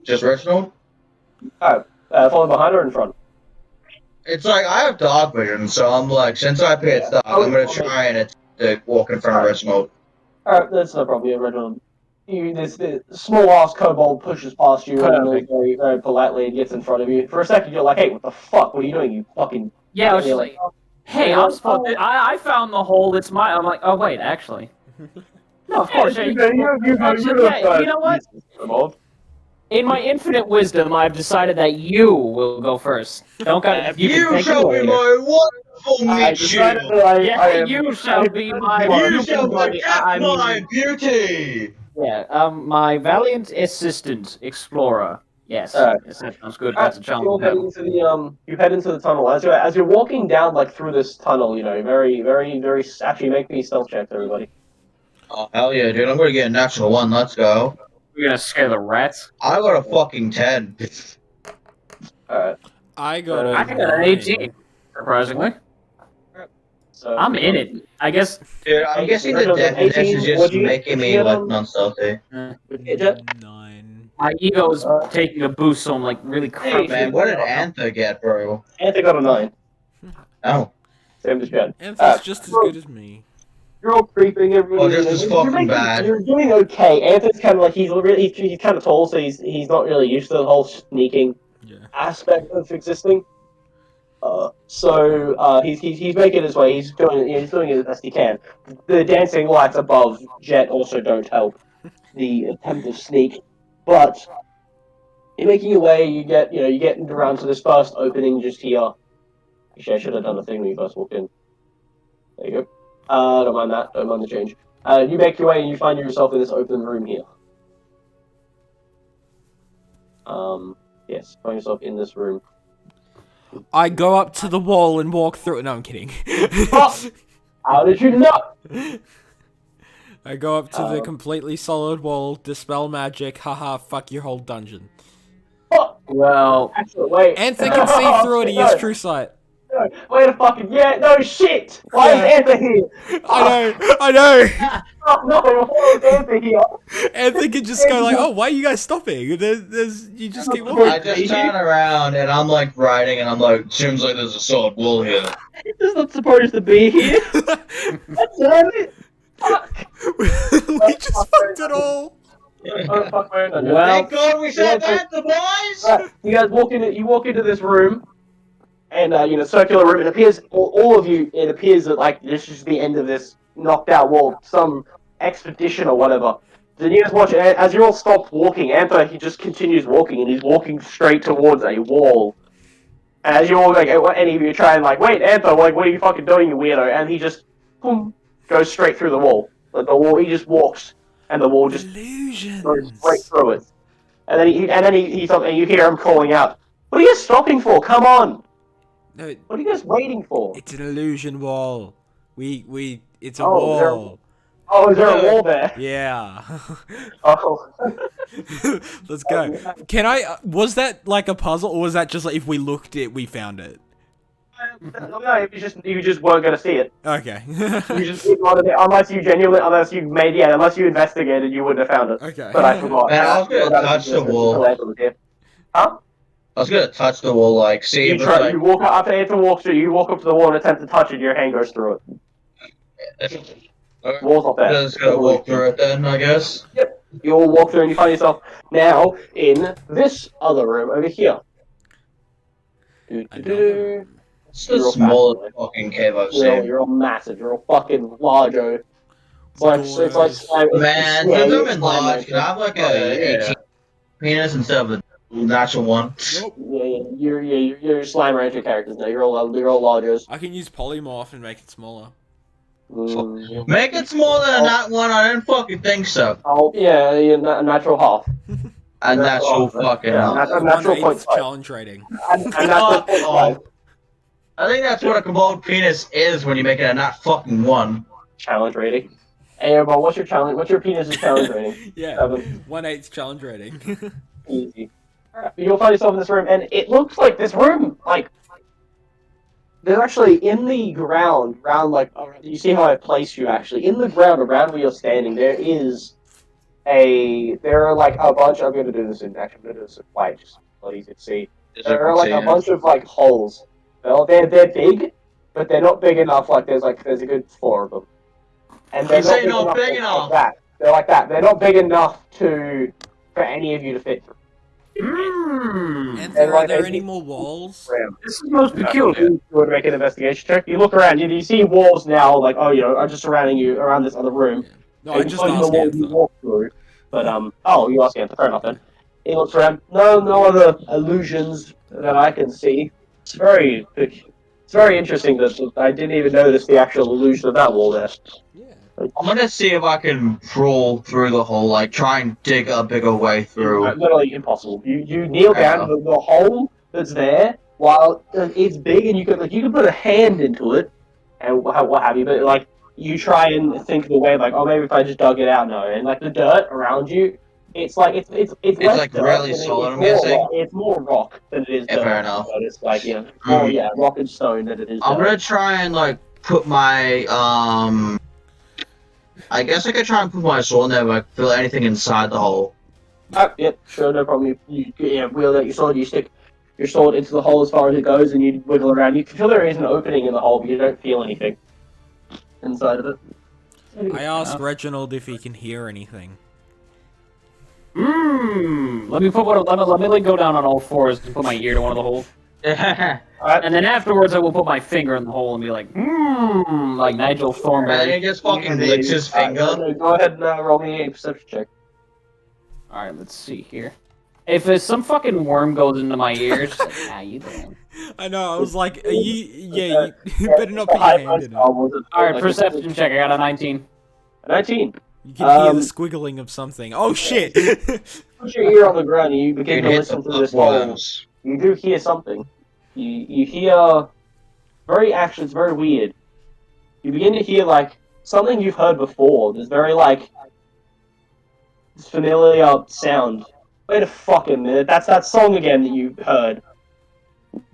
Just Reginald. Follow behind or in front? It's like, I have dark vision, so I'm like, since I appear it's dark, I'm gonna try and walk in front of Reginald. Alright, that's no problem. Yeah, Reginald. This small ass kobold pushes past you and very, very politely and gets in front of you. For a second, you're like, "Hey, what the fuck? What are you doing? You fucking." Yeah, I was And you're just like, hey, I'm supposed to, I found the hole. It's my. I'm like, oh wait, actually. No, of course. Actually, yeah, you know what? In my infinite wisdom, I've decided that you will go first. Don't got you can You take it shall be later. my wonderful I meat decided shield. that I Yeah, am. you shall be my. You shall buddy. protect I my mean, beauty. yeah, my valiant assistant explorer. Yes, Alright. yes, that sounds good. That's a challenge. You head into the you head into the tunnel as you're walking down like through this tunnel. You know, very, very, very. Actually, make me stealth checks, everybody. Oh, hell yeah, dude. I'm gonna get a natural 1. Let's go. We're gonna scare the rats. I got a fucking 10. Alright. I got I a I got an 9. 18. Surprisingly, So I'm in it. I guess. Dude, I'm guessing the Reginald, deafness 18, is just what'd you get? making me, You like, get, non-stealthy. Jet? 9. My ego is taking a boost, so I'm like really crouching. Man, what did Antha get, bro? Anthony got a 9. Oh. Same as Jet. Anthony's just as good as me. You're all creeping. Everybody, Well, just as fucking bad. You're doing okay. Anthony's kind of like he's kind of tall, so he's not really used to the whole sneaking Yeah. aspect of existing. He's making his way. He's doing it as best he can. The dancing lights above Jet also don't help the attempt of sneak, but you're making your way. You get around to this first opening just here. Actually, I should have done the thing when you first walked in. There you go. Don't mind that. Don't mind the change. You make your way and you find yourself in this open room here. Yes, find yourself in this room. I go up to the wall and walk through it. No, I'm kidding. Oh! How did you know? I go up to the completely solid wall, dispel magic, haha, fuck your whole dungeon. Oh! Well, Actually, wait. Anthony can see through it, he has No, true sight. no, wait a fucking no shit! Why is Anthony here? I know! Oh no, why is Anthony here? Anthony can just go like, oh, why are you guys stopping? You just keep walking. I just turn around and I'm like riding and I'm like, seems like there's a solid wall here. It's not supposed to be here. That's it. Fuck. We just fucked it all. Oh, fuck my own dungeon. Well- Thank God we said that, the boys! Right, you guys walk into this room, and circular room. It appears all of you. It appears that like this is the end of this knocked out wall, some expedition or whatever. Then you guys watch it as you all stop walking. Antha, he just continues walking, and he's walking straight towards a wall. And as you all like, any of you try and like, wait, Antha, like, what are you fucking doing, you weirdo? And he just boom, goes straight through the wall. Like the wall, he just walks, and the wall just Illusions. goes straight through it. And then you hear him calling out, "What are you stopping for? Come on! No, What are you guys waiting for?" it's an illusion wall. It's a Oh, is there- wall. Oh, is there a wall there? Yeah. Oh. Let's go. Was that like a puzzle, or was that just like if we looked it, we found it? No, you just weren't gonna see it. Okay. You just didn't want to, unless you investigated, you wouldn't have found it. Okay. But I forgot. Man, I was gonna touch the wall. Huh? I was gonna touch the wall, like, see if it's like... You walk up, after Anthony walks through, you walk up to the wall and attempt to touch it, your hand goes through it. Wall's not there. Just gonna walk through it then, I guess. You all walk through and you find yourself now in this other room over here. Another. It's the You're all smallest fucking cave I've seen. You're all massive. You're all fucking large. It's like Man, yeah, since you're I'm in slime large, can I have like a 18 penis instead of a natural one? Nope. You're slime ranger characters now. You're all largers. I can use polymorph and make it smaller. Make it smaller than that one, I didn't fucking think so. Oh yeah, you're natural half. A natural fucking Yeah, half. natural 1/8 point 5. challenge rating. And natural point 5. I think that's what a combined penis is when you make it a not fucking one. Challenge rating. Hey, everyone, what's your challenge? What's your penis's challenge rating? Yeah. 7. 1/8 challenge rating. Easy. Alright, you'll find yourself in this room, and it looks like this room, like, there's actually in the ground, you see how I place you actually, in the ground around where you're standing, there are like a bunch, I'm going to do this in white, just so you can see. There are like a bunch of like holes. Well, they're big, but they're not big enough, there's a good 4 of them. and they're You say not not big big enough. enough. Like that. They're like that. They're not big enough for any of you to fit through. And And, are like, there as any you- more walls? This is most peculiar. You would make an investigation check. You look around, you see walls now, like, oh, are just surrounding you around this other room. No, I just Including asked the wall you Anther. walk through. But, oh, you ask Anther, fair enough then. He looks around, no other illusions that I can see. It's very interesting that I didn't even notice the actual illusion of that wall there. Yeah. I'm gonna see if I can crawl through the hole, like try and dig a bigger way through. Literally impossible. You kneel down the hole that's there, while it's big and you can put a hand into it, and what have you, but like, you try and think of the way, like, oh, maybe if I just dug it out, no, and like the dirt around you, it's like it's less like dirt, really and solid, it's I'm more guessing? rock, it's more rock than it is Yeah, dirt. fair enough. But it's like, more rock and stone than it is I'm dirt. gonna try and like put my I guess I could try and put my sword in there, but like, feel anything inside the hole. Yep, sure, no problem. You wheel out your sword, you stick your sword into the hole as far as it goes, and you wiggle around. You can feel there is an opening in the hole, but you don't feel anything inside of it. I asked Reginald if he can hear anything. Let me like, go down on all fours and put my ear to one of the holes. Alright, And then afterwards, I will put my finger in the hole and be like, like Nigel And then Thornberry. he just fucking licks his finger. Go ahead and roll me a perception check. Alright, let's see here. If some fucking worm goes into my ears, just like, how you doing? I know, I was like, are you better not put your hand in it. Alright, perception check, I got a 19. 19. You can hear the squiggling of something. Oh shit! Put your ear on the ground and you begin You to hit listen the to this hole. worms. You do hear something. You hear it's very weird. You begin to hear like something you've heard before. There's very like this familiar sound. Wait a fucking minute, that's that song again that you heard.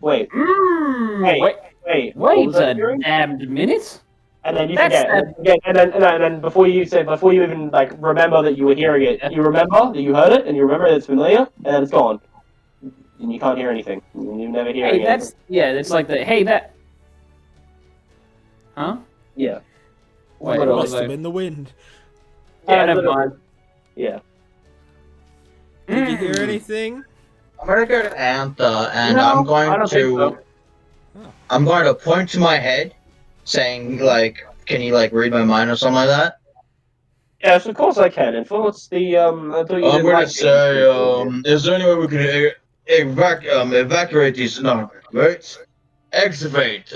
Wait, wait, what was that a hearing? damned minute? And then you That's forget, and then before you even like remember that you were hearing it, you remember that you heard it, and you remember that it's familiar, and then it's gone, and you can't hear anything. You never hear Hey, it. that's, yeah, it's like the, hey, that... Huh? Yeah. Wait, What what Must was have I... been the wind. Yeah, never mind. Yeah. Did you hear anything? I'm gonna go to Anther, and No, I'm I going don't think to. I'm going to point to my head, saying like, "Can you like read my mind or something like that?" Yes, of course I can. And what's the I thought you I'm didn't gonna like say, it. is there any way we can evacuate these? No, right? Excavate.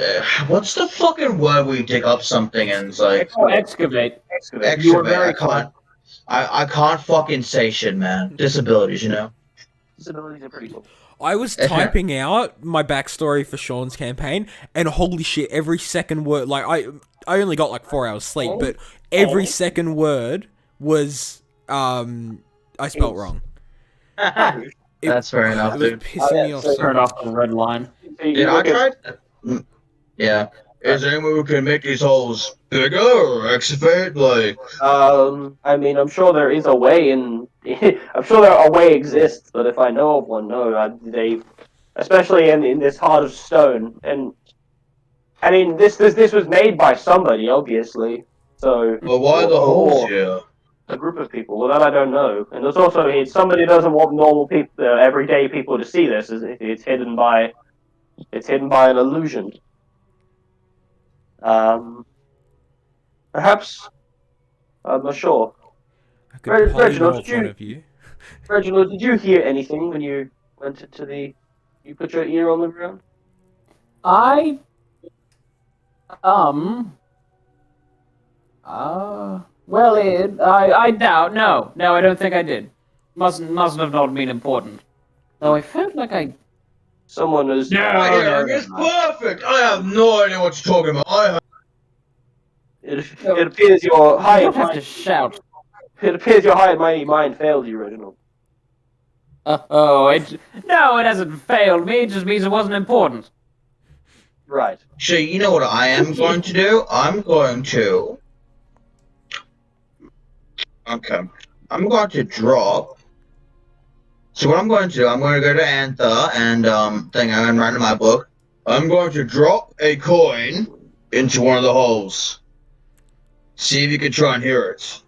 What's the fucking word where you dig up something and it's like Oh, excavate. Excavate. You were excavate? very I can't. I can't fucking say shit, man. Disabilities, you know. Disabilities are pretty cool. I was typing out my backstory for Sean's campaign, and holy shit, every second word, like, I only got like 4 hours sleep, but every second word was, I spelt wrong. That's fair enough, It was dude. pissing me off so Turn much. off the red line. Yeah, I tried. Yeah. Is there any way we can make these holes bigger or excavate? Like, I mean, I'm sure there is a way, and I'm sure a way exists. But if I know of one, no, they, especially in this heart of stone, and I mean, this was made by somebody, obviously. So, but why the holes here? a group of people. Well, that I don't know. And there's also somebody doesn't want normal people, everyday people, to see this. It's hidden by an illusion. Perhaps. I'm not sure. I could Reginald, polymorph did one you- of you. Reginald, did you hear anything when you went into the? You put your ear on the ground. I doubt. No, I don't think I did. Mustn't have not been important. Though I felt like I. Someone is. It's perfect. I have no idea what you're talking about. It appears your You hired don't have to mind. shout. It appears your hired mighty mind failed you, Reginald. No, it hasn't failed me. It just means it wasn't important. Right. Actually, you know what I am going to do? I'm going to drop. So what I'm going to do, I'm going to go to Anther and thing I'm gonna write in my book. I'm going to drop a coin into one of the holes. See if you can try and hear it.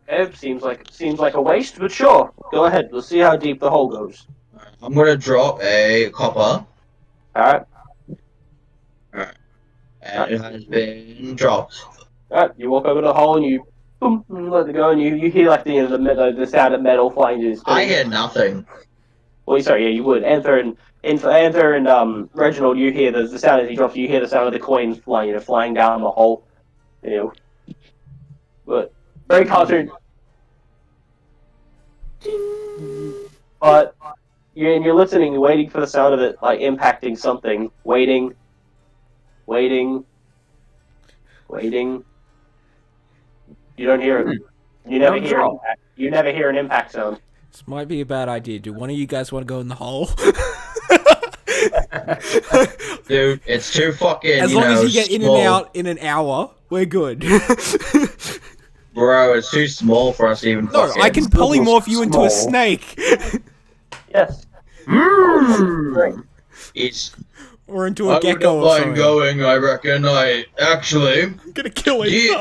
It seems like a waste, but sure. Go ahead. Let's see how deep the hole goes. I'm gonna drop a copper, Alright. and it has been dropped. Alright, you walk over to the hole and you boom, and let it go, and you hear like the sound of metal flying to his I hear nothing. Well, sorry, yeah, you would. Anther and Reginald, you hear the sound as he drops. You hear the sound of the coins flying down the hole. But very cartoon. But you're listening, waiting for the sound of it like impacting something. Waiting. You don't hear it. You never hear an impact. You never hear an impact sound. This might be a bad idea. Do one of you guys want to go in the hole? Dude, it's too fucking, As long as you get in and out in an hour, we're good. Bro, it's too small for us to even No, fucking... I can polymorph you into a small. snake. Yes. It's... Or into I a would gecko not or mind something. going, I reckon. Actually... I'm gonna kill Do you,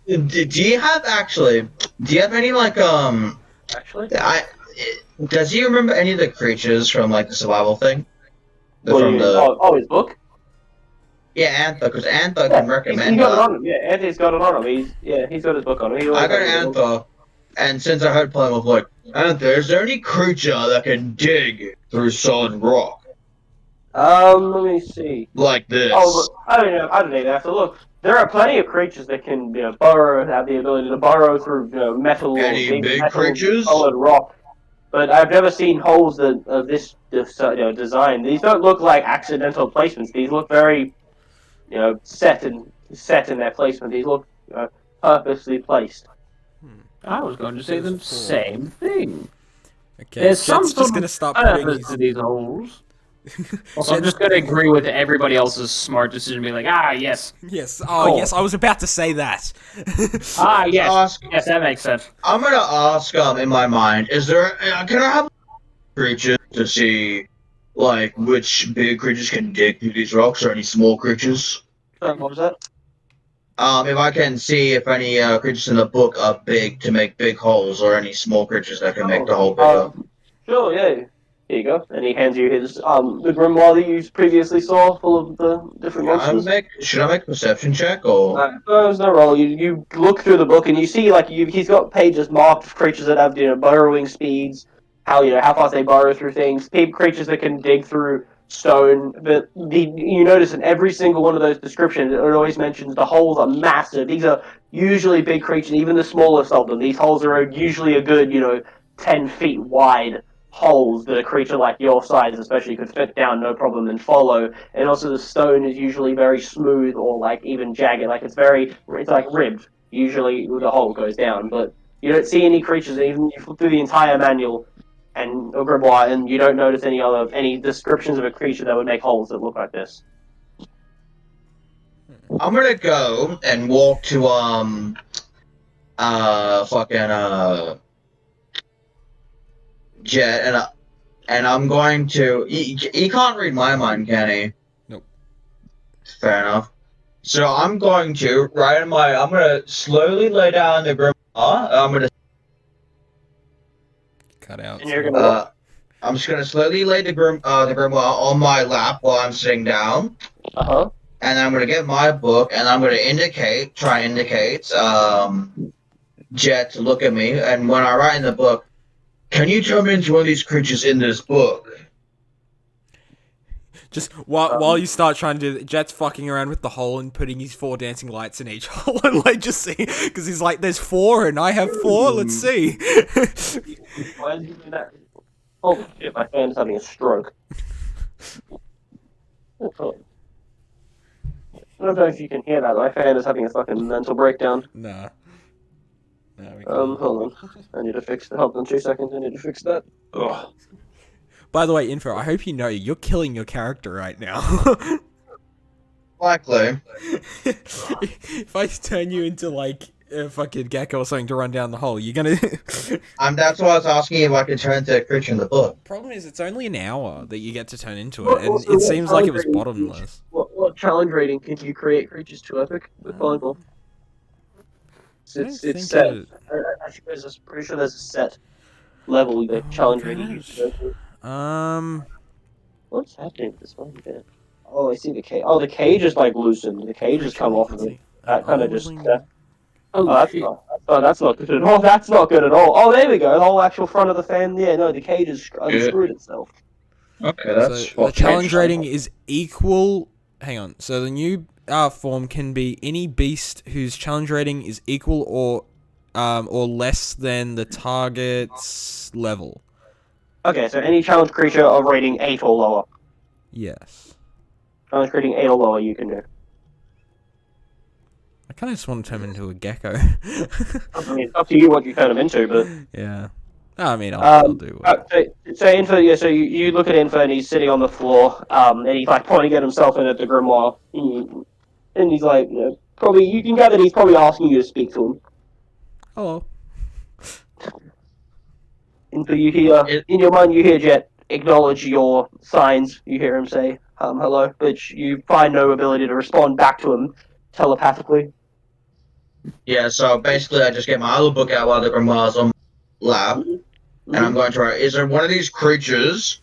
him. do you have any, like, Actually. does he remember any of the creatures from, like, the survival thing? What do you mean? His book? Yeah, Anther, because Anther can recommend He's got it on him. Yeah, Anthony's got it on him. He's got his book on him. I got Anther, and since I heard playing with, like, Anther, is there any creature that can dig through solid rock? Let me see. Like this? Oh, but I don't know. I don't even have to look. There are plenty of creatures that can, burrow, have the ability to burrow through, metal. Any big metal, creatures? solid rock. But I've never seen holes of this design. These don't look like accidental placements. These look very, set in their placement. These look purposely placed. I was going to say the same thing. Okay, There's Jet's some just sort gonna of stop putting purpose his... to these holes. Also, I'm just going to agree with everybody else's smart decision, be like, yes. Yes, oh yes, I was about to say that. Yes, yes, that makes sense. I'm gonna ask, in my mind, is there, can I have creatures to see, like, which big creatures can dig through these rocks, or any small creatures? What was that? If I can see if any, creatures in the book are big to make big holes, or any small creatures that can make the hole bigger. Sure, yeah. Here you go. And he hands you his, the grimoire that you previously saw, full of the different monsters. Should I make a perception check, or? There's no roll. You look through the book and you see he's got pages marked for creatures that have burrowing speeds, how fast they burrow through things, creatures that can dig through stone. But you notice in every single one of those descriptions, it always mentions the holes are massive. These are usually big creatures, even the smallest of them. These holes are usually a good 10 feet wide. Holes that a creature like your size especially could fit down no problem and follow, and also the stone is usually very smooth or like even jagged, like it's like ribbed. Usually the hole goes down, but you don't see any creatures. Even you flip through the entire manual and a grimoire, and you don't notice any descriptions of a creature that would make holes that look like this. I'm gonna go and walk to Jet, and I'm going to... He can't read my mind, can he? Nope. Fair enough. So I'm going to, I'm gonna slowly lay down the grimoire. I'm gonna... Cut out. And you're gonna I'm just gonna slowly lay the grimoire on my lap while I'm sitting down. Uh-huh. And I'm gonna get my book, and I'm gonna try and indicate, Jet to look at me, and when I write in the book, can you turn me into one of these creatures in this book? Just while you start trying to do Jet's fucking around with the hole and putting his 4 dancing lights in each hole and like just see, because he's like, there's 4 and I have 4, let's see. Why did you do that? Oh shit, my fan is having a stroke. I don't know if you can hear that. My fan is having a fucking mental breakdown. Nah. Hold on. I need to fix that. Hold on 2 seconds. I need to fix that. Ugh. By the way, Info, I hope you know you're killing your character right now. Likely. If I turn you into like a fucking gecko or something to run down the hole, you're gonna... That's why I was asking if I could turn into a creature in the book. Problem is, it's only an hour that you get to turn into it, and it seems like it was bottomless. What challenge rating can you create creatures to epic with volleyball? It's set. I think pretty sure there's a set level the challenge rating you can go to. What's happening with this one? Yeah. Oh, I see the cage. Oh, the cage is like loosened. The cage has come off of it. That kind of just. Oh, that's not good at all. That's not good at all. Oh, there we go. The whole actual front of the fan. Yeah, no, the cage has unscrewed itself. Okay, that's so the challenge rating is equal. Hang on. So the new form can be any beast whose challenge rating is equal or less than the target's level. Okay, so any challenge creature of rating 8 or lower. Yes. Challenge rating 8 or lower, you can do. I kind of just want to turn him into a gecko. I mean, it's up to you what you turn him into, but. Yeah. I mean, I'll do it. So Infer, yeah, so you look at Infer and he's sitting on the floor, and he's like pointing at himself and at the grimoire, and he's like, you know, probably you can gather he's probably asking you to speak to him. Hello. Infer, you hear in your mind, you hear Jet acknowledge your signs. You hear him say, "Hello," but you find no ability to respond back to him telepathically. Yeah, so basically I just get my other book out while the grimoire's on lab, and I'm going to write, is there one of these creatures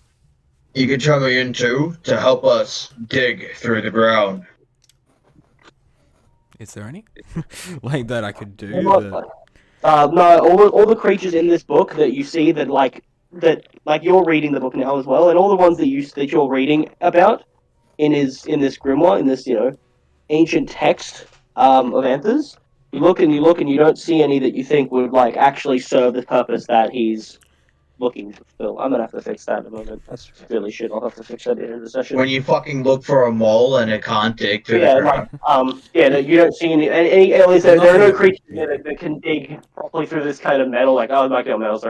you can turn me into to help us dig through the ground? Is there any? Like that I could do? No, all the creatures in this book that you see that you're reading the book now as well, and all the ones that you're reading about in this grimoire, in this ancient text of Anthers, you look and you don't see any that you think would actually serve the purpose that he's looking to fulfill. I'm gonna have to fix that in a moment. That's really shit. I'll have to fix that in the session. When you fucking look for a mole and it can't dig through the ground. No, you don't see any at least there are no creatures that can dig properly through this kind of metal,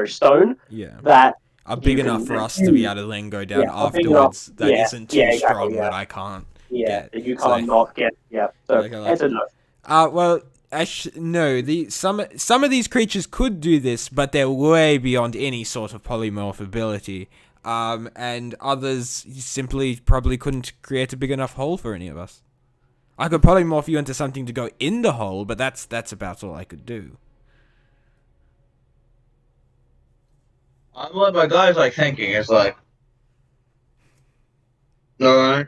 stone. Yeah. That are big enough for us to be able to then go down afterwards. That isn't too strong that I can't. Yeah, that you can't not get. Yeah. So answer no. Well, no. Some of these creatures could do this, but they're way beyond any sort of polymorph ability. And others simply probably couldn't create a big enough hole for any of us. I could polymorph you into something to go in the hole, but that's about all I could do. I'm like, my guy's thinking, it's like, alright,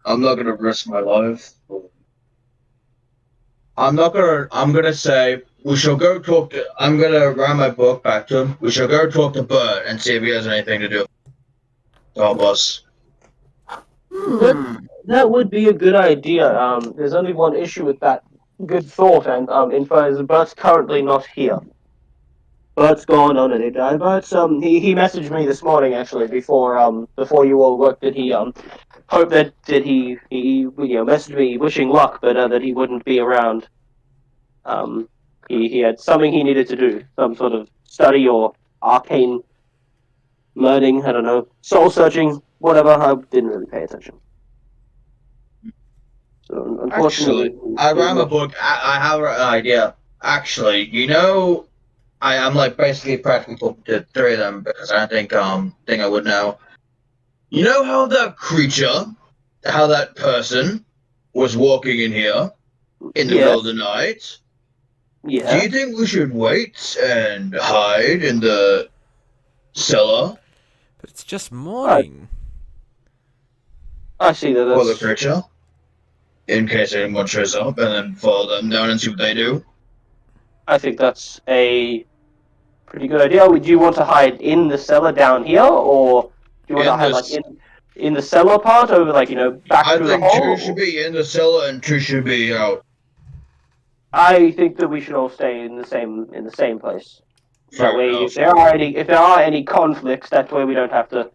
I'm not gonna risk my life. I'm gonna say, we shall go talk to, I'm gonna write my book back to him, we shall go talk to Bert and see if he has anything to do to help us. That would be a good idea. There's only one issue with that good thought, and Bert's currently not here. Bert's gone on it. Bert's he messaged me this morning actually before you all worked that he hoped that he messaged me wishing luck, but that he wouldn't be around. He had something he needed to do, some sort of study or arcane learning. I don't know, soul searching, whatever. I didn't really pay attention. So unfortunately, actually, I ran a book. I have an idea. Actually, I'm basically practically talking to 3 of them because I think I would know. You know how that creature, how that person was walking in here in the middle of the night? Yeah. Do you think we should wait and hide in the cellar? But it's just morning. I see that. For the creature, in case anyone shows up, and then follow them down and see what they do. I think that's a pretty good idea. Would you want to hide in the cellar down here, or do you want to hide in the cellar part over back through the hole? I think 2 should be in the cellar and 2 should be out. I think that we should all stay in the same place. Fair that way, enough. if there are any conflicts, that way we don't have to,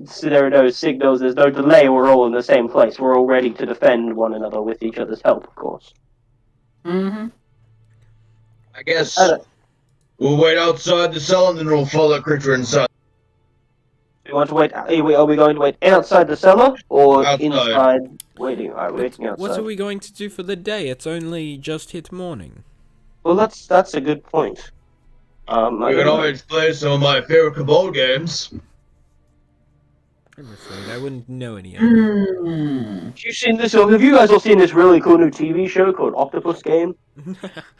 so there are no signals. There's no delay. We're all in the same place. We're all ready to defend one another with each other's help, of course. Mm-hmm. I guess we'll wait outside the cell and then we'll follow the creature inside. Do you want to wait? Are we going to wait outside the cellar or Outside. inside? Waiting. All right, waiting outside. What are we going to do for the day? It's only just hit morning. Well, that's a good point. We can always play some of my favorite Cabal games. I'm afraid I wouldn't know any of Hmm. them. Have you seen this? Have you guys all seen this really cool new TV show called Octopus Game?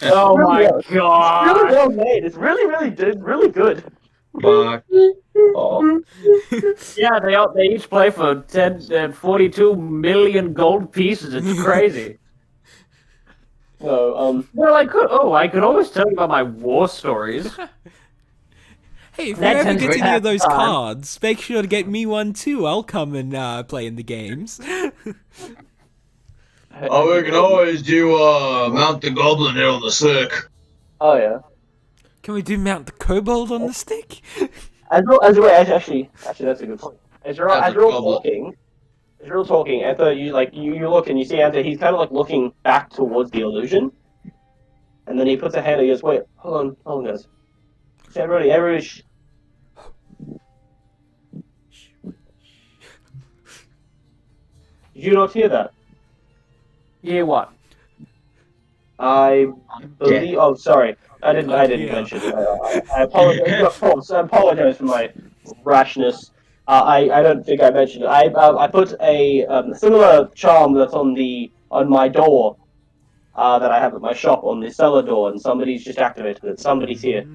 Oh Really my well. It's really god! well made. It's really good. Fuck. Oh, Yeah, they each play for 42 million gold pieces. It's crazy. No, Well, I could always tell you about my war stories. Hey, if you That ever tends get to any of happen those time. cards, make sure to get me one too. I'll come and play in the games. Oh, we can always do Mount the Goblin here on the stick. Oh yeah. Can we do Mount the Kobold on the stick? Actually, that's a good point. As you're That's as a you're all goblin. talking, Anta, you look and you see Anta. He's kind of like looking back towards the illusion, and then he puts a hand and he goes, "Wait, hold on, guys. See, everybody, did you not hear that? Yeah, what? I believe. Oh, sorry, I didn't Yeah. mention it. I apologize. Of course, I apologize for my rashness. I don't think I mentioned it. I put a similar charm that's on my door that I have at my shop on the cellar door, and somebody's just activated it. Somebody's here.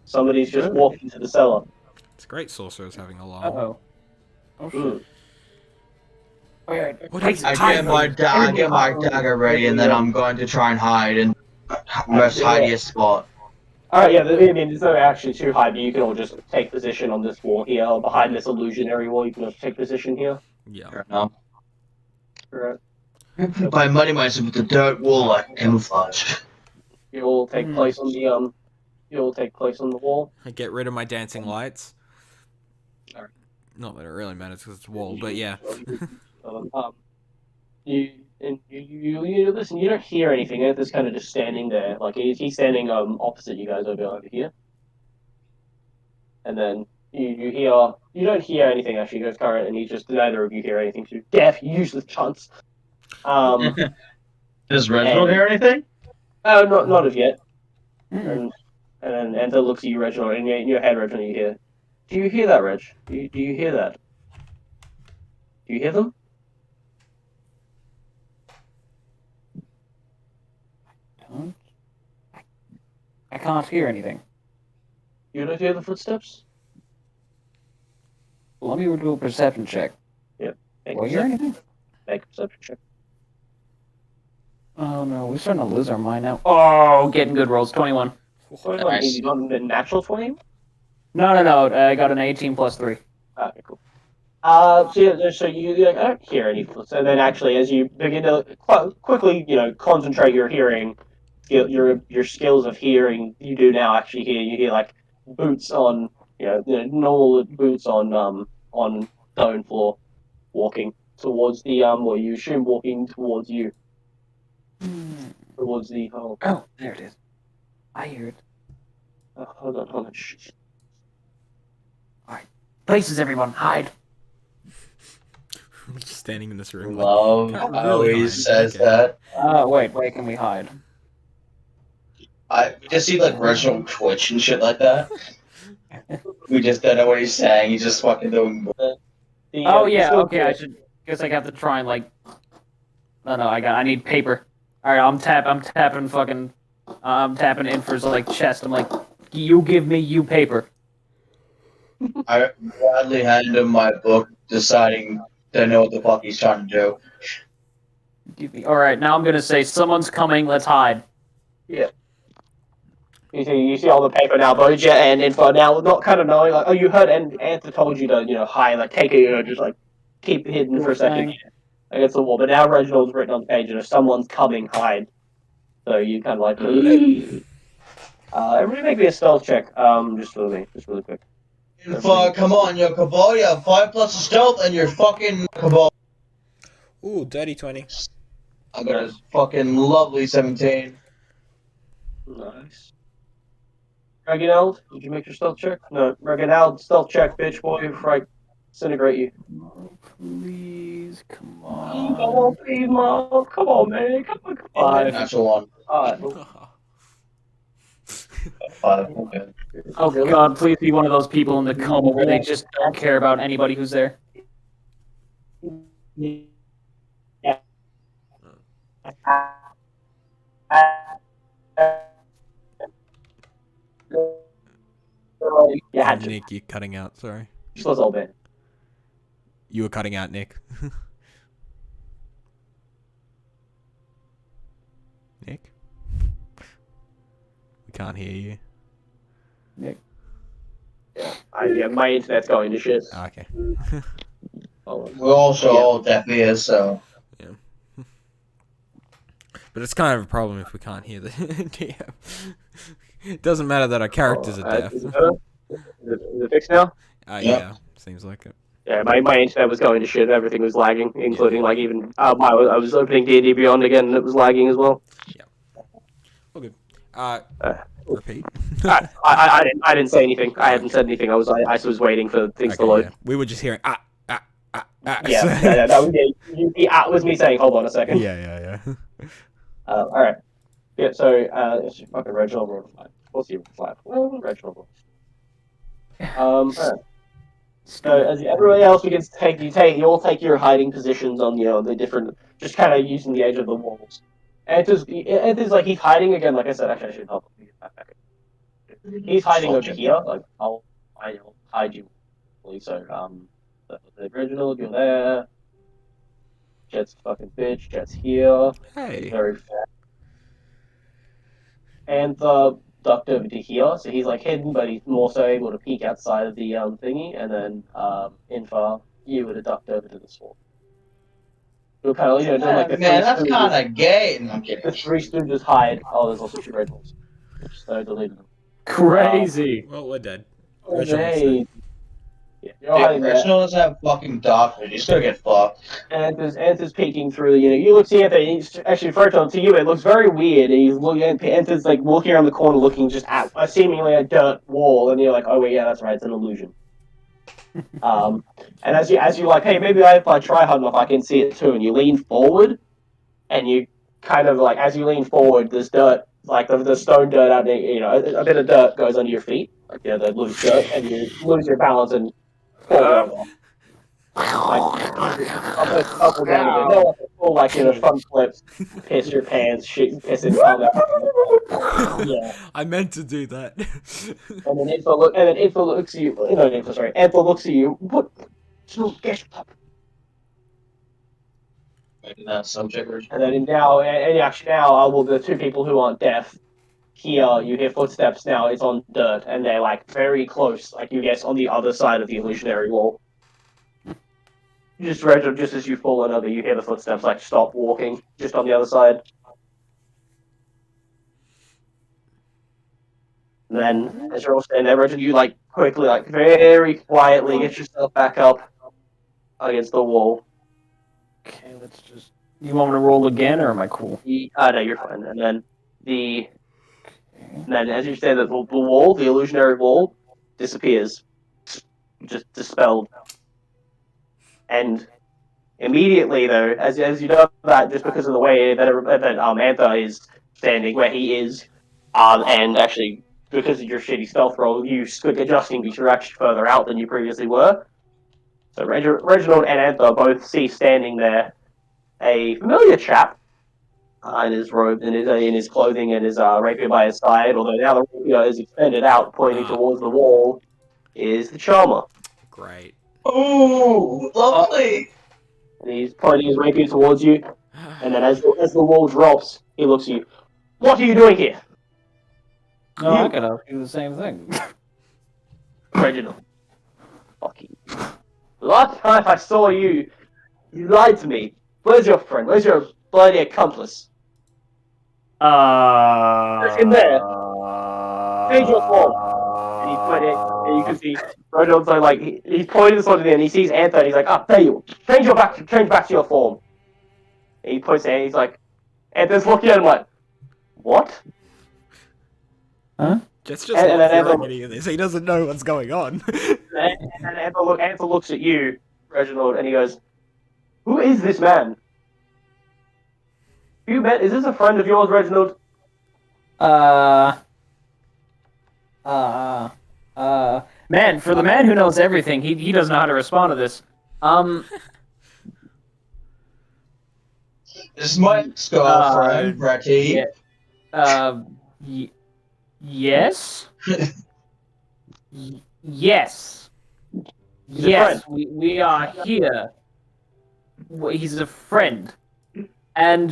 Somebody's just walked into the cellar. It's great sorcerer's having a laugh. Uh-oh. Oh, shit. Mm. Wait, What is I hide? get my dagger ready, and then I'm going to try and hide in most hideous spot. Alright, yeah, I mean, there's no actually too high, but you can all just take position on this wall here, or behind this illusionary wall, you can just take position here. Yeah. Fair enough. Alright. If I muddy myself with the dirt wall like camouflage. You all take place on the, wall. I get rid of my dancing lights. Alright. Not that it really matters because it's a wall, but yeah. You listen. You don't hear anything. Anthony's kind of just standing there, like he's standing opposite you guys over here. And then you don't hear anything actually. Goes current, and neither of you hear anything. So deaf, useless chunts. Does Reginald hear anything? Oh, not as yet. And then Anta looks at you, Reginald, and in your head, Reginald, you hear. Do you hear that, Reg? Do you hear that? Do you hear them? I can't hear anything. You don't hear the footsteps? Let me do a perception check. Make Will a you hear perception- anything? Make a perception check. Oh no, we're starting to lose our mind now. Oh, getting good rolls. 21. Nice. You got the natural 20? No. I got an 18 plus 3. Okay, cool. So you like, I don't hear any footsteps, and then actually, as you begin to quickly, concentrate your hearing, your skills of hearing, you do now actually hear. You hear like boots on, normal boots on stone floor, walking towards the what you assume walking towards you, towards the hole. Oh, there it is. I hear it. Hold on. Shh. Places, everyone, hide. I'm just standing in this room. Like, love can't really always hide. says Okay. that. Wait, where can we hide? I just see like Reginald Twitch and shit like that. We just don't know what he's saying. He's just fucking doing. Oh yeah, okay. I guess I have to try and like. No, I need paper. All right, I'm tapping fucking. I'm tapping Infer's like chest. I'm like, you give me you paper. I gladly hand him my book, deciding to know what the fuck he's trying to do. Give me. All right, now I'm gonna say someone's coming. Let's hide. You see all the paper now, Boja and Info now, not kind of knowing, like, oh, you heard, and Antha told you to, hide, like, take it, just, like, keep it hidden for a second against the wall. But now Reginald's written on the page, and if someone's coming, hide. So you kind of like, everybody make me a stealth check, just really quick. Come on, you're Cabal, you have 5 plus stealth, and you're fucking Cabal. Ooh, dirty 20. I got a fucking lovely 17. Nice. Reginald, did you make your stealth check? No, Reginald, stealth check, bitch boy, before I disintegrate you. Please, come Come on. on, please, Mom. Come on, man. Come on. 5. Natural one. Alright. Okay. Oh God, please be one of those people in the coma where they just don't care about anybody who's there. Yeah. You had to. Nick, you're cutting out. Sorry, Just was all bit. you were cutting out, Nick. Nick, we can't hear you. Nick. Yeah, my internet's going to shit. Okay. We're also all deaf ears, so. But it's kind of a problem if we can't hear the DM. It doesn't matter that our characters are deaf. Is it fixed now? Yeah, seems like it. Yeah, my internet was going to shit. Everything was lagging, including like even I was opening D&D Beyond again, and it was lagging as well. Yeah. All good. Repeat. I didn't say anything. I hadn't said anything. I was waiting for things to load. Yeah. We were just hearing Yeah, that was the was me saying, hold on a second. Yeah. All right. Yeah, so it's fucking Reginald rolled 5. What's he 5? Well, Reginald rolled. All right. So as everybody else begins to you all take your hiding positions on the different, just kind of using the edge of the walls. And it's like he's hiding again. Like I said, actually I should help. He's hiding over here. Like I'll hide you. So the Reginald, you're there. Jet's a fucking bitch. Jet's here. Hey. He's very fat. And ducked over to here, so he's like hidden, but he's more so able to peek outside of the thingy. And then Infa, you would have ducked over to this wall. You're kind of doing like the Man, that's kind of gay. No, I'm The kidding. three stooges hide. Oh, there's also 2 Reginalds. So I deleted them. Crazy. Well, we're dead. Hey. Yeah, you're all hiding there. Reginald doesn't have fucking doctor. He's gonna get fucked. And Anthony's peeking through. You look see Anthony. Actually, first on to you, it looks very weird. And he's looking. Anthony's like walking around the corner, looking just at seemingly a dirt wall. And you're like, oh wait, yeah, that's right, it's an illusion. And as you like, hey, maybe if I try hard enough, I can see it too. And you lean forward, and you kind of like, as you lean forward, there's dirt, like the stone dirt out there. A bit of dirt goes under your feet, like the loose dirt, and you lose your balance and fall over. Up and down a bit. No, full like front flips, piss your pants, piss in front of. Yeah. I meant to do that. And then Info looks at you. No, Info, sorry. Info looks at you. What? Get up. Subject. And then now, the 2 people who aren't deaf here, you hear footsteps. Now it's on dirt, and they're like very close. Like you guess on the other side of the illusionary wall. Just as you fall over, you hear the footsteps like stop walking just on the other side. And then, as you're all standing there, Reggie, you like quickly, like very quietly, get yourself back up against the wall. Okay, let's just. You want me to roll again, or am I cool? No, you're fine. And then, as you stand at the wall, the illusionary wall disappears, just dispelled. And immediately, though, as you know that, just because of the way that Antha is standing where he is, and actually because of your shitty stealth roll, you stood adjusting because you're actually further out than you previously were. So Reginald and Antha both see standing there a familiar chap in his robe, in his clothing, and his rapier by his side. Although now the rapier is extended out, pointing towards the wall, is the charmer. Great. Ooh, lovely. And he's pointing his rapier towards you, and then as the wall drops, he looks at you. What are you doing here? No, I could ask you the same thing. Reginald. Fuck you. The last time I saw you, you lied to me. Where's your friend? Where's your bloody accomplice? There's him there. Change your form. And he put it, and you can see Reginald's like he's pointing this one to the end. He sees Anthony. He's like, there you. Change back to your form. And he points it, and he's like, Anthony's looking at him like, what? Huh? Just not hearing any of this. He doesn't know what's going on. And Antha looks at you, Reginald, and he goes, who is this man? You met? Is this a friend of yours, Reginald? Uh, man, for the man who knows everything, he doesn't know how to respond to this. This is my ex-girlfriend, Ratty. Yeah. Yes? Yes. He's a Yes, we are here. He's a friend. And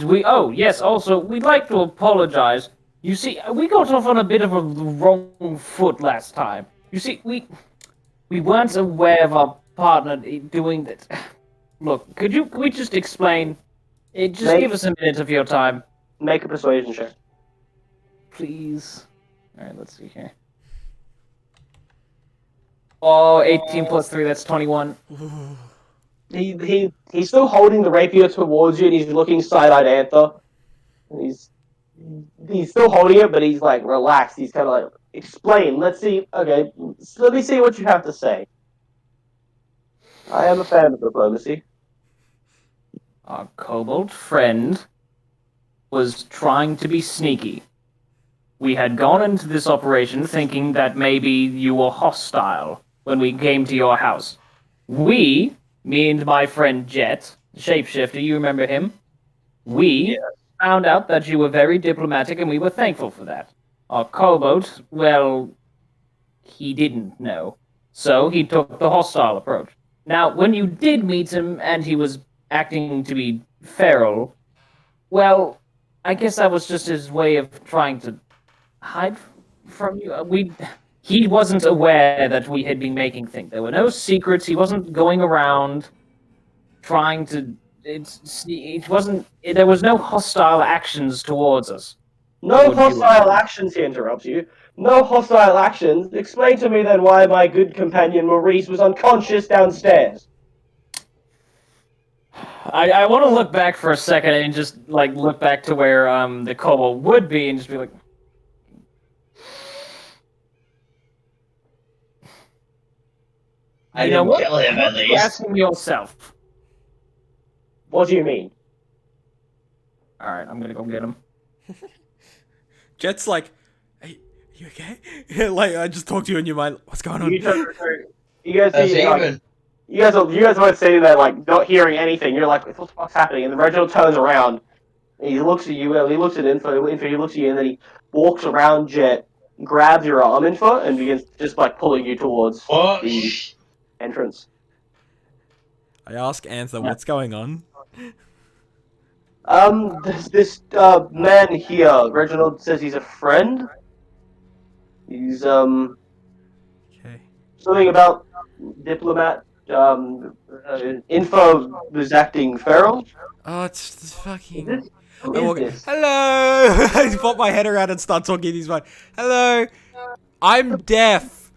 yes, also, we'd like to apologize. You see, we got off on a bit of a wrong foot last time. You see, we weren't aware of our partner doing that. Look, could we just explain? Give us a minute of your time. Make a persuasion check. Please. Alright, let's see here. Oh, 18 plus 3, that's 21. He's still holding the rapier towards you, and he's looking side-eyed at Anther. He's still holding it, but he's like relaxed. He's kind of like, explain. Let's see. Okay, so let me see what you have to say. I am a fan of diplomacy. Our kobold friend was trying to be sneaky. We had gone into this operation thinking that maybe you were hostile when we came to your house. Me and my friend Jet, the shapeshifter, you remember him? We found out that you were very diplomatic, and we were thankful for that. Our kobold, well, he didn't know. So he took the hostile approach. Now, when you did meet him and he was acting to be feral, well, I guess that was just his way of trying to hide from you. He wasn't aware that we had been making things. There were no secrets. He wasn't going around trying to. It wasn't. There was no hostile actions towards us. No hostile actions, he interrupts you. No hostile actions. Explain to me then why my good companion Maurice was unconscious downstairs. I want to look back for a second and just like look back to where the kobold would be and just be like, I you know didn't what? kill him at You're least. asking yourself. What do you mean? All right, I'm gonna go get him. Jet's like, hey, you okay? Like, I just talked to you in your mind. What's going on? You guys That's see, like, even. you guys were sitting there like not hearing anything. You're like, what the fuck's happening? And the Reginald turns around. And he looks at you. He looks at Info. He looks at you, and then he walks around Jet, grabs your arm, Info, and begins just like pulling you towards What? the entrance. I ask Anther, what's going on? This man here, Reginald says he's a friend. He's Okay. something about diplomat. Info was acting feral. Oh, it's the fucking. Who I is walk- this? Hello! I pop my head around and start talking. He's like, hello! I'm deaf.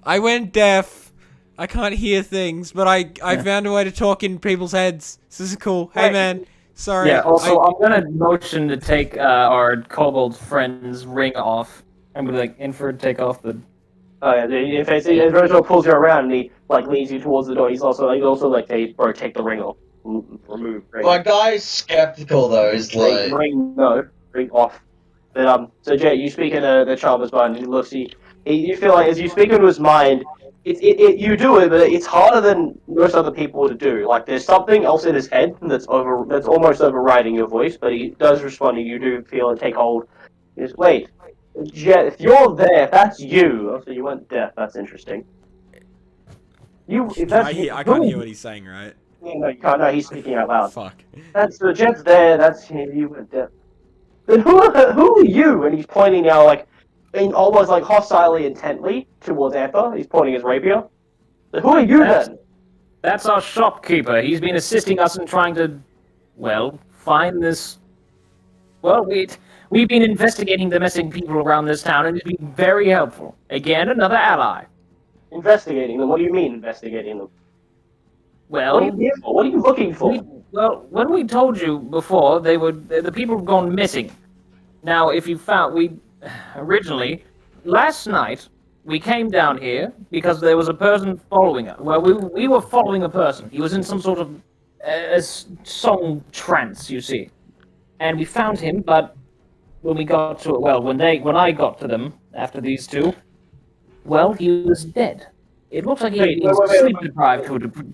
I went deaf. I can't hear things, but I found a way to talk in people's heads. This is cool. Hey, Right. man. Sorry. Yeah. Also, I'm gonna motion to take our kobold friend's ring off. I'm gonna like Inford take off the. Oh yeah, if Reginald pulls you around and he like leads you towards the door, he's also like, hey, bro, take the ring off. Remove ring. My guy's skeptical though. He's like, Ring off. But so Jay, you speak in the Chalmers mind, and he looks, you feel like as you speak into his mind, you do it, but it's harder than most other people to do. Like there's something else in his head that's almost overriding your voice, but he does respond, and you do feel it take hold. He goes, wait, Jet, if you're there, if that's you. Oh, so you went deaf. That's interesting. If that's I you, can't hear what he's saying, right? No, you can't. No, he's speaking out loud. Fuck. That's the Jet's there. That's you went deaf. Then who are you? And he's pointing now, like, almost like hostilely, intently towards Anther. He's pointing his rapier. So who are you then? That's our shopkeeper. He's been assisting us in trying to, well, find this. Well, we've been investigating the missing people around this town, and it's been very helpful. Again, another ally. Investigating them. What do you mean investigating them? Well, What are you here for? What are you looking for? well, when we told you before, the people have gone missing. Now, if you found, originally, last night, we came down here because there was a person following us. Well, we were following a person. He was in some sort of song trance, you see. And we found him, but when we got to when I got to them after these two, Well, he was dead. It looks like Wait, he's wait. sleep deprived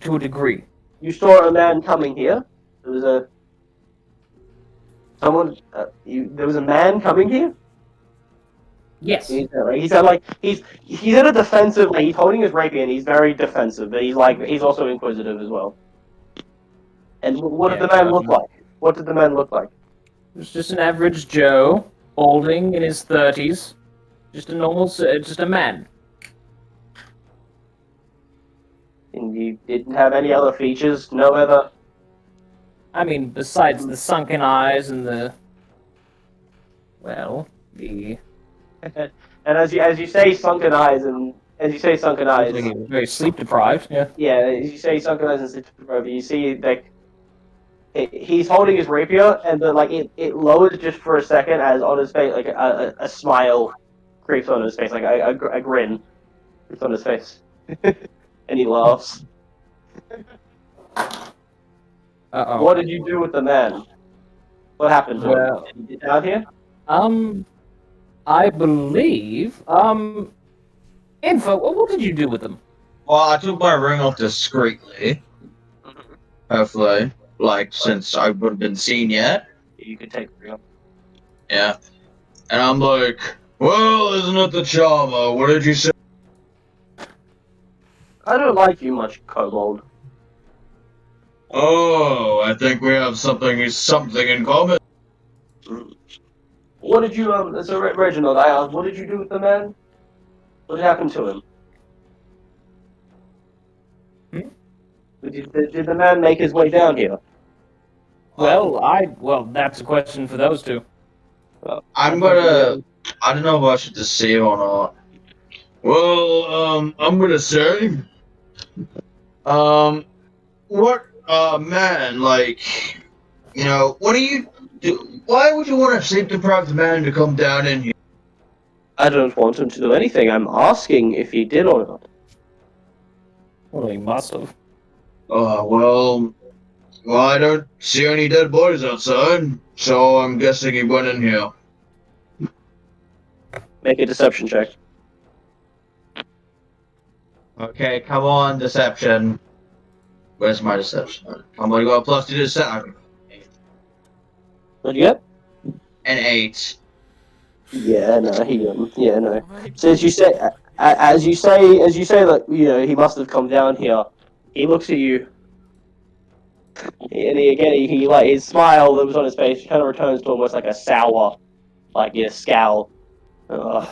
to a degree. You saw a man coming here. There was a someone. There was a man coming here. Yes. He's in a defensive. Like, he's holding his rapier, and he's very defensive. But he's also inquisitive as well. And what did the man look like? What did the man look like? It was just an average Joe, balding in his 30s. Just a normal, just a man. And you didn't have any other features? No other? I mean, besides the sunken eyes and the... Well, the... And as you say sunken eyes, He was very sleep deprived, yeah. yeah, as you say sunken eyes and sleep deprived, you see like he's holding his rapier, and then like it lowers just for a second as on his face like a smile creeps on his face, like a grin creeps on his face, and he laughs. Uh-oh. What did you do with the man? What happened to him? Did he get down here? I believe, Info, what did you do with them? Well, I took my ring off discreetly. Hopefully. Like, since I wouldn't been seen yet. You could take the ring. Yeah. And I'm like, well, isn't it the charmer? What did you say? I don't like you much, Kobold. Oh, I think we have something in common. What did you so Reginald, I asked, what did you do with the man? What happened to him? Did the man make his way down here? Well, that's a question for those two. I don't know if I should deceive or not. Well, I'm gonna say, what, man, like, you know, what do you do? Why would you want a sleep-deprived man to come down in here? I don't want him to do anything. I'm asking if he did or not. Well, he must have. Well, I don't see any dead bodies outside, so I'm guessing he went in here. Make a deception check. Okay, come on, deception. Where's my deception? I'm gonna go plus 2 deception. What do you get? An 8. Yeah, no, yeah, no. So as you say that, you know, he must have come down here. He looks at you, and he like his smile that was on his face kind of returns to almost like a sour, like scowl. And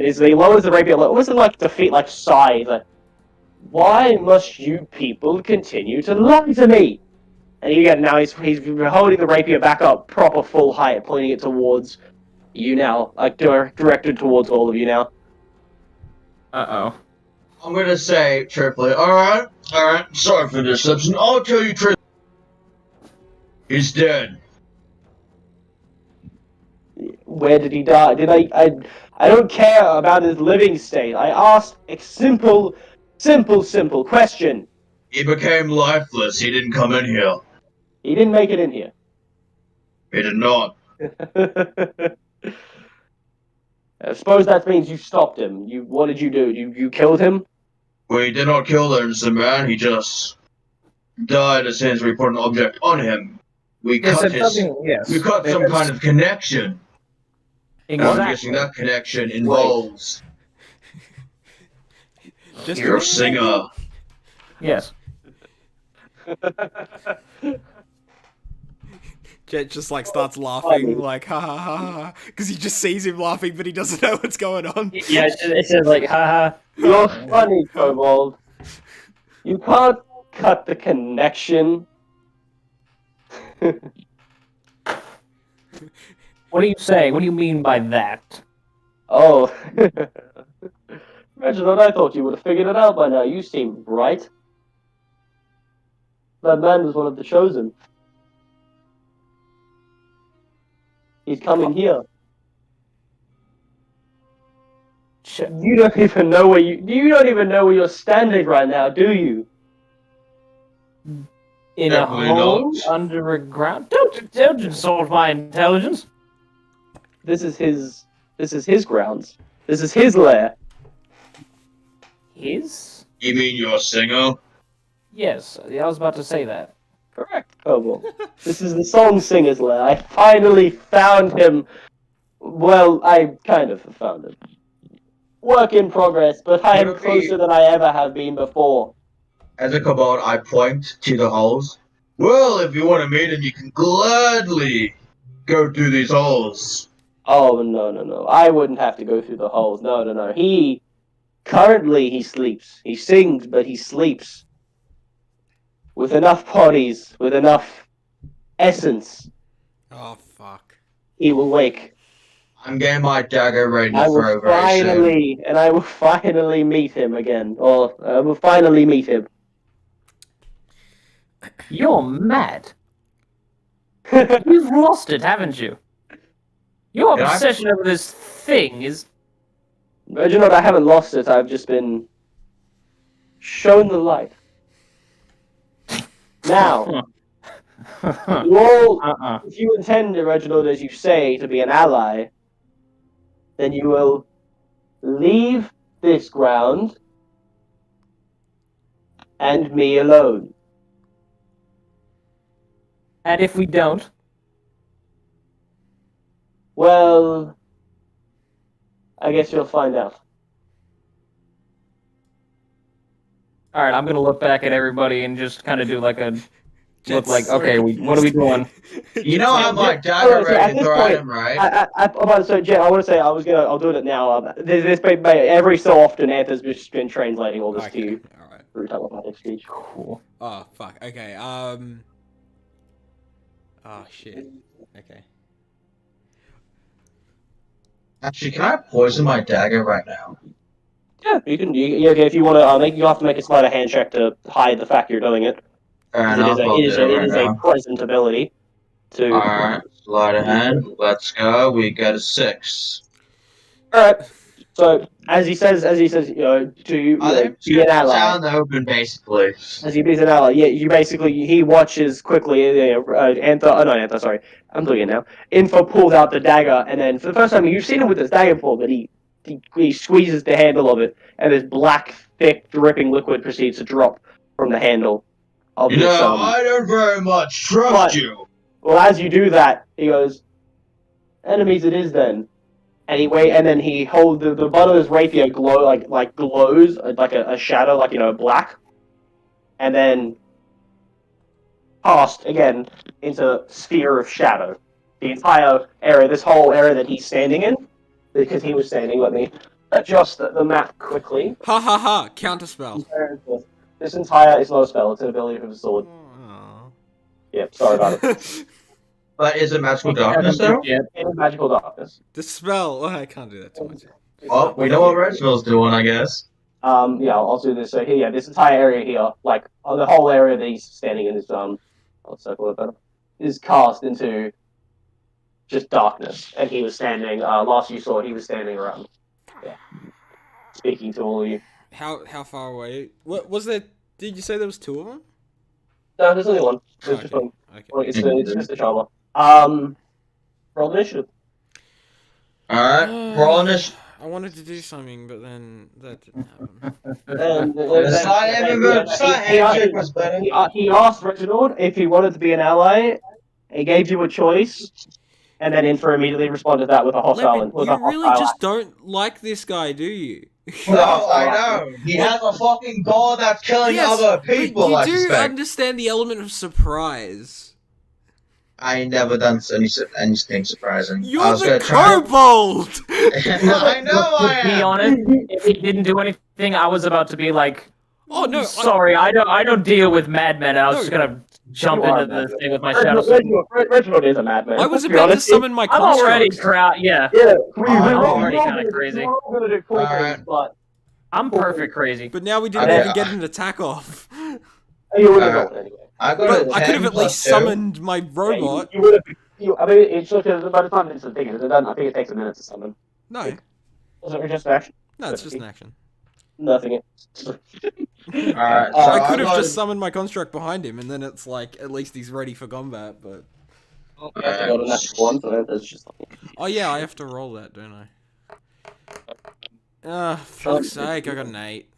he lowers the rapier, almost in like defeat, like sigh, like, why must you people continue to lie to me? And you get now he's holding the rapier back up, proper full height, pointing it towards you now, like directed towards all of you now. Uh-oh. I'm gonna say, truthfully, alright, sorry for the deception, I'll tell you truthfully. He's dead. Where did he die? I don't care about his living state. I asked a simple question. He became lifeless, he didn't come in here. He didn't make it in here. He did not. I suppose that means you stopped him. What did you do? You killed him? We did not kill the innocent man, he just died as soon as we put an object on him. We cut some kind of connection. Exactly. I'm guessing that connection involves your singer. Yes. Jet just like starts laughing, like ha ha ha ha, because he just sees him laughing, but he doesn't know what's going on. Yeah, it says like haha. You're funny, Kobold. You can't cut the connection. What are you saying? What do you mean by that? Oh. Reginald, I thought you would have figured it out by now. You seem bright. That man was one of the chosen. He's coming here. You don't even know where you're standing right now, do you? In Definitely a hole not. under a ground? Don't insult my intelligence. This is his grounds. This is his lair. his? You mean your singer? Yes, I was about to say that. Correct, Kobold. This is the song singer's lair. I finally found him. Well, I kind of found him. Work in progress, but I am Okay. closer than I ever have been before. As a kobold, I point to the holes. Well, if you want to meet him, you can gladly go through these holes. Oh, no. I wouldn't have to go through the holes. No. Currently, he sleeps. He sings, but he sleeps. With enough bodies, with enough essence, Oh fuck. he will wake. I'm getting my dagger ready I to will throw very soon. I will finally meet him again. Or, I will finally meet him. You're mad. You've lost it, haven't you? Your Can I- obsession over this thing is... Reginald, I haven't lost it. I've just been shown the light. Now, you all, if you intend, Reginald, as you say, to be an ally, then you will leave this ground and me alone. And if we don't? Well, I guess you'll find out. Alright, I'm gonna look back at everybody and just kind of do like a... Look Jet's like, so okay, what are we doing? You know I have my Alright, dagger so at ready to this throw point, at him, right? Jen, I want to say I'll do it now. Every so often, Anthony's just been translating all this to you Alright. through telepathic speech. Cool. Oh fuck. Okay. Oh shit. Okay. Actually, can I poison my dagger right now? Yeah, you can. If you want to make, you have to make a sleight of hand check to hide the fact you're doing it. Fair 'Cause enough, I'll do it it right is now. a present ability. To Alright, sleight of hand. Let's go. We got a 6. Alright. So as he says, to I think be an ally. out in the open, basically. As he be an ally, yeah, you basically he watches quickly. Sorry, I'm doing it now. Info pulls out the dagger, and then for the first time you've seen him with this dagger pull, but he squeezes the handle of it, and this black, thick, dripping liquid proceeds to drop from the handle of You this. know, I don't very much trust but- you. Well, as you do that, he goes, "Enemies, it is then." And then he holds the butt of his rapier glows like a shadow, black, and then cast again into sphere of shadow. The entire area, this whole area that he's standing in, because he was standing. Let me adjust the map quickly. Ha ha ha! Counterspell. This entire is not a spell; it's an ability from the sword. Oh. Yep, sorry about it. But is it magical darkness, though? It is magical darkness. Dispel. Oh, I can't do that too much. Well, we know what Reginald's doing, I guess. Yeah, I'll do this. So here, this entire area here, like the whole area that he's standing in, is I'll circle it better, is cast into just darkness. And he was standing. Last you saw, he was standing around, speaking to all of you. How far away? What was there? Did you say there was 2 of them? No, there's only one. There's Oh, just okay. one. Okay. Well, it's just a charmer. Roll initiative. Alright, roll initiative. I wanted to do something, but then that didn't happen. And The sleight hand check was better. he asked Reginald if he wanted to be an ally. He gave you a choice, and then Infra immediately responded that with a hostile. Levin, with you a really hostile just don't like this guy, do you? No, I know. He has a fucking ball that's killing other people, but I you do suspect. understand the element of surprise. I ain't never done anything surprising. I You're was the gonna try. kobold! I know I To be am. honest, if he didn't do anything, I was about to be like, Oh no! sorry, I don't deal with madmen. I was No. just gonna jump You are into the madman. thing with my shadow. Reginald is a madman. I was Let's be about to honest. summon my I'm already construct. yeah. Yeah, I'm Oh, already we're all kinda gonna- crazy. We're all gonna do cool Alright. things, but I'm perfect crazy. But now we didn't Okay. even get an attack off. you would have Alright. gone anyway. I got But a I could 10 have at plus least 2. summoned my robot. Yeah, you would have. I mean, it's like by the time it's a thing, I think it takes a minute to summon. No, Was it just an action? no, it's just an action. Nothing. Alright, so I could have got- just summoned my construct behind him, and then it's like, at least he's ready for combat, but... You have to go to natural one, so that's just. Oh yeah, I have to roll that, don't I? Ah, fuck's sake, I got an 8.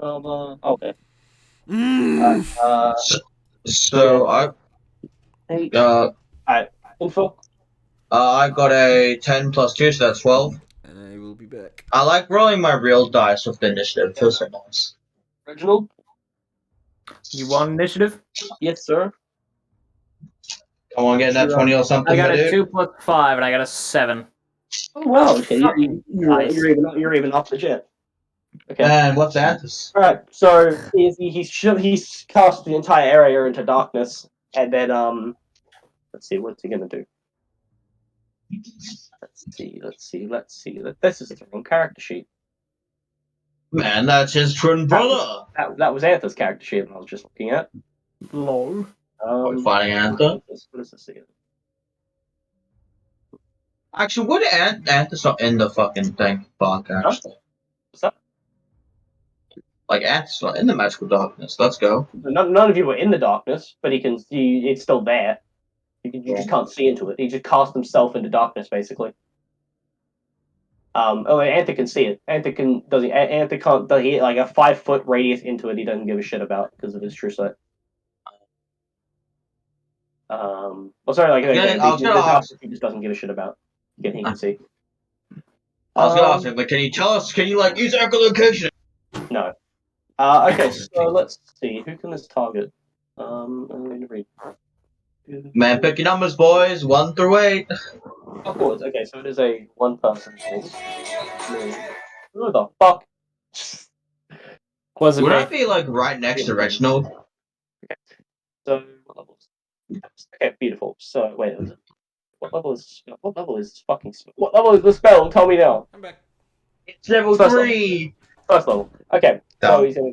Okay. Mm. So Eight. uh Info. I got a 10 plus 2, so that's 12. I will be back. I like rolling my real dice with the initiative. It feels so nice. Reginald. You want initiative? Yes, sir. Come on, getting that 20 or something, I got my a dude. 2 plus 5, and I got a 7. Oh wow. Okay, Fucking nice. you're even off the jet. Okay. And what's Anthus? All right. So he's cast the entire area into darkness, and then let's see, what's he gonna do? Let's see. This is the wrong character sheet. Man, that's his twin brother. That was Anthony's character sheet I was just looking at. Lol. Are we fighting Antha? What is this again? Actually, would Anthus not in the fucking thing? Fuck, actually. What's that? Like, Anthus not in the magical darkness. Let's go. None of you were in the darkness, but it's still there. You just can't see into it. He just cast himself into darkness, basically. Antha can see it. Antha can't. Does he like a 5-foot radius into it? He doesn't give a shit about because of his true sight. Sorry, like he just doesn't give a shit about. Again, he can see. I was gonna ask him, but can you tell us? Can you like use echolocation? No. Okay, so let's see. Who can this target? I'm going to read. Man, pick your numbers, boys. 1 through 8. Of course. Okay, so it is a one-person thing. Who the fuck? Was it Would me? I be like right next to Reginald? So what level is? Okay, beautiful. So wait, what level is fucking? What level is the spell? Tell me now. I'm back. It's level First 3. First level. Okay. So he's gonna.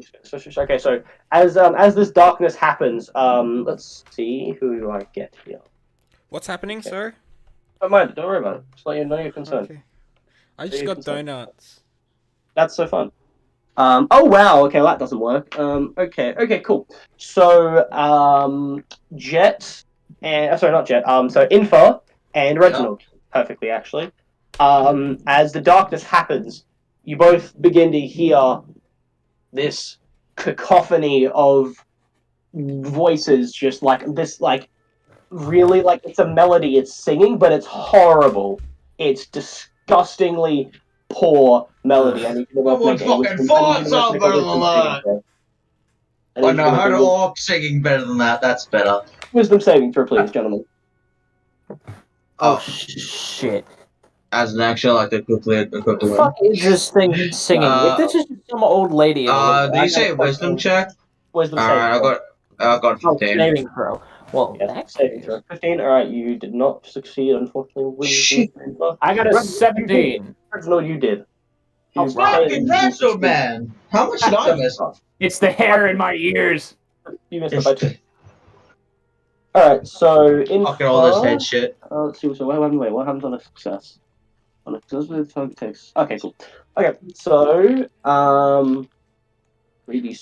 Okay. So as this darkness happens, let's see who do I get here. What's happening, sir? Don't mind. Don't worry about it. Just let you know you're concerned. Okay. I just got donuts. That's so fun. Oh wow. Okay, well, that doesn't work. Okay. Okay. Cool. So Jet and sorry, not Jet. So Infa and Reginald. Perfectly, actually. As the darkness happens, you both begin to hear this cacophony of voices, just like this, like really, like it's a melody. It's singing, but it's horrible. It's disgustingly poor melody. I need you to both Someone make a fucking fart sound better than that. I know, I heard an orc singing better than that. That's better. Wisdom saving throw, please, gentlemen. Oh shit. As an action, I like to quickly equip the What the fuck is this thing singing? If this is just some old lady. Do you say wisdom check? Wisdom Alright, saving. I got Oh, 15. saving throw. Well, Yes, that's saving throw. 15. Alright, you did not succeed, unfortunately. Shit. I got a 17. No, you did. Oh, You Fucking Reginald, man! How much did I miss? It's the hair in my ears. You missed it by 2. Alright, so in Fucking all this head shit. let's see. So what happens on a success? On a success with target takes. Okay, cool. Okay, so really,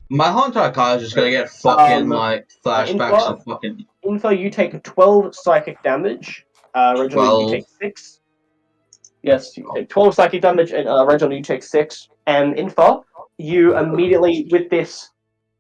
My whole entire car is just gonna get fucking like flashbacks info- of fucking. Info, you take 12 psychic damage. Reginald, 12. you take 6. Yes, you take 12 psychic damage, and Reginald, you take 6. And Info, you immediately, with this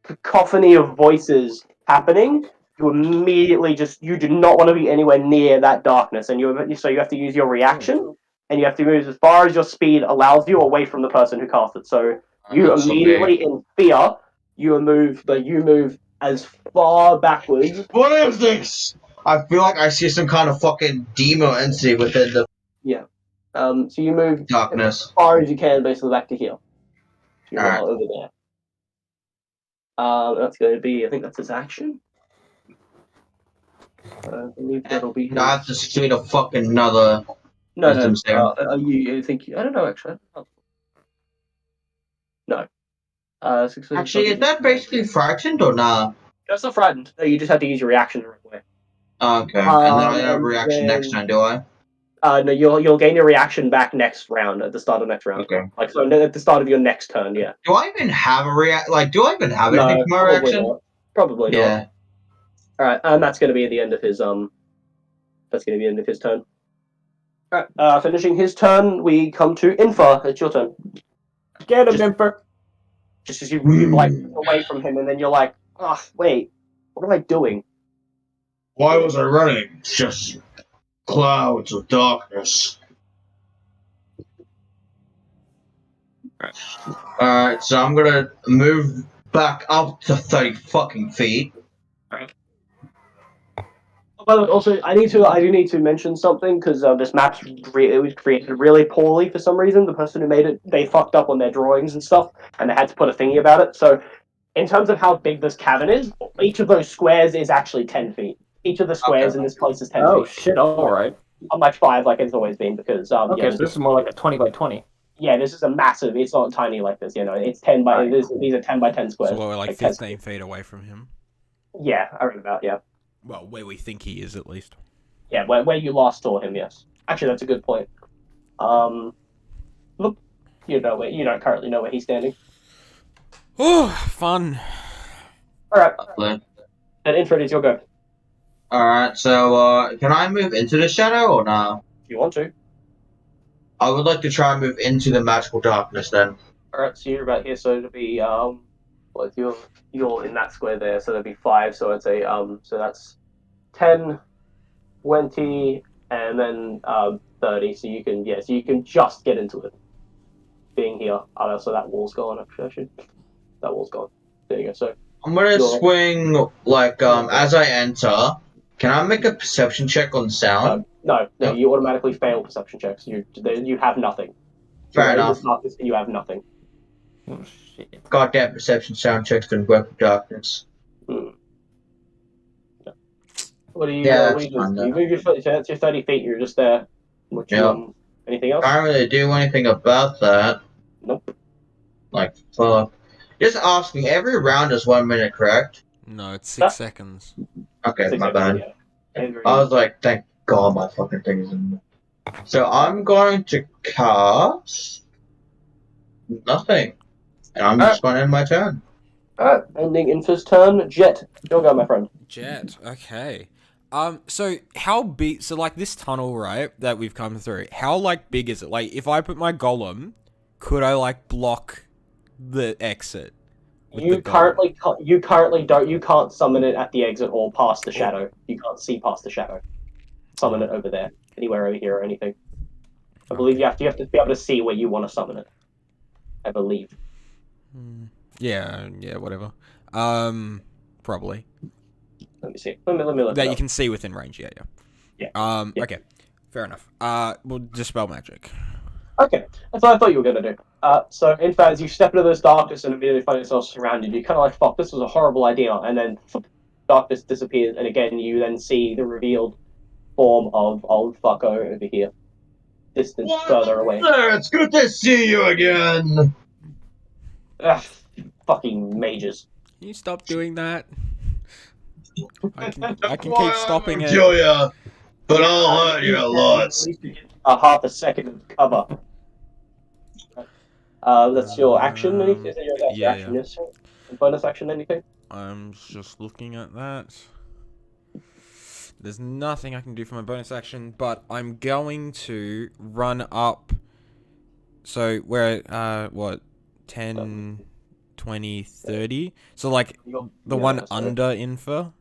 cacophony of voices happening, you immediately you do not want to be anywhere near that darkness, and so you have to use your reaction, and you have to move as far as your speed allows you away from the person who cast it. So you That's immediately, in fear, you move as far backwards. What is this? I feel like I see some kind of fucking demo entity within the So you move darkness. as far as you can, basically back to here. You're Alright. now over there. That's going to be, I think that's his action. I believe that'll be. I have to succeed a fucking another. No. wisdom saving. You think? I don't know actually. No. Actually, is that basically frightened or nah? That's not frightened. No, you just have to use your reaction the right way. Okay, and then I have a and reaction then- next time, do I? No, you'll gain your reaction back next round at the start of next round. Okay. Like so, at the start of your next turn. Yeah. Do I even have a react? Like, do I even have anything for my probably reaction? not. Probably not. Yeah. All right, and that's going to be at the end of his That's going to be the end of his turn. All right, finishing his turn, we come to Infa. It's your turn. Get him, Imper. Just as you move like away from him, and then you're like, oh, wait, what am I doing? Why was I running? It's just clouds of darkness. Alright, so I'm gonna move back up to 30 fucking feet. By the way, also, I do need to mention something because this map's it was created really poorly for some reason. The person who made it, they fucked up on their drawings and stuff, and they had to put a thingy about it. So, in terms of how big this cavern is, each of those squares is actually 10 feet. Each of the squares in this place is 10 Oh feet. shit! All right. Unlike 5, like it's always been, because Okay, yeah, so this is more like a 20 by 20. yeah, this is a massive. It's not tiny like this, It's 10 by. Right. These are 10 by 10 squares. So we're like 10 15 feet away from him. Yeah, I read about. Yeah, Well, where we think he is, at least. yeah. Where you last saw him, yes. Actually, that's a good point. Look, you don't currently know where he's standing. Oh, fun. All right, Lovely. and Infred, it's your go. Alright, so can I move into the shadow or no? If you want to. I would like to try and move into the magical darkness then. All right, so you're about here. So it'll be well, you're in that square there. So there'll be 5. So it's a so that's 10, 20, and then 30. So you can just get into it. Being here, so that wall's gone. Actually, that wall's gone. There you go. So I'm gonna Sure. swing like as I enter. Can I make a perception check on sound? no, you automatically fail perception checks. You have nothing. Fair You're in enough. this darkness and you have nothing. Oh shit. Goddamn perception sound checks and work with darkness. Hmm. Yeah. What do you? Yeah, what do you that's fine, do? You move your foot. That's your 30 feet. You're just there. What you, Yeah. Anything else? Can't really do anything about that. Nope. Like fuck. Just asking. Every round is 1 minute, correct? No, it's 6 That- seconds. Okay, Six my seconds, bad. yeah. Every- I was like, thank God my fucking thing is in there. So I'm going to cast nothing. And I'm just going to end my turn. Alright, ending Infra's turn. Jet, your go, my friend. Jet, okay. So how big? So like this tunnel, right, that we've come through. How like big is it? Like, if I put my golem, could I like block the exit? with the You golem? currently don't. You can't summon it at the exit or past the shadow. You can't see past the shadow. Summon it over there, anywhere over here or anything. I believe you have to be able to see where you want to summon it. I believe. Yeah, whatever. Probably Let me see. Let me look. that it you up. can see within range. Yeah. Yeah. Okay, fair enough. We'll dispel magic. Okay, that's what I thought you were gonna do. So in fact, as you step into this darkness and immediately find yourself surrounded, you kind of like, fuck, this was a horrible idea, and then darkness disappears, and again you then see the revealed form of old fucko over here, distant further away. There, it's good to see you again. Ugh, fucking mages. Can you stop doing that? I can Why keep stopping I'll it. kill ya, but I'll hurt you lots. Half a second of cover. That's your action. Anything? Is that your yeah, action? yeah. Yes. Bonus action? Anything? I'm just looking at that. There's nothing I can do for my bonus action, but I'm going to run up. So we're at, what, 10, 20, 30? So like the one under Infer?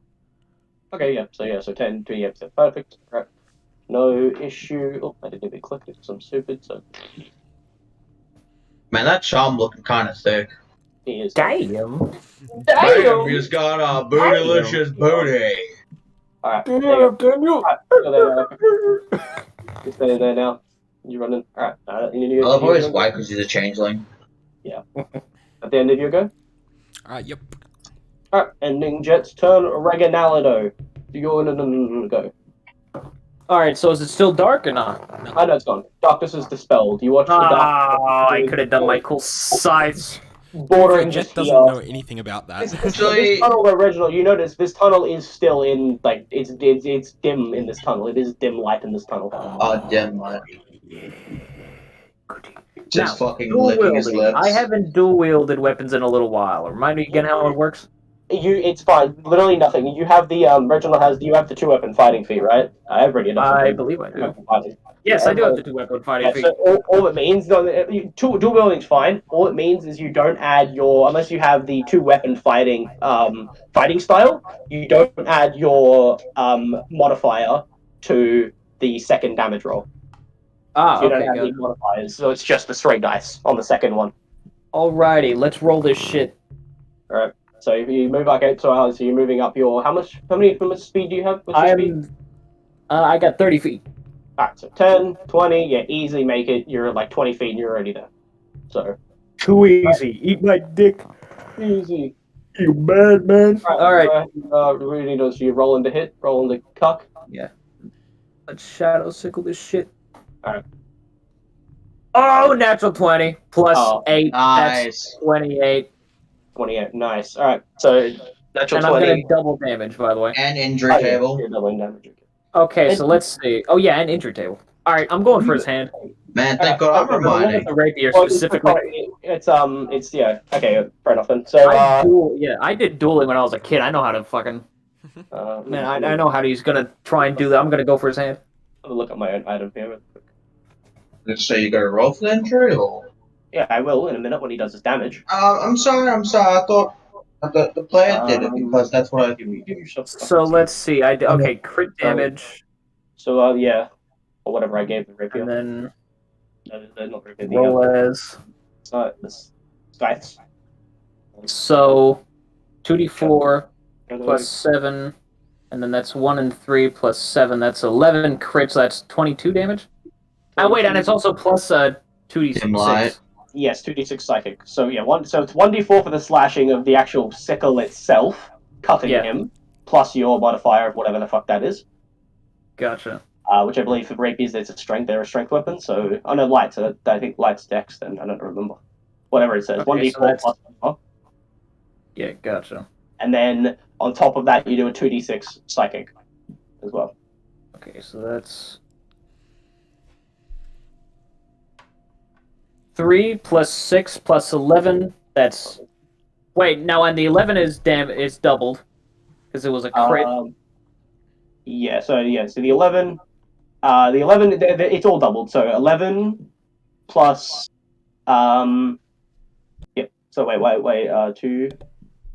Okay, yeah. So 10, 2, yeah, so perfect. Right. No issue. Oh, I didn't even click it because I'm stupid. So Man, that charm looking kind of thick. he is. Damn. Damn, he's got a bootylicious booty. Alright. There you go. Alright, go there now. Just stay there now. You running? Alright. I love how he's white because he's a changeling. At the end of your go. Yep. Alright. Ending Jet's turn. Reganalido. You're go. Alright, so is it still dark or not? I know it's gone. Darkness is dispelled. You watch the dark. Oh, I could have done my cool sights. Bordering Jet just doesn't here. know anything about that. This tunnel original, you notice this tunnel is still in, like, it's dim in this tunnel. It is dim light in this tunnel. Oh, damn, man. Just Now, fucking dual licking his wielding. lips. I haven't dual wielded weapons in a little while. Remind me again how it works. It's fine. Literally nothing. You have the Reginald has. You have the 2-weapon fighting feat, right? I've already enough. I believe I do. Yes, I do have the 2-weapon fighting Yeah, feat. so all it means, dual wielding's fine. All it means is you don't add your, unless you have the 2-weapon fighting style, you don't add your modifier to the second damage roll. Ah, So you don't okay, have good. any modifiers, so it's just the straight dice on the second one. Alrighty, let's roll this shit. Alright. So if you move back out, so you're moving up your how much speed do you have? What's your speed? I got 30 feet. Alright, so 10, 20, yeah, easily make it. You're like 20 feet and you're already there. So Too easy. Eat my dick. easy. You bad man. Alright. Really does you roll into hit, roll into cuck. Yeah. Let's shadow sickle this shit. Alright. Oh, natural 20 plus 8. Nice. That's 28. 28, nice. Alright, so natural And 20. I'm gonna double damage, by the way. And injury table. You're doubling damage. Okay, so let's see. Oh yeah, and injury table. Alright, I'm going for his hand. Man, thank God I'm reminded. The rapier Well, specifically. it's yeah, okay, fair enough then. So I did dueling when I was a kid. I know how to fucking man, I know how he's gonna try and do that. I'm gonna go for his hand. Let me look at my own item here. Just say you got to roll for the injury, or? Yeah, I will in a minute when he does his damage. I'm sorry. I thought the player did it because that's what I do. So let's see. Okay, crit damage. So yeah, or whatever I gave the rapier. And then No, not rapier. roll as. It's not this scythes. So 2d4 plus 7, and then that's 1 and 3 plus 7. That's 11 crits. So that's 22 damage. Oh wait, and it's also plus 2d6. Yes, 2d6 psychic. So yeah, so it's 1d4 for the slashing of the actual sickle itself, cutting him, plus your modifier of whatever the fuck that is. Gotcha. Which I believe for rapiers, they're a strength weapon. So no, light. So I think light's dex. Then I don't remember. Whatever it says, Okay, 1d4 plus 4. Yeah, gotcha. And then on top of that, you do a 2d6 psychic as well. Okay, so that's 3 plus 6 plus 11. That's wait, now and the 11 is doubled because it was a crit. Yeah, so the 11, it's all doubled. So 11 plus, yeah. So wait, 2.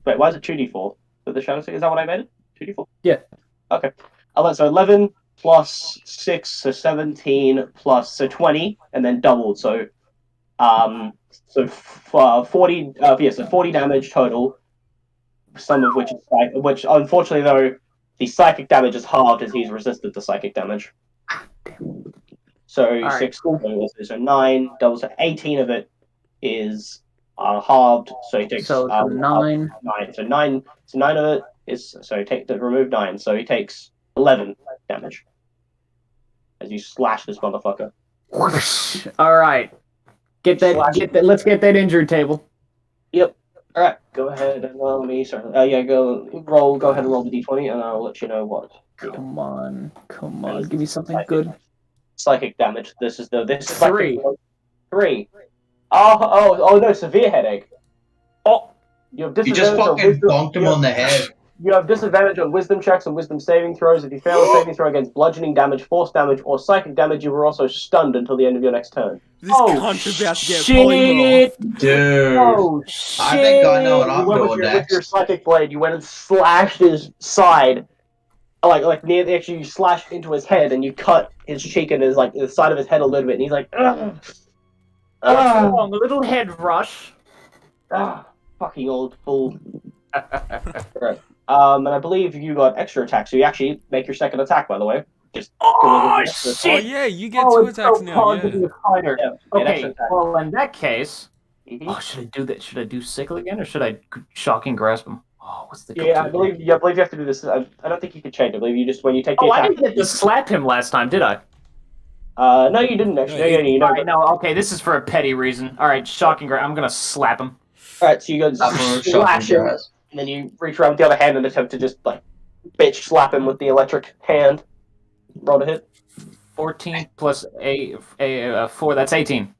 Wait, why is it 2d4 for the shadow? Is that what I made it? 2d4. Yeah. Okay. So 11 plus 6, so 17 plus 20, and then doubled. So 40. So 40 damage total. Some of which is which unfortunately though. The psychic damage is halved as he's resisted to psychic damage. So 6, so 9, doubles, so 18 of it is halved. So he takes 9. 9. So 9 of it is remove 9. So he takes 11 damage as you slash this motherfucker. All right, let's get that injury table. Yep. All right, go ahead and let me. Sorry. Go ahead and roll the d20, and I'll let you know what. Come on, give me something good. Psychic damage. This is 3. 3. Oh no, severe headache. Oh, you just fucking bonked him on the head. You have disadvantage on wisdom checks and wisdom saving throws. If you fail a saving throw against bludgeoning damage, force damage, or psychic damage, you are also stunned until the end of your next turn. This cunt is about to get polymorphed. Dude. Oh shit! I think I know what I'm doing next. With your psychic blade, you went and slashed his side, like near. Actually, you slashed into his head, and you cut his cheek and the side of his head a little bit, and he's like, ugh. What's wrong? A little head rush. Fucking old fool. Right. And I believe you got extra attacks, so you actually make your second attack, by the way. Just shit! Oh yeah, you get 2 attacks now. Yeah. Okay, well in that case, should I do that? Should I do sickle again, or should I shocking grasp him? Oh, what's the? Yeah, I believe you have to do this. I don't think you can change. I believe you just when you take the attack. I didn't get to slap him last time, did I? No, you didn't actually. No, okay, this is for a petty reason. All right, shocking grasp. I'm gonna slap him. All right, so you go slash him, and then you reach around with the other hand and attempt to just bitch slap him with the electric hand. Roll to hit. 14 plus 4. That's 18.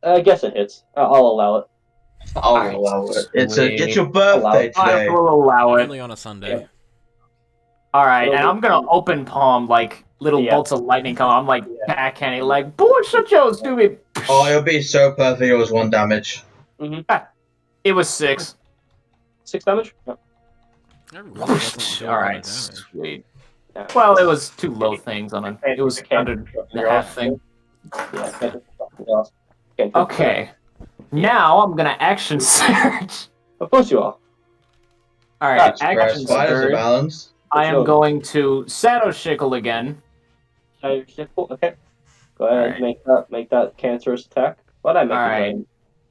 I guess it hits. I'll allow it. I'll allow it. It's your Allow birthday it. I today. will allow it. Only on a Sunday. All right, and I'm gonna open palm like little bolts of lightning come. I'm like backhanding, like, boy, shut your stupid. Oh, it'll be so perfect. It was 1 damage. It was 6. 6 damage? No. That really doesn't do a All lot right, of damage. sweet. Well, it was 2 low things on it. It was under the half thing. Yeah. Okay. Now I'm gonna action surge. Of course you are. All right, That's action Spiders are surge. balanced. I am going to Shadow Shickle again. Okay. Go ahead, make that cancerous attack. What I make? All right.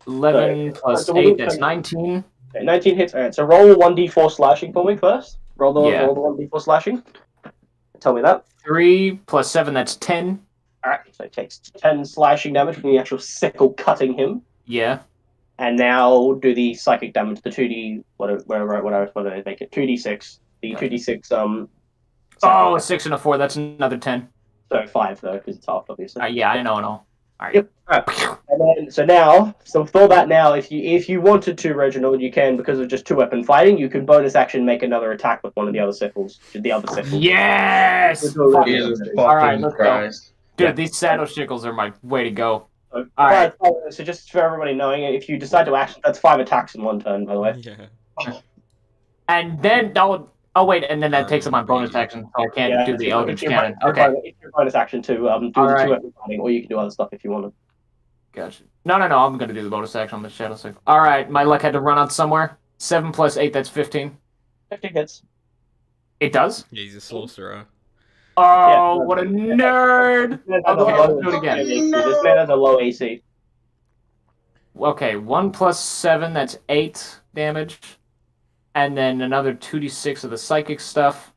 11 plus So we'll 8, do that's 10. 19. Okay, 19 hits. Alright, so roll 1d4 slashing for me first. Roll the 1d4 slashing. Tell me that. 3 plus 7, that's 10. Alright, so it takes 10 slashing damage from the actual sickle cutting him. Yeah. And now do the psychic damage, the 2d, what did I make it? 2d6. The 2d6, Oh, a 6 and a 4, that's another 10. so 5 though, because it's half, obviously. Yeah, I know. All right. Yep. Alright. And then, so for that now, if you wanted to, Reginald, you can, because of just 2-weapon fighting, you can bonus action make another attack with one of the other sickles. Yes! Jesus All right, fucking let's Christ. go. Dude, these Shadow Shickles are my way to go. Alright. So just for everybody knowing, if you decide to action, that's 5 attacks in 1 turn, by the way. Yeah. And then and then that takes up my bonus action, so I can't do the Eldritch Cannon. Okay. It's your bonus action to do the 2-weapon fighting, or you can do other stuff if you want to. Gotcha. No, I'm gonna do the bonus action on the Shadow Shickle. All right, my luck had to run out somewhere. 7 plus 8, that's 15. 15 hits. It does? Yeah, he's a sorcerer. Oh, what a nerd! Okay, let's do it again. This man has a low AC. Okay, 1 plus 7, that's 8 damage. And then another 2d6 of the psychic stuff.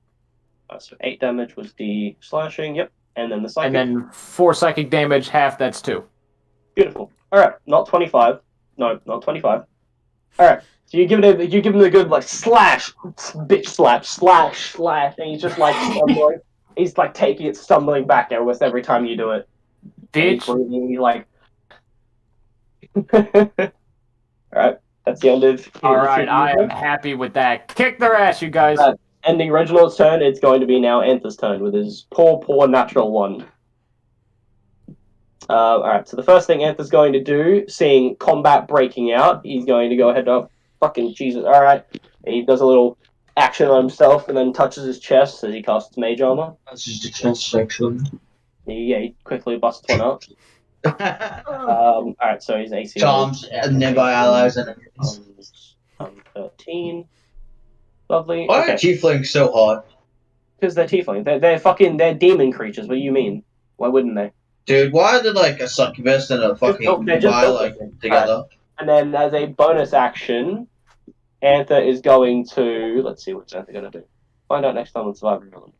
So 8 damage was the slashing, yep. And then the psychic. And then 4 psychic damage, half, that's 2. Beautiful. Alright, not 25. No, not 25. Alright, so you give him the good, like, slash, bitch slap, slash, and he's just, like, stumbling. He's, like, taking it, stumbling back almost every time you do it. Bitch. He's like... Alright, that's the end of... Alright, I am happy with that. Kick their ass, you guys. Ending Reginald's turn, it's going to be now Anther's turn with his poor natural 1. Alright, so the first thing Anther's going to do, seeing combat breaking out, he's going to go ahead and... Fucking Jesus, alright. He does a little action on himself and then touches his chest as he casts Mage Armor. That's just a chest section. He quickly busts one up. Alright, so he's AC. Charms and nearby allies and enemies. 13. Lovely. Why are tieflings so hard? Because they're tiefling. They're demon creatures. What do you mean? Why wouldn't they? Dude, why are they like a succubus and a fucking vampire like together? And then as a bonus action, Anther is going to... Let's see what's Anther going to do. Find out next time on Survivor Island.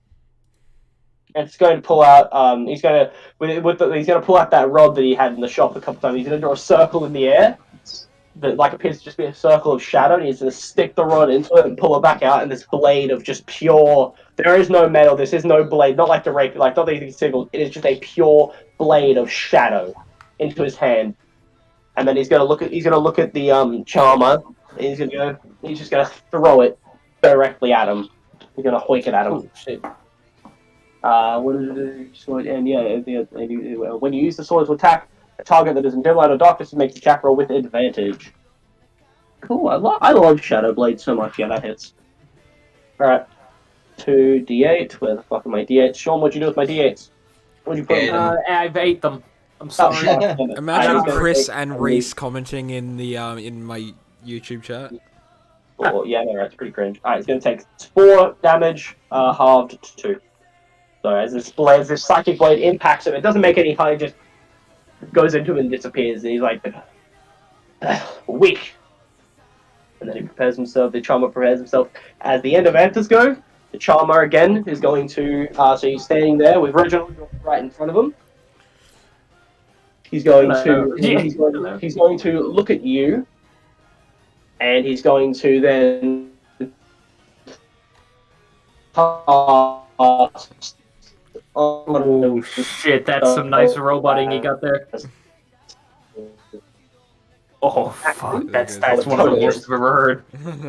Anther's going to pull out... he's going to pull out that rod that he had in the shop a couple times. He's going to draw a circle in the air that like appears to just be a circle of shadow, and he's going to stick the rod into it and pull it back out, and this blade of just pure... There is no metal, this is no blade, not like the rape, like not anything single. It is just a pure blade of shadow into his hand. And then he's gonna look at the charmer. And he's just gonna throw it directly at him. He's gonna hoik it at him. Oh, shit. What is it? Sword, and when you use the sword to attack a target that is in dim light or darkness, it makes the attack roll with advantage. Cool. I love Shadow Blade so much. Yeah, that hits. All right. 2d8. Where the fuck are my d8s? Sean, what'd you do with my d8s? What'd you put in them? I've ate them. I'm sorry. Imagine Chris and Reese commenting in the in my YouTube chat. Oh, yeah, no, that's pretty cringe. Alright, it's going to take 4 damage, halved to 2. So as this psychic blade impacts him, it doesn't make any harm, it just goes into him and disappears, and he's like, weak. And then he prepares himself, the charmer prepares himself. As the end of Anther's go, the charmer again is going to, so he's standing there with Reginald right in front of him. He's going to look at you, and he's going to then Oh shit, that's some nice roboting he got there. Oh fuck! That's That's one of the totally worst I've ever heard.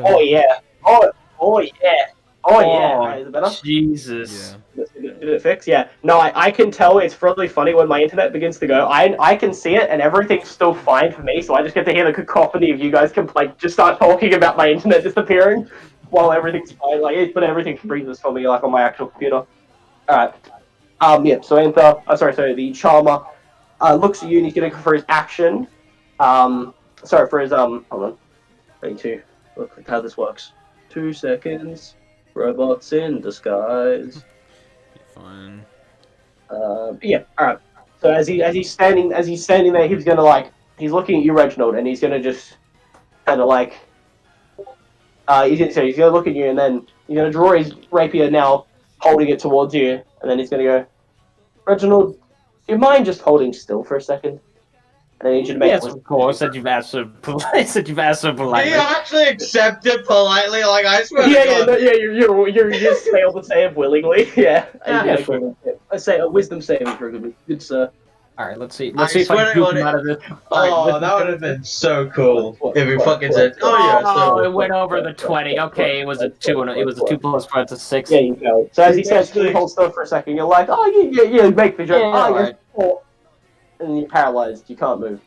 Oh yeah. Oh yeah. Oh yeah. Alright, is it better? Yeah. Jesus. Did it fix? Yeah. No, I can tell it's really funny when my internet begins to go. I can see it and everything's still fine for me, so I just get to hear the cacophony of you guys just start talking about my internet disappearing while everything's fine. But everything freezes for me like on my actual computer. Alright. Yeah, so the Charmer looks at you and he's gonna go for his action. For his hold on. I need to look at how this works. 2 seconds. Robots in disguise. Fine. Yeah, alright. So as he's standing there, he's gonna he's looking at you, Reginald, and he's gonna just kinda he's gonna look at you and then he's gonna draw his rapier now, holding it towards you, and then he's gonna go, Reginald, do you mind just holding still for a second? And I need you to make Yes, of course. Said you've asked so politely. Said you've asked so Do politely. you actually accept it politely? Like, I swear to Yeah, God. you're just able to say it willingly. Yeah. Yeah, sure. I say a wisdom saving throw. Good sir. All right, let's see. I Let's see if I swear can to goop God, him out of this. Oh, that would have been so cool if we fucking said, Oh, oh yeah, it went over the 20. Okay, it was a 2 and it was a 2 plus 5 to 6. Yeah, you go. So as he says, can you hold still for a second? You're like, oh yeah, make the joke. Yeah, Oh, alright. And you're paralyzed. You can't move.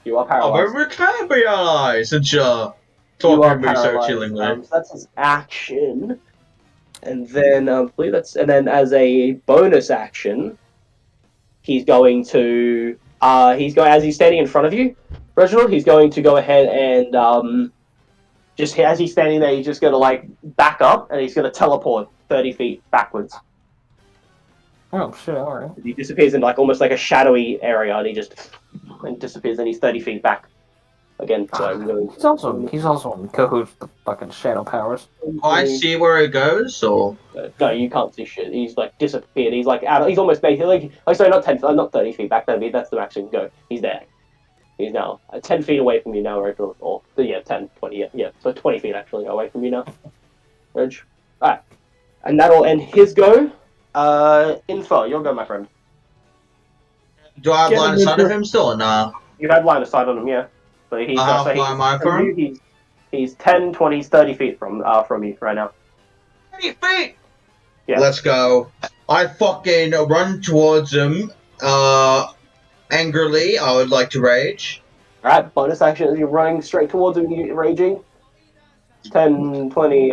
You are Oh, paralyzed. but we can be allies since you're You are talking to me so paralyzed. chillingly. So that's his action. And then as a bonus action, he's going to as he's standing in front of you, Reginald, he's going to go ahead and just as he's standing there, he's just gonna back up and he's gonna teleport 30 feet backwards. Oh shit! All right. He disappears in almost like a shadowy area, and he just disappears, and he's 30 feet back again. So I'm going. He's also in cahoots with the fucking shadow powers. I see where it goes, or No, you can't see shit. He's disappeared. He's out. He's almost basically sorry, not 30 feet back. That's the max you can go. He's there. He's now 10 feet away from you now, Reg. Or 10, 20. Yeah. So 20 feet actually away from you now, Reg. All right, and that'll end his go. Info, your go, my friend. do I have Get line him of sight into- of him still, or nah? You have line of sight on him, yeah. So he's How far am I from him? He's 10, 20, he's 30 feet from you right now. 30 feet! Yeah. Let's go. I fucking run towards him, angrily. I would like to rage. Alright, bonus action is you're running straight towards him, you're raging. 10, 20,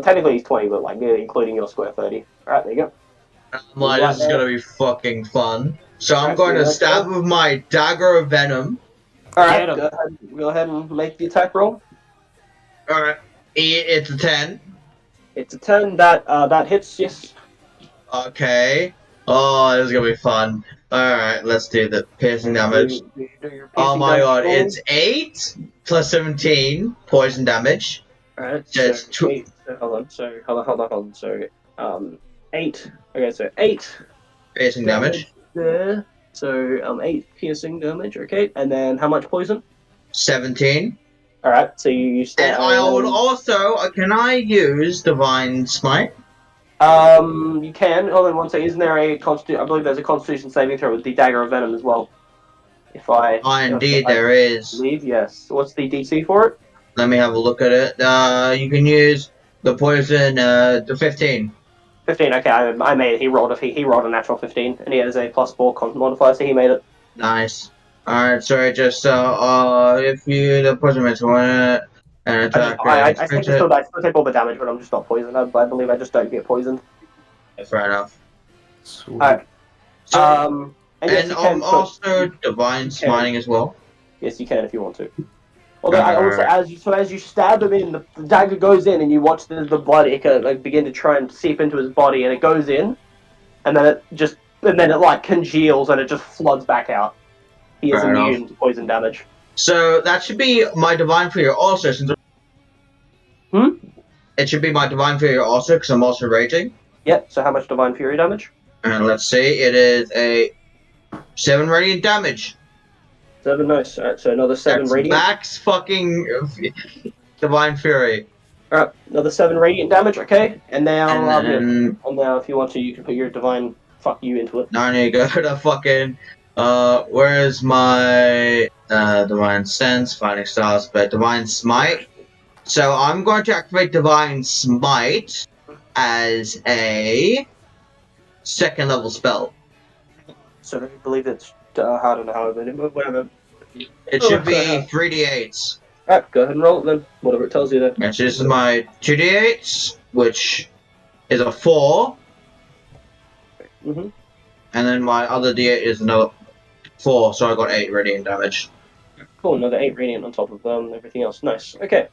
technically he's 20, but including your square 30. Alright, there you go. I'm like, Right this is there. gonna be fucking fun. So I'm Alright, going to let's stab go. with my dagger of venom. Alright, Get him. go ahead and make the attack roll. Alright. It's a 10. It's a 10, that hits, yes. Okay. Oh, this is gonna be fun. Alright, let's do the piercing damage. Do your Oh piercing my damage god, roll. it's 8 plus 17 poison damage. Alright, So it's so 8, hold on, so, 8, okay, so 8 Piercing damage. there, so, 8 piercing damage, okay, and then how much poison? 17. Alright, so you And I would also, can I use Divine Smite? you can, hold on one second, isn't there I believe there's a Constitution saving throw with the Dagger of Venom as well. Indeed there is. believe, yes. What's the DC for it? Let me have a look at it. You can use the poison, the 15. 15, okay, I made it, he rolled a natural 15, and he has a +4 con modifier, so he made it. Nice. Alright, so I just, if you, the poison makes one, and attack, I think I still take all the damage, but I'm just not poisoned. I believe I just don't get poisoned. fair enough. Sweet. Alright. So, And yes, and you can, also Divine Smiting as well. yes, you can if you want to. Although I also, as you stab him in, the dagger goes in, and you watch the blood begin to try and seep into his body, and it goes in, and then it congeals and it just floods back out. He is Fair immune enough. to poison damage. So that should be my Divine Fury also, since it should be my Divine Fury also, because I'm also raging. Yep. So how much divine fury damage? And let's see, it is a 7 radiant damage. 7, nice. Alright, so another 7 That's radiant. max fucking Divine Fury. Alright, another 7 radiant damage. Okay, and now, And then and now, if you want to, you can put your divine fuck you into it. now I need to go to fucking, where's my Divine Sense, Fighting Stars, but Divine Smite. So I'm going to activate Divine Smite as a second level spell. So I believe it's I don't know how it is, but whatever. It should be 3d8s. Alright, go ahead and roll it then. Whatever it tells you then. Yes, this is my 2d8s, which is a 4. Mm-hmm. And then my other d8 is another 4, so I got 8 radiant damage. Cool, another 8 radiant on top of everything else. Nice. Okay.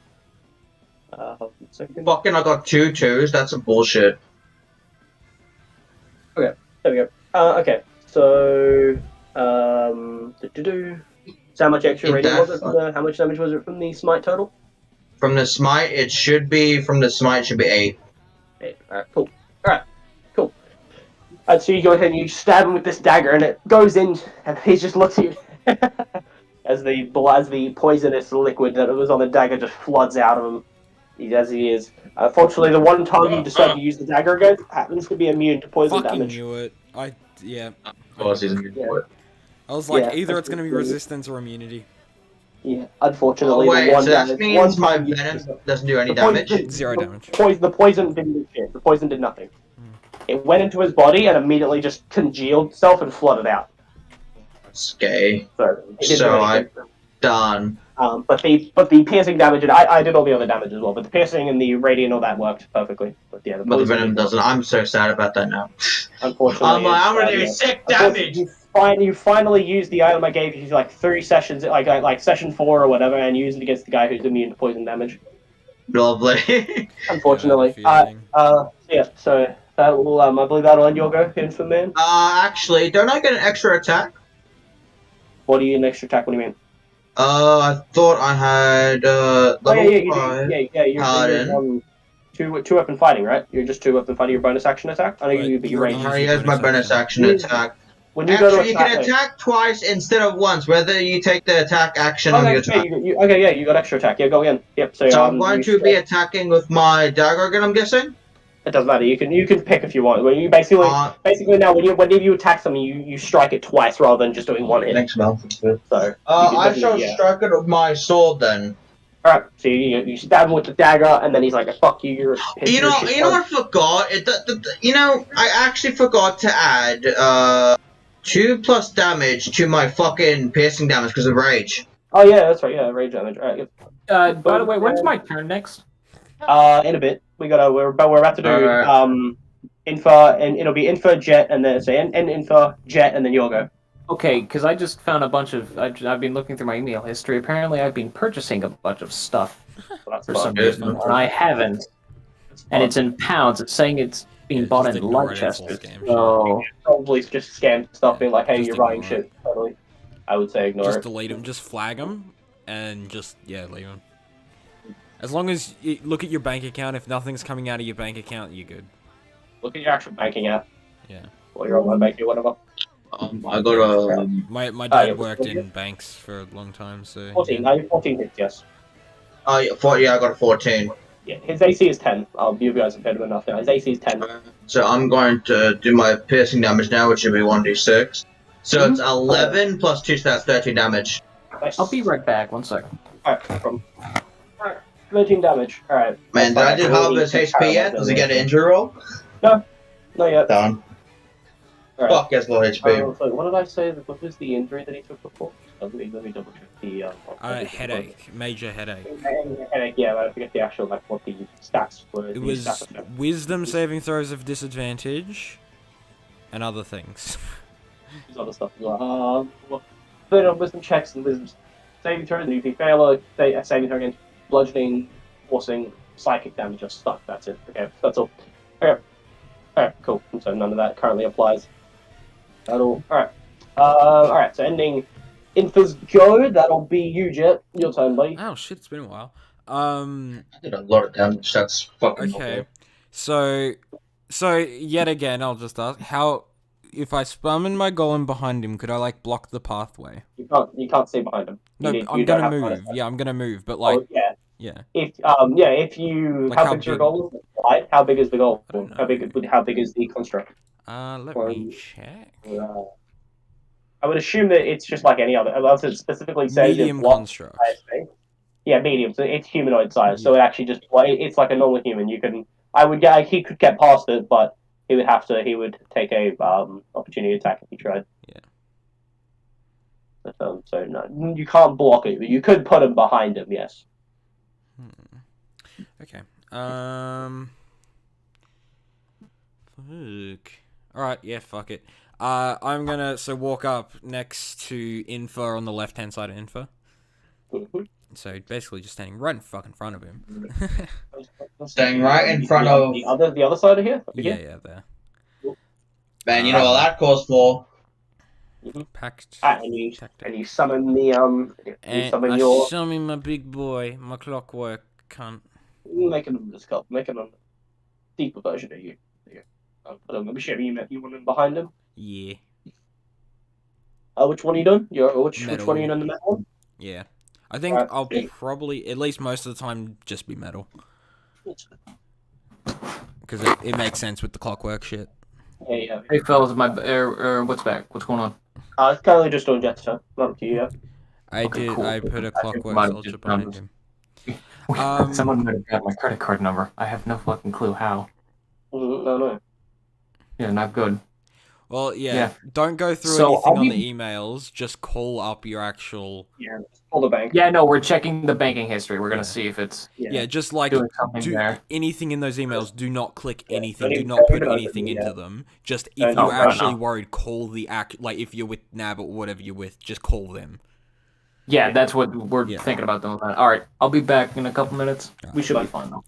Second. Fucking, I got 2 2s, that's some bullshit. There we go. Okay, so so how much extra radiant was it? How much damage was it from the smite total? From the smite, it should be 8. 8. Alright, cool. Alright, cool. So you go ahead and you stab him with this dagger, and it goes in, and he just looks at you as the poisonous liquid that was on the dagger just floods out of him. As he is. Unfortunately, the one time you decide to use the dagger against happens to be immune to poison Fucking damage. knew it. Yeah. Of course, he's immune to it. I was like, Yeah, either it's gonna be absolutely. resistance or immunity. Yeah, unfortunately, Oh, wait, the one so that damage. means my time you- venom doesn't do any the poison- damage? 0 damage. The poison didn't do shit. The poison did nothing. It went into his body and immediately just congealed itself and flooded out. That's gay. So, it didn't So do anything. Done. But the piercing damage, and I did all the other damage as well, but the piercing and the radiant, all that worked perfectly. But yeah, the But the poison venom didn't. doesn't. I'm so sad about that now. Unfortunately, I'm gonna do yeah. sick Unfortunately, damage! You finally used the item I gave you like 3 sessions, like session 4 or whatever, and used it against the guy who's immune to poison damage. Lovely. Unfortunately. Yeah, Yeah, so that will, I believe that'll end your go, Infant Man. Actually, don't I get an extra attack? What do you an extra attack? What do you mean? I thought I had, level Oh, yeah, you 5. do. Yeah, you're Paladin. two weapon fighting, right? You're just 2 weapon fighting your bonus action attack? I know Right, you but you your already range. used Alright, here's my bonus action You- attack. When you go Actually, to you can attack twice instead of once, whether you take the attack action on your attack. you got extra attack. Yeah, go again. Yep. So, So I'm going to be attacking with my dagger again, I'm guessing? It doesn't matter. You can pick if you want. When you basically now whenever you attack something, you strike it twice rather than just doing one hit. Thanks, Mel. So I shall strike it with my sword then. Alright, so you stab him with the dagger, and then he's like, "Fuck you, you're." You know, I forgot. I actually forgot to add 2+ damage to my fucking piercing damage because of rage. Oh yeah, that's right. Yeah, rage damage. Alright, yep. By the way, when's my turn next? In a bit, we're about to do Infa, and it'll be Infa, Jet, and then say Infa, Jet, and then you'll go. Okay, because I just found a bunch of. I've been looking through my email history. Apparently, I've been purchasing a bunch of stuff So that's for fine. some reason, and I haven't. And it's in pounds. It's saying it's being bought just in ignore it, Leicester. it's all scam So Probably just scam stuff, being like, "Hey, Just you're buying ignore shit." Totally, I would say ignore just it. delete them, just flag them, and just, yeah, leave them. As long as you look at your bank account, if nothing's coming out of your bank account, you're good. Look at your actual banking app. Yeah. Or your online banking, whatever. I got a. My dad yeah, worked in 14? banks for a long time, so... 14. Yeah. 14 hits, yes. Yeah, I got a 14. Yeah, his AC is 10. You guys have heard him enough now. His AC is 10. So I'm going to do my piercing damage now, which should be 1d6. So it's 11 plus 2, so that's 13 damage. Nice. I'll be right back. 1 second. Alright, no problem. Alright, 13 damage. Alright. Man, did I do half his HP yet? Does he get an injury roll? Not yet. Done. Alright. Fuck, he has low HP. So what did I say? What was the injury that he took before? Let me double check the. Headache. Major headache. Headache, yeah, I forget the actual, like, what the stats were. It was wisdom saving throws of disadvantage, and other things. There's other stuff as well. Third on wisdom checks and wisdom saving throws, and if you fail a saving throw against bludgeoning, forcing, psychic damage, or stuff. That's it. Okay, that's all. Okay. Alright, cool. And so none of that currently applies at all. Alright. Alright, so ending Infa's go, that'll be you, Jet. Your turn, buddy. Oh shit, it's been a while. I did a lot of damage, that's fucking Okay. So yet again, I'll just ask, how... If I summon my golem behind him, could I, like, block the pathway? You can't see behind him. No, I'm gonna move. Yeah, I'm gonna move, but, like... Oh, yeah. Yeah. If you Like, how how big's your big? goal? Wide? How big is the goal? don't How big is the construct? Let Or- me check. Alright, I would assume that it's just like any other, unless it specifically says Medium it blocks construct. ISP. Yeah, medium. So it's humanoid size. So Yeah. it actually just it's like a normal human. You can. I would get he could get past it, but he would have to. He would take a opportunity attack if he tried. Yeah. But, so no, you can't block it, but you could put him behind him. Yes. Okay. Fuck. Alright, yeah, fuck it. I'm gonna walk up next to Infa on the left hand side of Infa. So basically just standing right in fucking front of him. Staying right in front of. The other side of here. Yeah, there. Man, you know what that calls for? Packed. And you summon the You And summon I your summon my big boy, my clockwork cunt. making a deeper version of you. I'm assuming you want him behind him. Yeah. Which one are you doing? Which Metal. one are you doing the metal one? Yeah. I think Right. I'll probably, at least most of the time, just be metal. Because it makes sense with the clockwork shit. Yeah. Hey fellas, what's back? What's going on? It's currently just on Jet's turn. Not up to you yet. I Okay, did, cool. I put a clockwork might have soldier just behind numbers. him. Someone might have got my credit card number. I have no fucking clue how. No. Yeah, not good. Well, yeah, Yeah. don't go through So, anything I'll on be- the emails, just call up your actual... Yeah, pull the bank. Yeah, no, we're checking the banking history. We're gonna see if it's Yeah, just like, doing something do there. anything in those emails, do not click Yeah, anything, don't do even- not don't put even open anything them, into yeah. them. Just, Don't if you're open actually them. worried, call the like, if you're with NAB or whatever you're with, just call them. Yeah, that's what we're Yeah. thinking about doing. That. All right, I'll be back in a couple minutes. Alright. We should be fine though.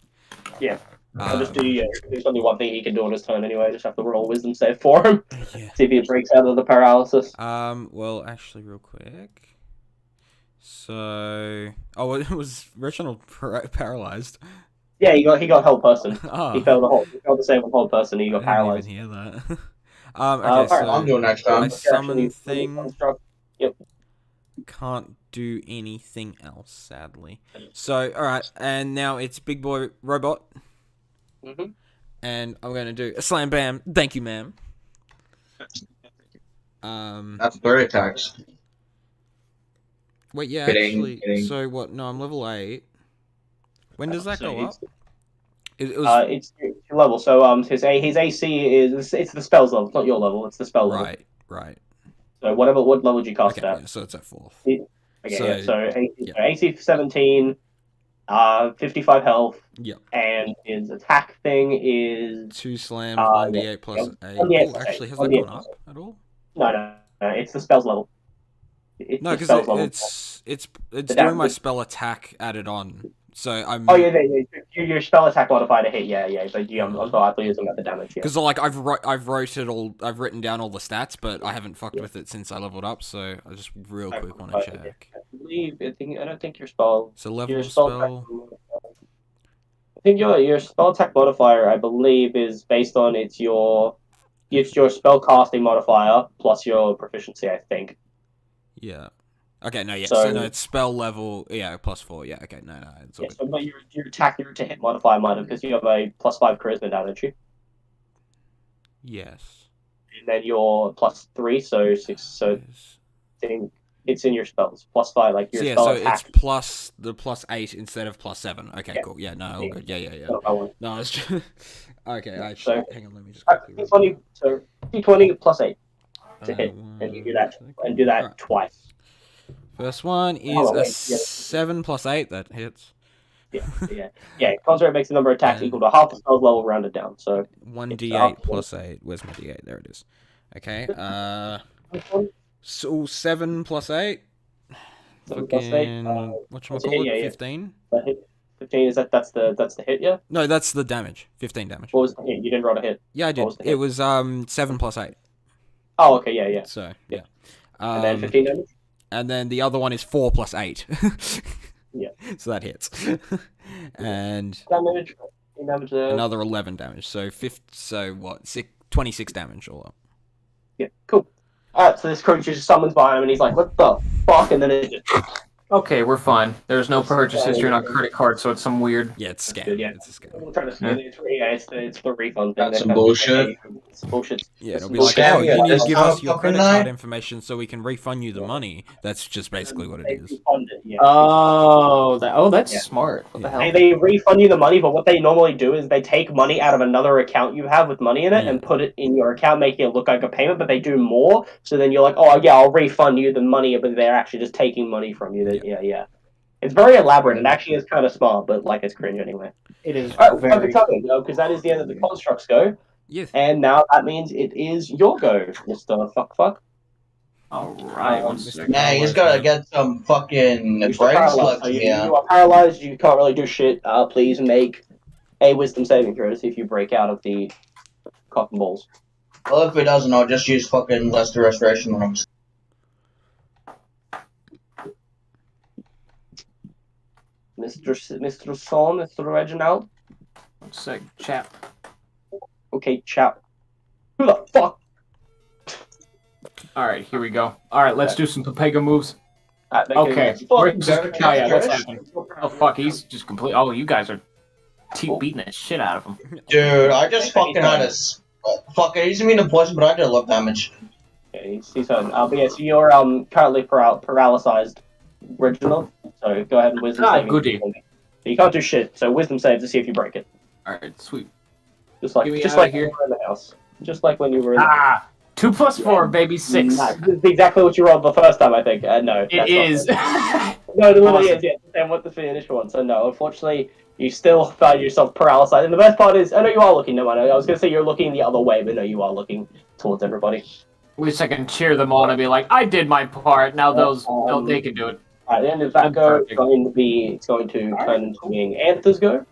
I'll just do. There's only one thing he can do on his turn anyway. I just have to roll a wisdom save for him. Yeah. See if he breaks out of the paralysis. Well, actually, real quick. So, it was Reginald paralyzed. Yeah, he got held person. Oh, He failed the save on hold person. He I got didn't paralyzed. even hear that. Okay, alright, I'm so doing next I time. summon thing. Can't do anything else, sadly. So, alright, and now it's Big Boy Robot. Mhm. And I'm going to do a slam bam. Thank you, ma'am. That's 3 attacks. Wait, yeah, Kidding, actually. kidding. So, what? No, I'm level 8. When does that So go up? it's- It was. It's your level. So his AC is it's the spells level. It's not your level. It's the spell level. Right. So what level did you cast Okay, it at? yeah, so it's at 4th. Okay, So- yeah. So yeah. AC 17, 55 health, Yep. and his attack thing is 2 slam, Uh, 1d8 plus 8. 1d8 Oh, plus actually, 8. has that 1d8 gone plus up at all? no. It's the spells level. It's No, the because spells level. it's The doing my damage. spell attack added on. So I'm. Oh yeah, your spell attack modifier to hit. Yeah. But I'm sorry, I thought you were talking about the damage. Yeah. Because like I've written down all the stats, but I haven't fucked with it since I leveled up. So I just real quick want to check. I don't think your spell. So level Your of spell. spell. I think your spell attack modifier, I believe, is based on it's your spell casting modifier plus your proficiency. I think. Yeah. Okay. No. Yeah. So- So no, it's spell level. Yeah. +4. Yeah. Okay. No. It's all Yeah, good. so, but your attack, your to hit modifier might have because you have a +5 charisma damage, Yes. and then your +3, so 6. So Yes. I think it's in your spells +5, like your So yeah. spell So attack. it's plus the +8 instead of +7. Okay. Yeah. Cool. Yeah. No. All good. Yeah. So, I want- No. It's just... Okay. Actually, So- hang on. Let me just quickly. D20, so D20 +8 to Uh, hit, and you do that, one and do that Alright. twice. First one is Oh, a wait, yeah. 7 + 8 that hits. Yeah. Concert makes the number of attacks And- equal to half the spell's level rounded down. So 1d8 plus 8. Where's my d8? There it is. Okay. So 7 plus 8. 7 plus 8, Fucking whatchamacallit? yeah. 15. But hit 15 is that's the hit, yeah. No, that's the damage. 15 damage. What was the hit? You didn't roll a hit. Yeah, I did. what was the It hit? was 7 plus 8. Oh, okay, yeah. So yeah. And then 15 damage. And then the other one is 4 plus 8. Yeah. So that hits. And Damage. Damage there. another 11 damage. So 26 damage all up. Yeah, cool. Alright, so this creature just summons by him and he's like, what the fuck? And then it just Okay, we're fine. There's no purchase history on credit card, so it's some weird. Yeah, it's a scam. Good, yeah. It's a scam. I'm trying to say it's the refund thing. That's some They're bullshit. It's bullshit. Yeah, it'll It's be like, Scam oh, you you need this to give time us of your fucking credit card night? information so we can refund you the money. That's just basically what it They is. refund it, yeah. That's Yeah. smart. What the Yeah. hell? They refund you the money, but what they normally do is they take money out of another account you have with money in it and put it in your account, making it look like a payment, but they do more. So then you're like, oh, yeah, I'll refund you the money, but they're actually just taking money from you. Yeah. It's very elaborate. It actually is kind of smart, but like it's cringe anyway. It is All right, very. because that is the end of the constructs go, Yes. and now that means it is your go, Mr. Fuck. Alright, one Mr. second. Nah, he's gotta get some fucking You're brain still paralyzed, slugs so in you here. are paralyzed. You can't really do shit. Please make a wisdom saving throw to see if you break out of the cotton balls. Well, if it doesn't, I'll just use fucking Lester Restoration when I'm. Mr. Son, Mr. Reginald. One sec, chap. Okay, chap. Who the fuck? Alright, here we go. Alright, let's do some Pepega moves. Make Okay, it- where's Fuck, this guy at? What's Josh. happening? Oh fuck, he's just complete. Oh, you guys are beating the shit out of him. Dude, I just fucking had a. Fuck, I didn't mean to poison, but I did a lot of damage. Okay, he's on. But yeah, so you're currently paralyzed, Reginald. So go ahead and wisdom Ah, saving. goody. So you can't do shit. So wisdom save to see if you break it. Alright, sweet. Just like Get me just outta like here. when you were in the house. Just like when you were in. Ah! 2 plus 4, baby, 6. Nah, this is exactly what you rolled the first time, I think. No, It is. No, it literally Awesome. is. Yeah, and what the initial one. So no, unfortunately, you still find yourself paralyzed. And the best part is, I know you are looking. No, I know. I was gonna say you're looking the other way, but no, you are looking towards everybody. At least I can cheer them on and be like, I did my part. Now they can do it. At the end of that go, Perfect. it's going to turn into being Anther's go.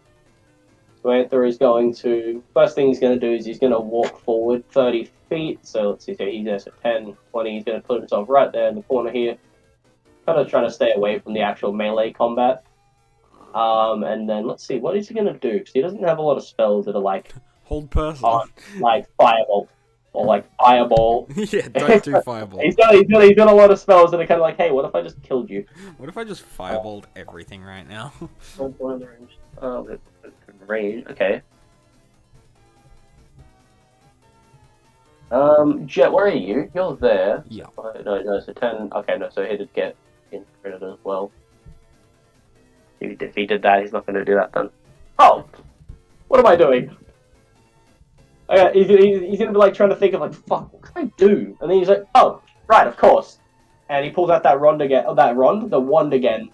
So Anther is going to, first thing he's going to do is he's going to walk forward 30 feet. So let's see, so he's there, so 10, 20, he's going to put himself right there in the corner here. Kind of trying to stay away from the actual melee combat. And then let's see, what is he going to do? Because he doesn't have a lot of spells that are like, Hold person. like Firebolt or like Fireball. Yeah, don't do fireball. He's got a lot of spells that are kind of like, hey, what if I just killed you? What if I just fireballed everything right now? Range. Okay. Jet, where are you? You're there. Yeah. No, so 10. Okay, no, so he did get infrared as well. If he did that, he's not going to do that then. Oh! What am I doing? He's going to be like trying to think of like, fuck, what can I do? And then he's like, oh, right, of course. And he pulls out that wand again, the wand again.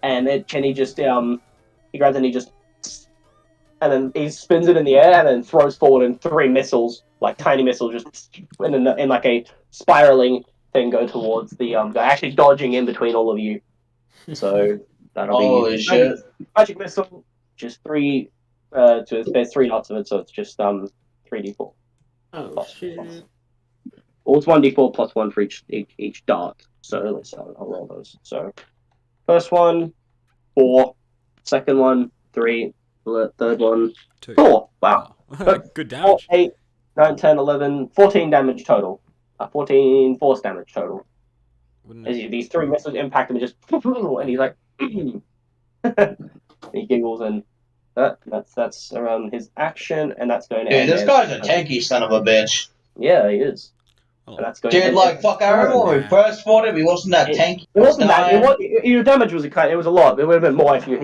And he just, he grabs it and he just, and then he spins it in the air and then throws forward and 3 missiles, like tiny missiles, just in like a spiraling thing go towards the guy, actually dodging in between all of you. So that'll Holy be shit. magic missile, just 3. So there's 3 lots of it, so it's just 3d4. Oh, shit. Well, it's 1d4 plus 1 for each dart. So let's I'll roll those. So first one, 4. Second one, 3. Third one, 2. 4. Wow. Good 4, damage. 8, 9, 10, 11, 14 damage total. 14 force damage total. As these 3 missiles impact him and just, and he's like, he giggles and that's around his action, and that's going to Dude, end this his guy's a turn. tanky son of a bitch. Yeah, he is. Oh. And that's going to Dude, end like, his fuck, I remember when we Yeah. first fought him, he wasn't that tanky. It wasn't that. Dying. Your damage was it was a lot. It would have been more if you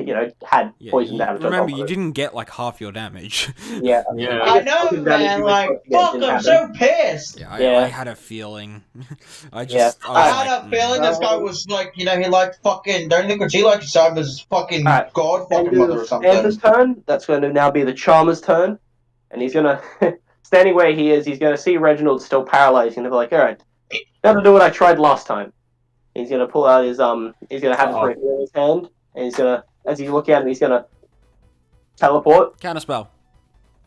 had Yeah, poison damage. on remember, top you of it. didn't get like half your damage. Yeah. Yeah. I know, Poison damage man, you like, would fuck, didn't I'm happen. so pissed. Yeah, Yeah. I had a feeling. I just, Yeah. I was I had like, a feeling this guy was like, he liked fucking, the only thing he liked aside was fucking Alright. god fucking End mother or of something. Andrew's turn. That's going to now be the Charmer's turn, and he's gonna standing where he is. He's gonna see Reginald still paralyzed. He's gonna be like, all right, now to do what I tried last time. He's gonna pull out his He's gonna have his Uh-oh. rapier in his hand, and he's gonna, as he's looking at him, he's gonna teleport. counterspell.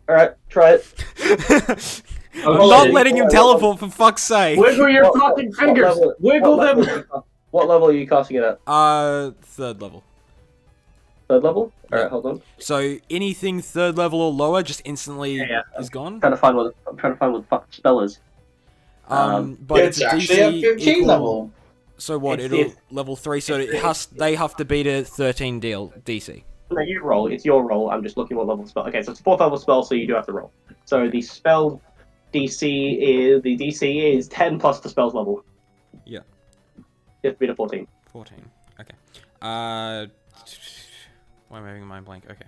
All right, try it. Oh, I'm not shit. letting him teleport for fuck's sake. Wiggle your What- fucking what fingers! level- Wiggle what them! level- What level are you casting it at? 3rd level. 3rd level? Alright, hold on. So anything 3rd level or lower just instantly is gone. I'm trying to find what the fucking spell is. But It's it's a actually a DC 15 equal, level. So what? It's level 3. So they have to beat a 13 DC. No, you roll. It's your roll. I'm just looking what level spell. Okay, so it's a 4th level spell, so you do have to roll. So the spell DC is 10 plus the spell's level. Yeah. You have to beat a 14. 14. Okay. Why am I having a mind blank? Okay.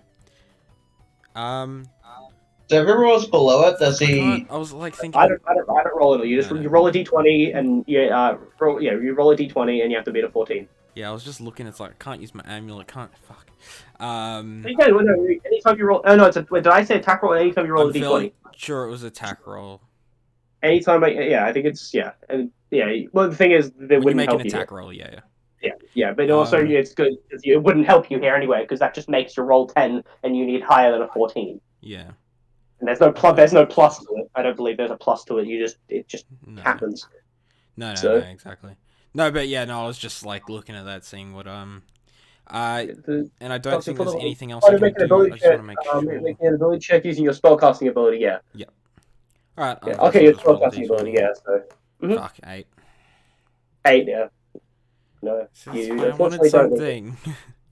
So if everyone was below it, does he? I was like thinking. I don't roll it. You just No. you roll a d20 and you roll a d20 and you have to beat a 14. Yeah, I was just looking. It's like I can't use my amulet. Can't. Fuck. You can, anytime you roll. Oh no, wait, did I say attack roll? Anytime you roll a I'm d20. fairly sure it was attack roll. Anytime, I think it's and Well, the thing is, they When you wouldn't make help an you. attack roll, yeah. Yeah, but also it's good because it wouldn't help you here anyway because that just makes your roll 10 and you need higher than a 14. Yeah. And there's no plus to it. I don't believe there's a plus to it. It just No. happens. No, So- exactly. No, but yeah, no, I was just like looking at that, seeing what and I don't think there's anything else I can Make an do. I ability just want check. to make sure. Make an ability check using your spellcasting ability. Yeah. All right. Yeah. Okay, your spellcasting ability. Yeah. So Fuck 8. 8. Yeah. No. See, You I wanted unfortunately don't. something.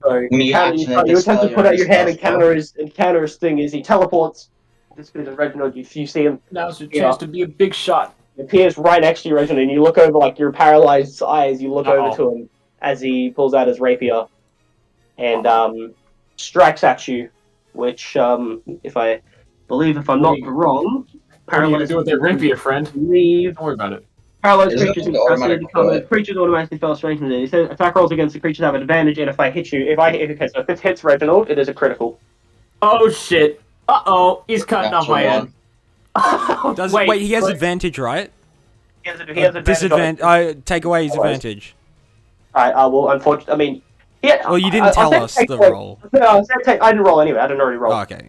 So When you accidentally you attempt to spell put your out your hand own and counter his thing is he teleports. This is Reginald. You see him. Now's your chance to be a big shot. He appears right next to you, Reginald, and you look over like your paralyzed eyes. You look over to him as he pulls out his rapier and strikes at you. Which, if I'm not wrong, What are you gonna do with that rapier, friend? leave. Don't worry about it. Paralyzed Is it creatures like the automatic creatures automatically fell strength in it. It says attack rolls against the creatures have an advantage, and if this hits Reginald, it is a critical. Oh shit. Uh-oh, he's cutting off my head. Wait, he has advantage, right? He has advantage. Disadvantage. Take away his advantage. Alright, well, unfortunately, I mean, yeah. Well, you didn't tell us the roll. No, I didn't roll anyway. I didn't already roll. Oh, okay.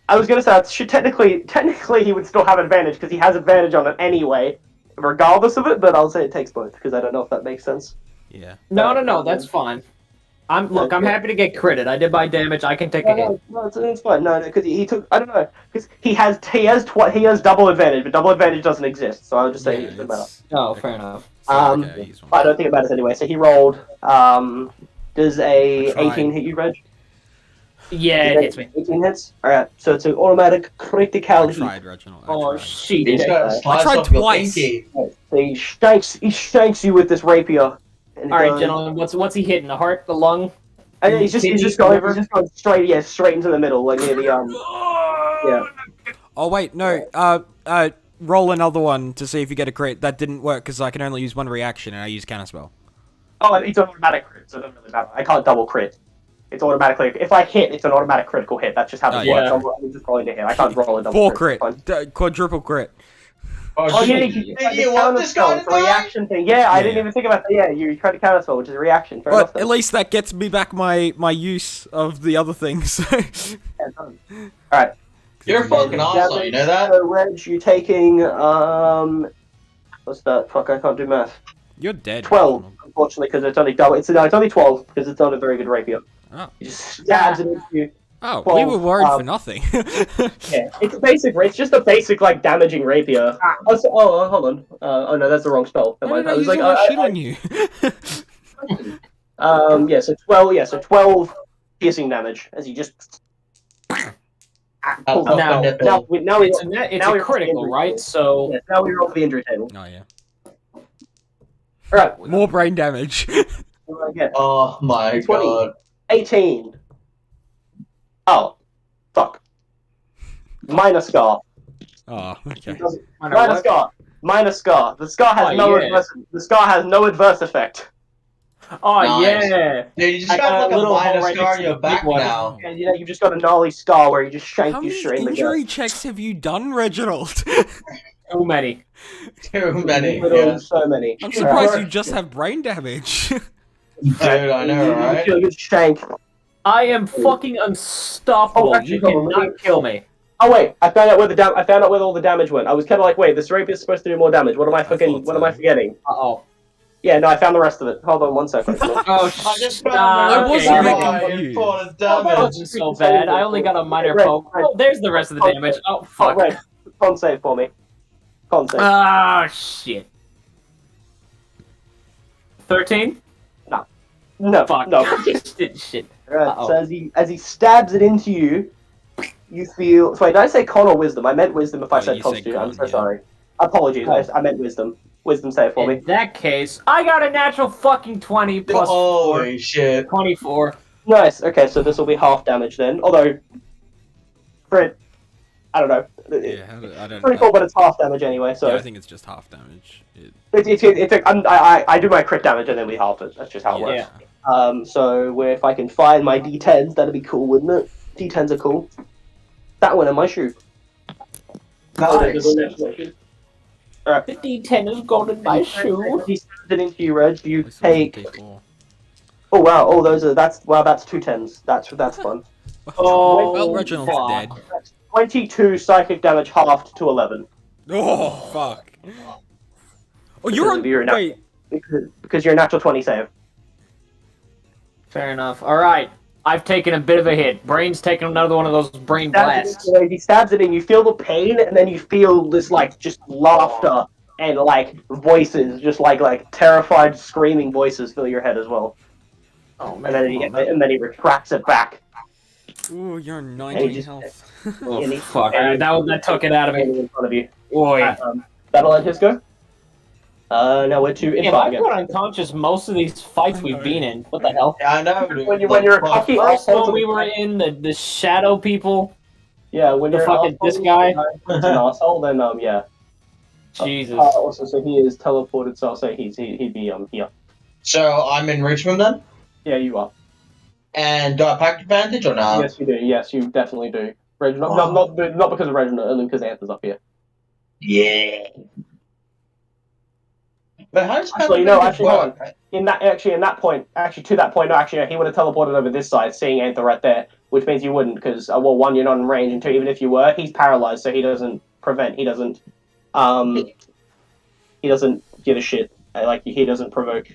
I was gonna say technically he would still have advantage because he has advantage on it anyway, regardless of it. But I'll say it takes both because I don't know if that makes sense. Yeah. No, that's fine. I'm happy to get critted. I did my damage. I can take a hit. No, it's fine. No, because he took. I don't know because he has double advantage, but double advantage doesn't exist. So I'll just say it doesn't matter. Oh, fair enough. Okay, he's one. I don't think it matters anyway. So he rolled. Does a 18 hit you, Reg? Yeah, it hits me. 18 hits. All right. So it's an automatic critical I hit. tried, Reginald. Oh, tried. shit. He's got to slice tried off your twice. pinky. So he shanks you with this rapier. And All right, gentlemen. What's he hitting? The heart, the lung? He's just going straight into the middle, like near the Yeah. Oh wait, no. Roll another one to see if you get a crit. That didn't work because I can only use one reaction and I use counterspell. Oh, it's an automatic crit, so it doesn't really matter. I can't double crit. It's automatically. If I hit, it's an automatic critical hit. That's just how this yeah. works. I'm just rolling to hit. I can't roll a double 4 crit. crit. Quadruple crit. Oh yeah, you want this guy to die? Reaction thing. Yeah, I didn't even think about that. Yeah, you tried to counterspell, which is a reaction. Fair enough, But at least that gets me back my use of the other things. Alright. You're a fucking awesome, you know that? So, Reg, you're taking, what's that? Fuck, I can't do math. You're dead. 12, unfortunately, because it's only double. It's only 12, because it's not a very good rapier. Oh. He just stabs it into you. Oh, 12, we were worried for nothing. Yeah, it's just a basic, like, damaging rapier. Hold on. Oh no, that's the wrong spell. Never mind. I was like, shit on you. So 12 piercing damage, as you just... Now it's a critical, right? So Yes, now we roll the injury table. Oh yeah. Alright. More brain damage. Oh my 20. god. 18. Oh. Fuck. Minor scar. Oh, okay. Minor scar. Minor scar. The scar has no adverse effect. Oh Nice. yeah. Dude, you just I got got like a a little minor hole right scar next on to your the back big one. now. And you've just got a gnarly scar where you just How shank you many straight in the gut. injury checks have you done, Reginald? Too many. Too many. Literally Yeah. so many. I'm surprised you just have brain damage. Dude, I know, right? You just shank. I am fucking unstoppable. Oh, actually, You hold on, let cannot kill me. Oh wait, I found out where all the damage went. I was kind of like, wait, this rapier is supposed to do more damage. What am I thought forgetting? Uh-oh. Yeah, no, I found the rest of it. Hold on one second. Oh, I just stop. found wasn't my making eye you. and for the That damage. wasn't so bad. I only got a minor Red, poke. red. Oh, there's the rest of the damage. Oh, fuck. Red, con save for me. Con save. Ah, shit. 13? No, Fuck. no. Shit. Right, Uh-oh. so as he stabs it into you, you feel. So wait, did I say con or wisdom? I meant wisdom if I Oh, said you said constitution. I'm con, so yeah. sorry. Apologies. Oh. I meant wisdom. Wisdom, say it for me. In that case, I got a natural fucking 20 plus 4. Holy shit. 24. Nice. Okay, so this will be half damage then. Although, crit, I don't know. Yeah, I don't Pretty cool, but it's half damage anyway. So yeah, I think it's just half damage. I do my crit damage and then we half it. That's just how it works. Yeah. So if I can find my D10s, that'd be cool, wouldn't it? D10s are cool. That one in my shoe. Nice. The D10 is gone in my shoe. He sends it into you, Reg. You I saw the take. D4. Oh wow! Oh, that's 2 10s. That's fun. Oh, Well, Reginald's fuck. dead. 22 psychic damage halved to 11 Oh, fuck. Oh, you're on. You're not- Wait. because you're a natural 20 save. Fair enough. Alright. I've taken a bit of a hit. Brain's taken another one of those brain blasts. He stabs it in. You feel the pain, and then you feel this like just laughter and like voices, just like terrified screaming voices fill your head as well. Oh, And then he retracts it back. Ooh, you're 90 just- health. Oh, And he- fuck. and That took it out of me. in front of you. Boy. That'll let his go. Now we're to Yeah, inside I've again. got unconscious most of these fights we've been in. What the hell? Yeah, I know. Dude. When you're a cocky First asshole, one we were in, the shadow people. yeah, when the you're fucking- an this asshole, guy. an asshole, then yeah. Jesus. Also, so he is teleported. So I'll say he'd be here. So I'm in reach from them? Yeah, you are. And do I pack advantage or not? Yes, you do. Yes, you definitely do. Reginald, not because of Reginald, only because Anthony's up here. Yeah. But how does Actually, no, actually, hold on. In that point, to that point, he would have teleported over this side, seeing Anther right there, which means you wouldn't, because well, one, you're not in range, and two, even if you were, he's paralyzed, so he doesn't give a shit. He doesn't provoke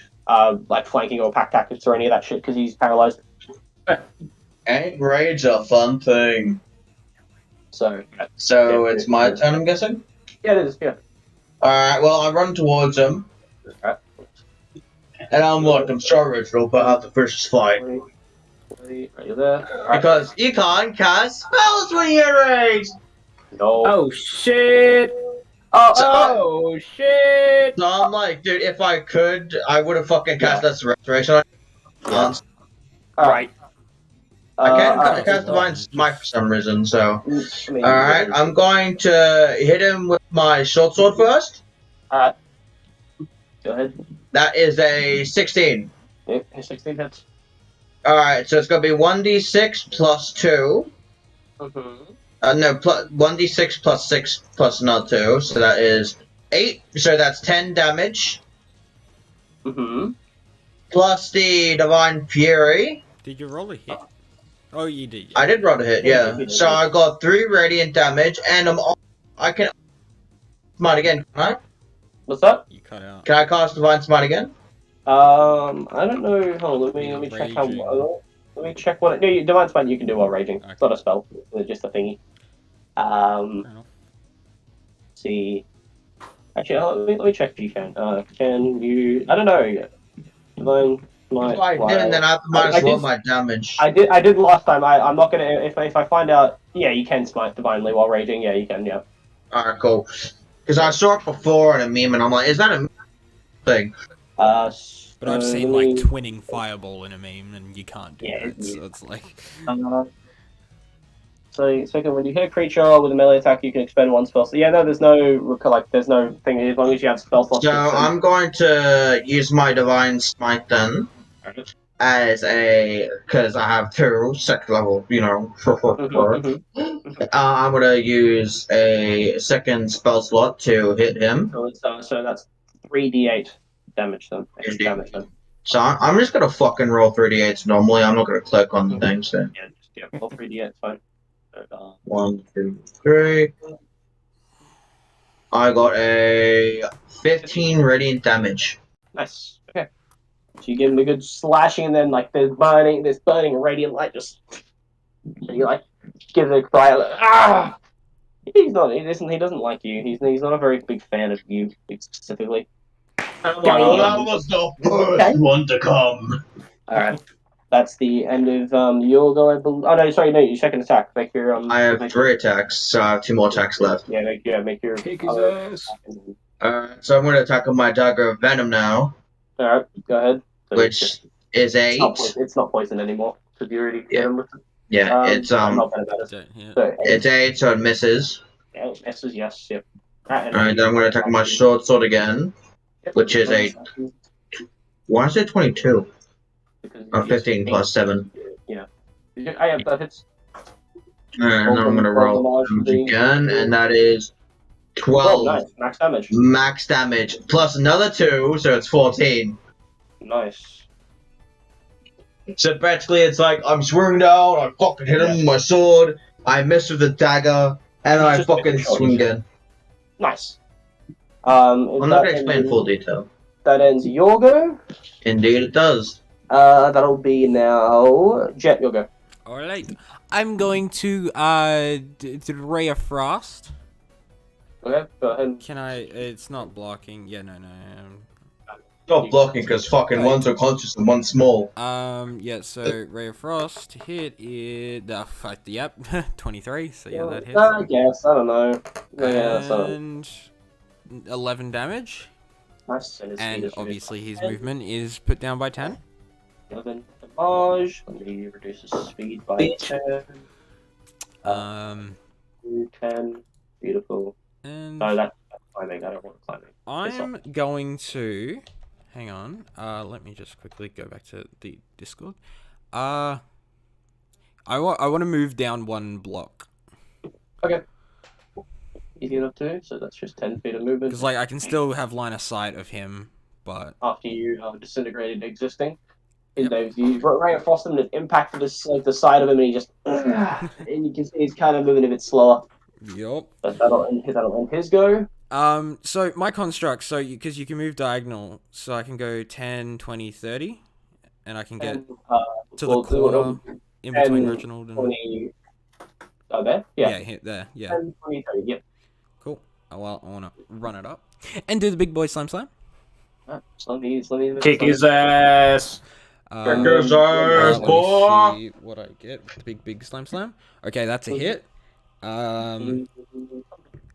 flanking or pack tactics or any of that shit because he's paralyzed. Ain't rage a fun thing. So It's my turn, I'm guessing? yeah, it is. Yeah. Alright, well, I run towards him. Alright. And I'm sorry, Rachel, but I have to finish this fight. Are you there? Alright. Because you can't cast spells when you're raged! No. Oh, shit. Oh, shit. So I'm like, dude, if I could, I would have fucking cast that restoration. Right. I can't alright. cast Divine Smite for some reason, so. I mean, Alright, I'm going to hit him with my short sword first. Alright. Go ahead. That is a 16. Yeah, 16 hits. Alright, so it's going to be 1d6 plus 2. Mm-hmm. No, 1d6 plus 6 plus another 2, so that is 8. So that's 10 damage. Mm-hmm. Plus the Divine Fury. Did you roll a hit? Oh, you did. I did roll a hit, Yeah, yeah. you did. So I got 3 radiant damage, and I can smite again, can I? What's that? You cut out. Can I cast Divine Smite again? I don't know. Hold on, let me check how. Raging. Let me check what. No, Divine Smite you can do while raging. Okay. It's not a spell. It's just a thingy. enough. See. Actually, let me check if you can. Can you? I don't know. Divine Smite. If I didn't, then I have to I minus 1 did- my damage. I did last time. I'm not gonna. If I find out, yeah, you can smite divinely while raging. Yeah, you can. Yeah. Alright, cool. Because I saw it before in a meme, and I'm like, is that a thing? But I've seen let like me- twinning fireball in a meme, and you can't do Yeah, that. So it's like, So second, when you hit a creature with a melee attack, you can expend 1 spell. So yeah, no, there's no thing as long as you have spell slots. So I'm going to use my Divine Smite then. As because I have 2 second level, I'm gonna use a second spell slot to hit him. So that's 3d8 damage then. Extra 3d8. damage then. So I'm just gonna fucking roll 3d8s normally. I'm not gonna click on the things then. Yeah, roll 3d8. It's fine. 1, 2, 3. I got a 15 radiant damage. Nice. Okay. So you give him a good slashing, and then this burning radiant light just. And you give it a cry. Ah! He doesn't like you. He's not a very big fan of you specifically. That was the first one to come. Alright. That's the end of your go. Oh no, sorry, no, your second attack. Make your I have 3 attacks, so I have 2 more attacks left. Yeah, make your. Kick his ass. So I'm going to attack with my dagger of venom now, Alright, go ahead. So which is 8. It's not poison anymore because you already hit him with it. Yeah, it's I'm not bad about it. Yeah. So, it's 8, so it misses. yeah, it misses, yes, yep. Alright, then I'm going to attack with my sword again, which is a. Why is it 22? Oh, 15 plus 7. Yeah. I have that hits. Alright, now I'm going to roll again, and that is 12 nice. Max damage. max damage, plus another 2, so it's 14. Nice. So basically, it's like I'm swinging down, I fucking hit him with my sword, I miss with the dagger, and I Just fucking make a shot. swing again. Nice. I'm not going to explain full detail. That ends your go. Indeed, it does. That'll be now Jet. Your go. Alright. I'm going to Ray of Frost. Okay, go ahead. Can I? It's not blocking. Yeah, no. Stop blocking, because fucking one's unconscious and one's small. Yeah. So Ray of Frost hit it. Yep, 23. So yeah, that hits. I guess I don't know. Yeah, so And 11 damage. nice. And obviously his movement is put down by 10. 11 damage. Let me reduce his speed by 10. 10. Beautiful. And No, that's climbing. I don't want climbing. I'm going to hang on. Let me just quickly go back to the Discord. I want to move down 1 block Okay. Easy enough to. So that's just 10 feet of movement. because like I can still have line of sight of him, but After you disintegrated existing. Yep. Ray of Frost has impacted the side of him, and he just and you can see he's kind of moving a bit slower. yup. But that'll end his go. So my construct, because you can move diagonal, so I can go 10, 20, 30, and I can get And, to we'll the do it corner on in between 10, Reginald and 20. Oh, there? Yeah. yeah, hit there, yeah, 10, 20, 30, yep. cool. Oh well, I want to run it up and do the big boy slam. Right, so let me Kick his ass. Let Kick his ass, me boy. see what I get with the big slam. Okay, that's a hit.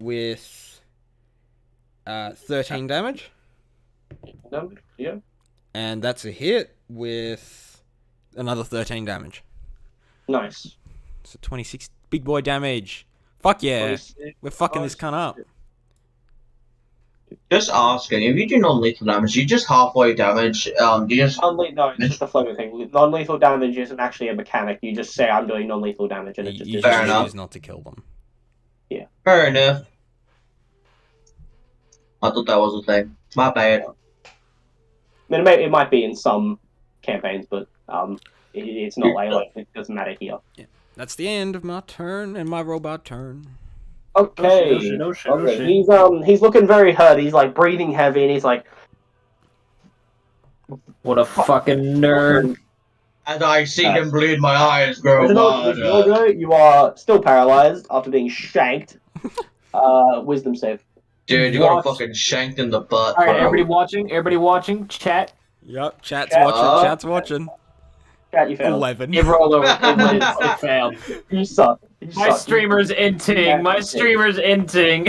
With 13 damage, Yeah. and that's a hit with another 13 damage. Nice. So 26 big boy damage. Fuck yeah, 26. we're fucking this cunt up. Just asking, if you do non-lethal damage, you just halfway damage, you just... No, it's just a floating thing. Non-lethal damage isn't actually a mechanic. You just say I'm doing non-lethal damage, and it just You is. Fair just enough. choose not to kill them. Fair enough. I thought that was a thing. My bad. I mean, it might be in some campaigns, but it's not like it doesn't matter here. That's the end of my turn and my robot turn. Okay. No shit. Okay. He's looking very hurt. He's like breathing heavy, and he's like, What a fucking nerd. As I see him bleed, my eyes grow Reginald, wider. you are still paralyzed after being shanked. Wisdom save. Dude, you got fucking shanked in the butt. Alright, bro. everybody watching, chat. Yep, chat's Chat. watching. Chat's watching. Chat, you failed. 11. It rolled over. It failed. You suck. My streamer's inting. My streamer's inting.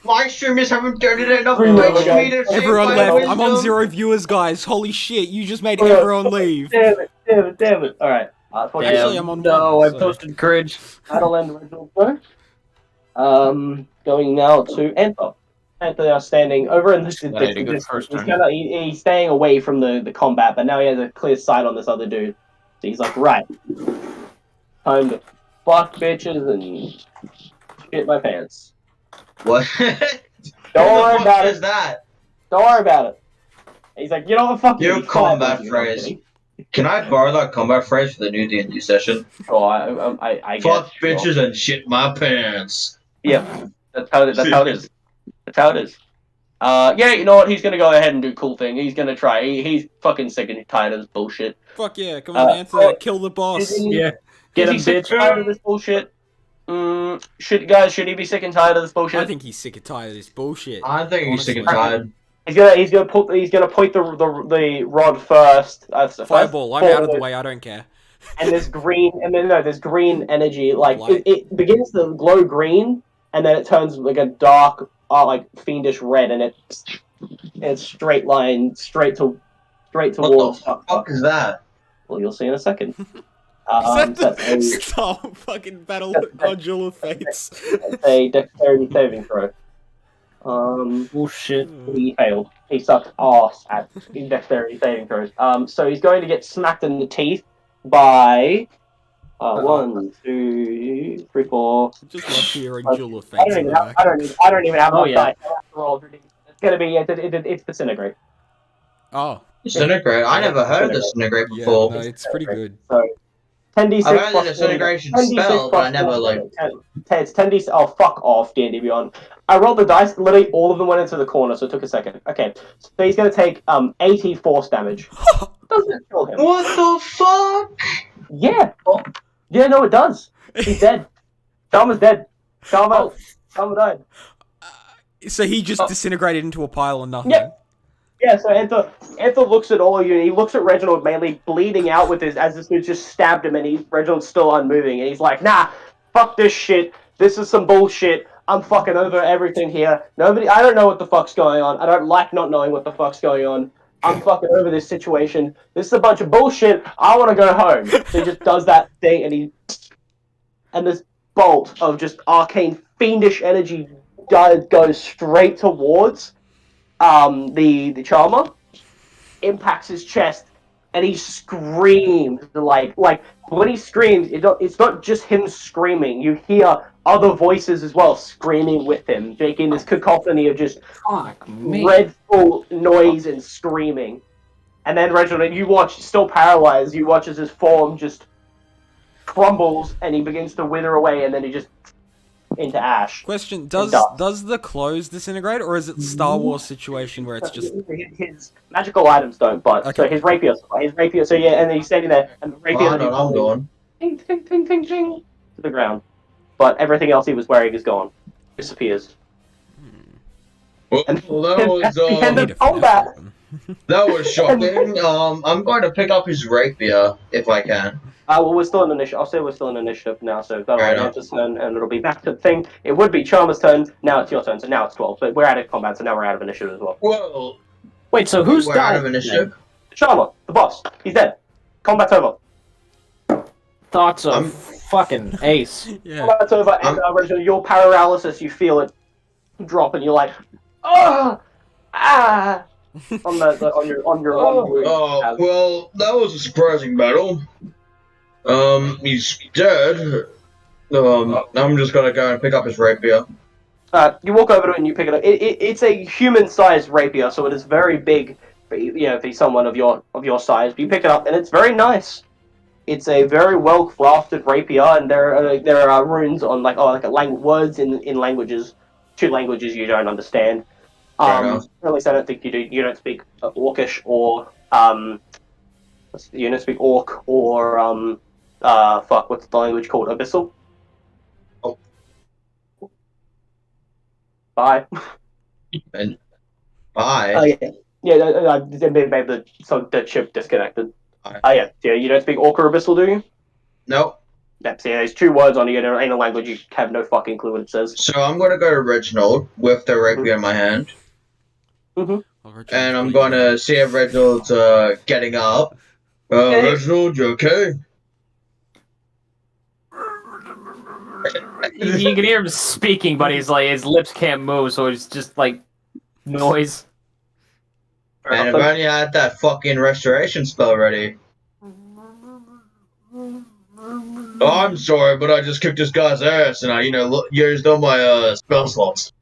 My streamers haven't done it enough Everyone to left. me to save Everyone my left. wisdom. I'm on 0 viewers, guys. Holy shit, you just made everyone leave. Damn it. Alright. Actually, I'm on No, one, I so- posted courage. That'll end Reginald's go. Going now to Anther. Anther are standing over in the That ain't a good first turn. he's staying away from the combat, but now he has a clear sight on this other dude. So he's like, right. Time to fuck bitches and shit my pants. What? Don't worry about What is it. that? Don't worry about it. He's like, you know what, fuck Your you. combat phrase. Can I borrow that combat phrase for the new D&D session? Oh, I Fuck guess. bitches and shit my pants. Yeah, that's how it is. That's how it is. Yeah, you know what? He's gonna go ahead and do cool thing. He's gonna try. He's fucking sick and tired of this bullshit. Fuck yeah, come on, Anthony, kill the boss. Yeah. Get him, Is he sick bitch. and tired of this bullshit? Should he be sick and tired of this bullshit? I think he's sick and tired of this bullshit. I think he's sick and Honestly. tired. He's gonna point the rod first. Fireball, I'm out of the way, I don't care. And there's green energy. Like Light. it begins to glow green, and then it turns like a dark, like fiendish red, and it's straight line towards. What the fuck is that? Well, you'll see in a second. Is that That's the Star fucking battle module of fates? a dexterity saving throw. Bullshit. He failed. He sucked ass at dexterity saving throws. So he's going to get smacked in the teeth by 1, 2, 3, 4. Just love hearing Jewel of Fates in the back. I don't even have Oh, my yeah. dice. I have to roll. It's gonna be it's disintegrate. Oh, Disintegrate? I never heard of disintegrate yeah, before. no, it's pretty good. So 10d6 I've heard the plus disintegration 10d6 spell, but I never, plus- like... It's 10d6. Oh, fuck off, D&D Beyond. I rolled the dice. Literally, all of them went into the corner, so it took a second. Okay, so he's gonna take 80 force damage. Doesn't kill him. What the fuck? Yeah. Yeah, no, it does. He's dead. Karma's dead. Karma died. So he just disintegrated into a pile of nothing. Yeah. Yeah, so Antha looks at all of you, and he looks at Reginald mainly bleeding out with as this dude just stabbed him, and Reginald's still unmoving, and he's like, nah, fuck this shit. This is some bullshit. I'm fucking over everything here. I don't know what the fuck's going on. I don't like not knowing what the fuck's going on. I'm fucking over this situation. This is a bunch of bullshit. I want to go home. So he just does that thing, and this bolt of just arcane fiendish energy goes straight towards the charmer, impacts his chest, and he screams like when he screams, it's not just him screaming. You hear other voices as well screaming with him, making this cacophony of just dreadful noise and screaming. And then Reginald, you watch, still paralyzed, you watch as his form just crumbles and he begins to wither away, and then he just into ash. Question: Does the clothes disintegrate, or is it Star Wars situation where it's just his magical items don't? But Okay. so his rapier. So yeah, and then he's standing there, and the rapier I'm going. ting, ting, ting, ting, ting, to the ground. But everything else he was wearing is gone, disappears. Well, And that was, the end Need of a combat. weapon. that was shocking. I'm going to pick up his rapier, if I can. Well, we're still in initiative. I'll say we're still in initiative now, so that'll Fair be enough. Anta's turn, and it'll be back to the thing. It would be Charmer's turn, now it's your turn, so now it's 12. But we're out of combat, so now we're out of initiative as well. Well, Wait, so who's we're out of died? initiative. Charmer, the boss, he's dead. Combat's over. Thoughts of I'm- fucking ace. Yeah. Combat's over, and Reginald, your paralysis, you feel it drop, and you're like, on your Oh, well, that was a surprising battle. He's dead. I'm just gonna go and pick up his rapier. You walk over to it and you pick it up. It's a human-sized rapier, so it is very big. If he's someone of your size, but you pick it up and it's very nice. It's a very well-crafted rapier, and there are runes on words in languages, 2 languages you don't understand. At least I don't think you do. You don't speak Orcish or you don't speak Orc or what's the language called? Abyssal. Oh. Bye. And bye. Oh yeah. Maybe the chip disconnected. Alright. Yeah. You don't speak Orc or Abyssal, do you? Nope. Yep. So there's 2 words on it in a language you have no fucking clue what it says. So I'm gonna go to Reginald with the rapier in my hand, and I'm gonna see if Reginald's getting up. Reginald, you okay? You can hear him speaking, but he's like his lips can't move, so it's just like noise. And if only I had that fucking restoration spell ready. Oh, I'm sorry, but I just kicked this guy's ass, and I, used all my spell slots.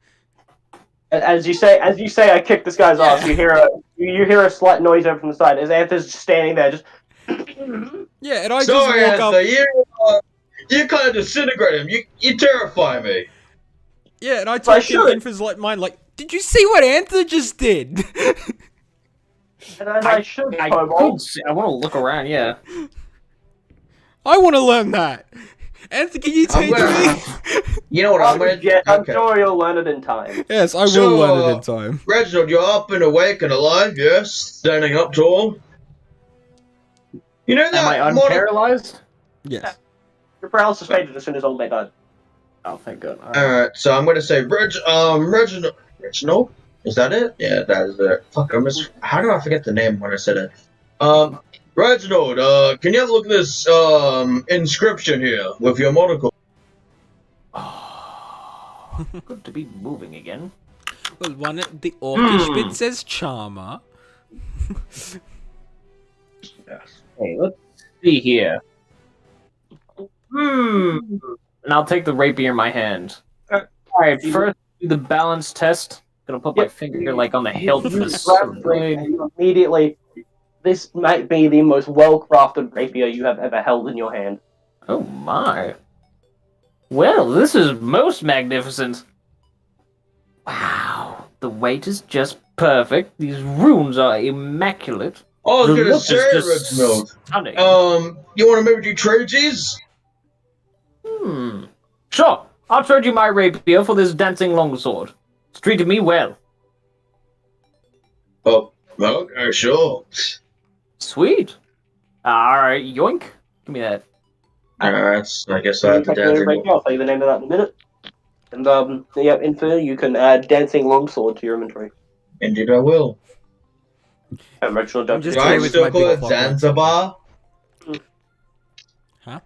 As you say, I kicked this guy's ass. You hear a slight noise over from the side as Antha's just standing there, just. Yeah, and I Sorry, just walk Antha, up. you kind of disintegrate him. You terrify me. Yeah, and I talk in Infa's mind like, did you see what Antha just did? And I should. I want to look around. Yeah. I want to learn that. Anthony, can you I'm teach gonna- me? You know what I'm gonna do? I'm Okay. sure you'll learn it in time. Yes, I will So, learn it in time. Reginald, you're up and awake and alive, yes? Standing up tall. You know Am that I unparalyzed? Yes. Your paralysis faded as soon as old mate died. Oh, thank God. Alright, so I'm gonna say Reginald. Reginald? Is that it? Yeah, that is it. Fuck, how do I forget the name when I said it? Reginald, can you have a look at this, inscription here with your monocle? Good to be moving again. Well, the orcish bit says charmer. Hey, let's see here. And I'll take the rapier in my hand. Alright, first do the balance test. Gonna put my finger like on the hilt of the sword blade. Immediately, this might be the most well-crafted rapier you have ever held in your hand. Oh my. Well, this is most magnificent. Wow, the weight is just perfect. These runes are immaculate. I was The gonna look is say, just Reginald. stunning. You wanna maybe do tradesies? Sure, I'll trade you my rapier for this dancing longsword. It's treated me well. Oh, okay, sure. Sweet. Alright, yoink. Give me that. Alright, I guess I have to dance. I'll tell you the name of that in a minute. And yeah, Infinite, you can add dancing longsword to your inventory. Indeed, I will. And Reginald, I'm don't just Do forget- I here with still my call big it clock. Zanzibar? Huh?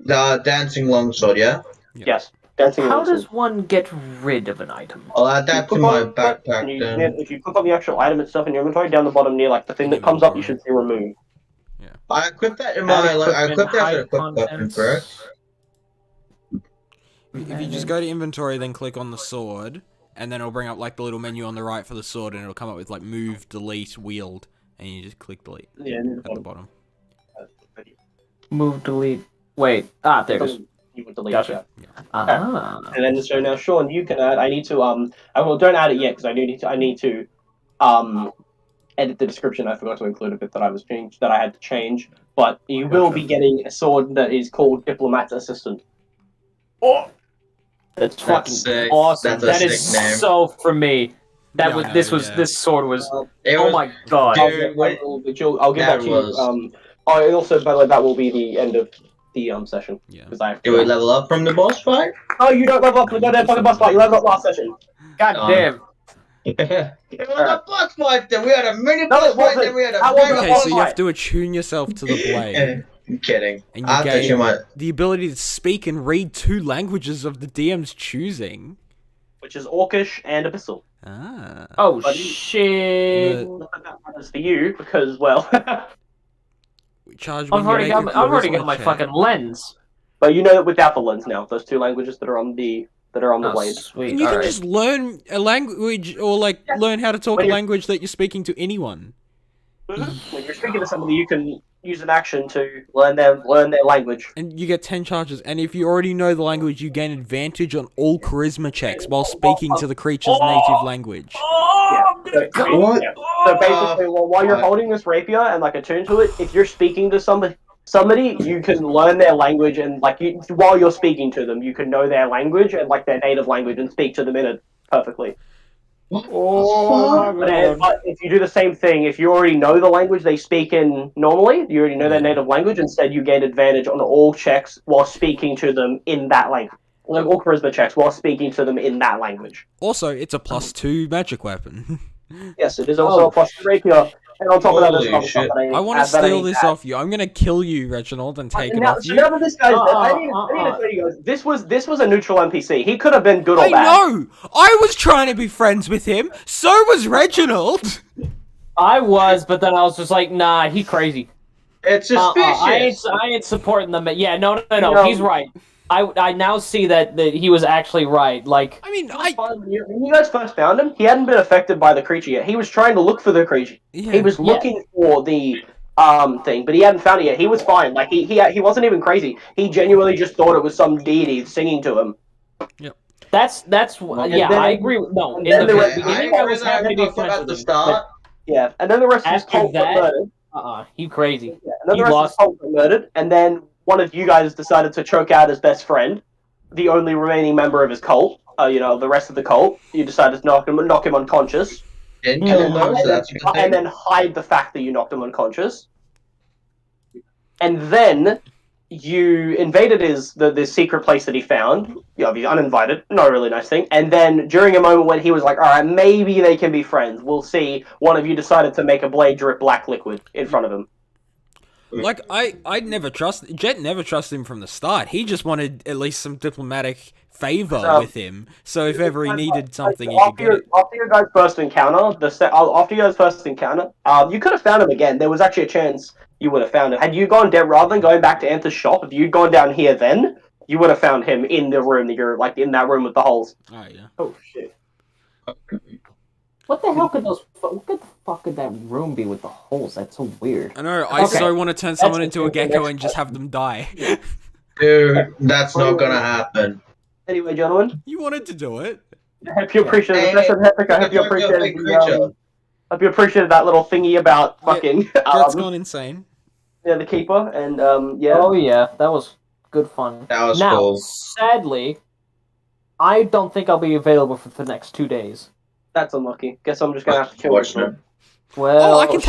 The dancing longsword, yeah? Yes, dancing How longsword. does one get rid of an item? I'll add that to Click my on it, backpack and then. if you click on the actual item itself in your inventory, down the bottom near like the thing that comes up, you should see remove. I equipped that in my, I equipped that as an equip weapon, correct? If you just go to inventory, then click on the sword, and then it'll bring up like the little menu on the right for the sword, and it'll come up with like move, delete, wield, and you just click delete Yeah, at the bottom. Move, delete. Wait. Ah, there it is. You would delete Gotcha. that. Ah. And then so now, Sean, you can add. I need to don't add it yet because I need to edit the description. I forgot to include a bit that I had to change. But you will be getting a sword that is called Diplomat's Assistant. Oh, that's fucking sick. awesome. That's a That is sick name. so for me. That Yeah, was I know, this was yeah. this sword was. It Oh was- my god. Dude, I'll give that to was- you. Oh, and also, by the way, that will be the end of the session. Yeah. Because I. Do we level up from the boss fight? Oh, you don't level up the goddamn fucking boss fight. You leveled up last session. God damn. It was a boss fight then. We had a mini No, boss it fight, wasn't. then we had a That mega wasn't a Okay, boss so you fight. have to attune yourself to the blade, I'm kidding. and I you have to gain my. the ability to speak and read 2 languages of the DM's choosing. Which is Orcish and Abyssal. Ah. Oh But- shit. Not that that matters for you, because, well... Charge when I've you already make got a I've already got charisma my check. fucking lens. but you know that without the lens now, those 2 languages that are on the Oh, blade. sweet. And you can Alright. just learn a language, or like learn how to talk When a you're- language that you're speaking to anyone. When you're speaking to somebody, you can use an action to learn their language. And you get 10 charges, and if you already know the language, you gain advantage on all charisma checks while speaking to the creature's native language. Yeah. What? So basically, while you're holding this rapier and like attuned to it, if you're speaking to somebody, you can learn their language and while you're speaking to them, you can know their language and like their native language and speak to them in it perfectly. Oh, But if you do the same thing, if you already know the language they speak in normally, you already know their native language. Instead, you gain advantage on all checks while speaking to them in that language. Like all charisma checks while speaking to them in that language. Also, it's a +2 magic weapon. Yes, it is also a plus rapier. And on top of that, there's Holy other stuff shit. that I want to steal this off you. I'm gonna kill you, Reginald, and take it now, off so you. now that this guy's dead, I need to tell you guys, this was a neutral NPC. He could have been good or I bad. know! I was trying to be friends with him, so was Reginald! I was, but then I was just like, nah, he crazy. It's suspicious. I ain't supporting them. Yeah, no, he's right. I now see that he was actually right. Like, I mean, When you guys first found him, he hadn't been affected by the creature yet. He was trying to look for the creature. yeah. He was looking for the thing, but he hadn't found it yet. He was fine. Like he wasn't even crazy. He genuinely just thought it was some deity singing to him. that's And yeah, then- I agree. No, and in then the there was- beginning, I was happy to be I friends at with the him. start. Yeah, and then the rest of his After cult got that- murdered. He crazy. Yeah, and then He the rest lost- of his cult got murdered, and then one of you guys decided to choke out his best friend, the only remaining member of his cult. The rest of the cult. You decided to knock him unconscious. Didn't kill him though, so that's a good thing. And then hide the fact that you knocked him unconscious. And then you invaded the secret place that he found. You obviously uninvited, not a really nice thing. And then during a moment when he was like, "All right, maybe they can be friends. We'll see." One of you decided to make a blade drip black liquid in front of him. Like Jet never trusted him from the start. He just wanted at least some diplomatic favor with him. So if ever he needed something, he could get it. After your guys' first encounter, you could have found him again. There was actually a chance you would have found him. Had you gone down, rather than going back to Anth's shop, if you'd gone down here then, you would have found him in the room that you're, like, in that room with the holes. Oh, yeah. Oh, shit. What the hell could what the fuck could that room be with the holes? That's so weird. I know, I so want to turn someone into a gecko and just have them die. Dude, that's not gonna happen. Anyway, gentlemen. You wanted to do it. I hope you appreciated I hope you appreciated that little thingy about fucking... That's gone insane. Yeah, the keeper, and, yeah. Oh, yeah, that was good fun. That was now, cool. Sadly, I don't think I'll be available for the next 2 days. That's unlucky. Guess I'm just gonna have to kill you. Well, I can take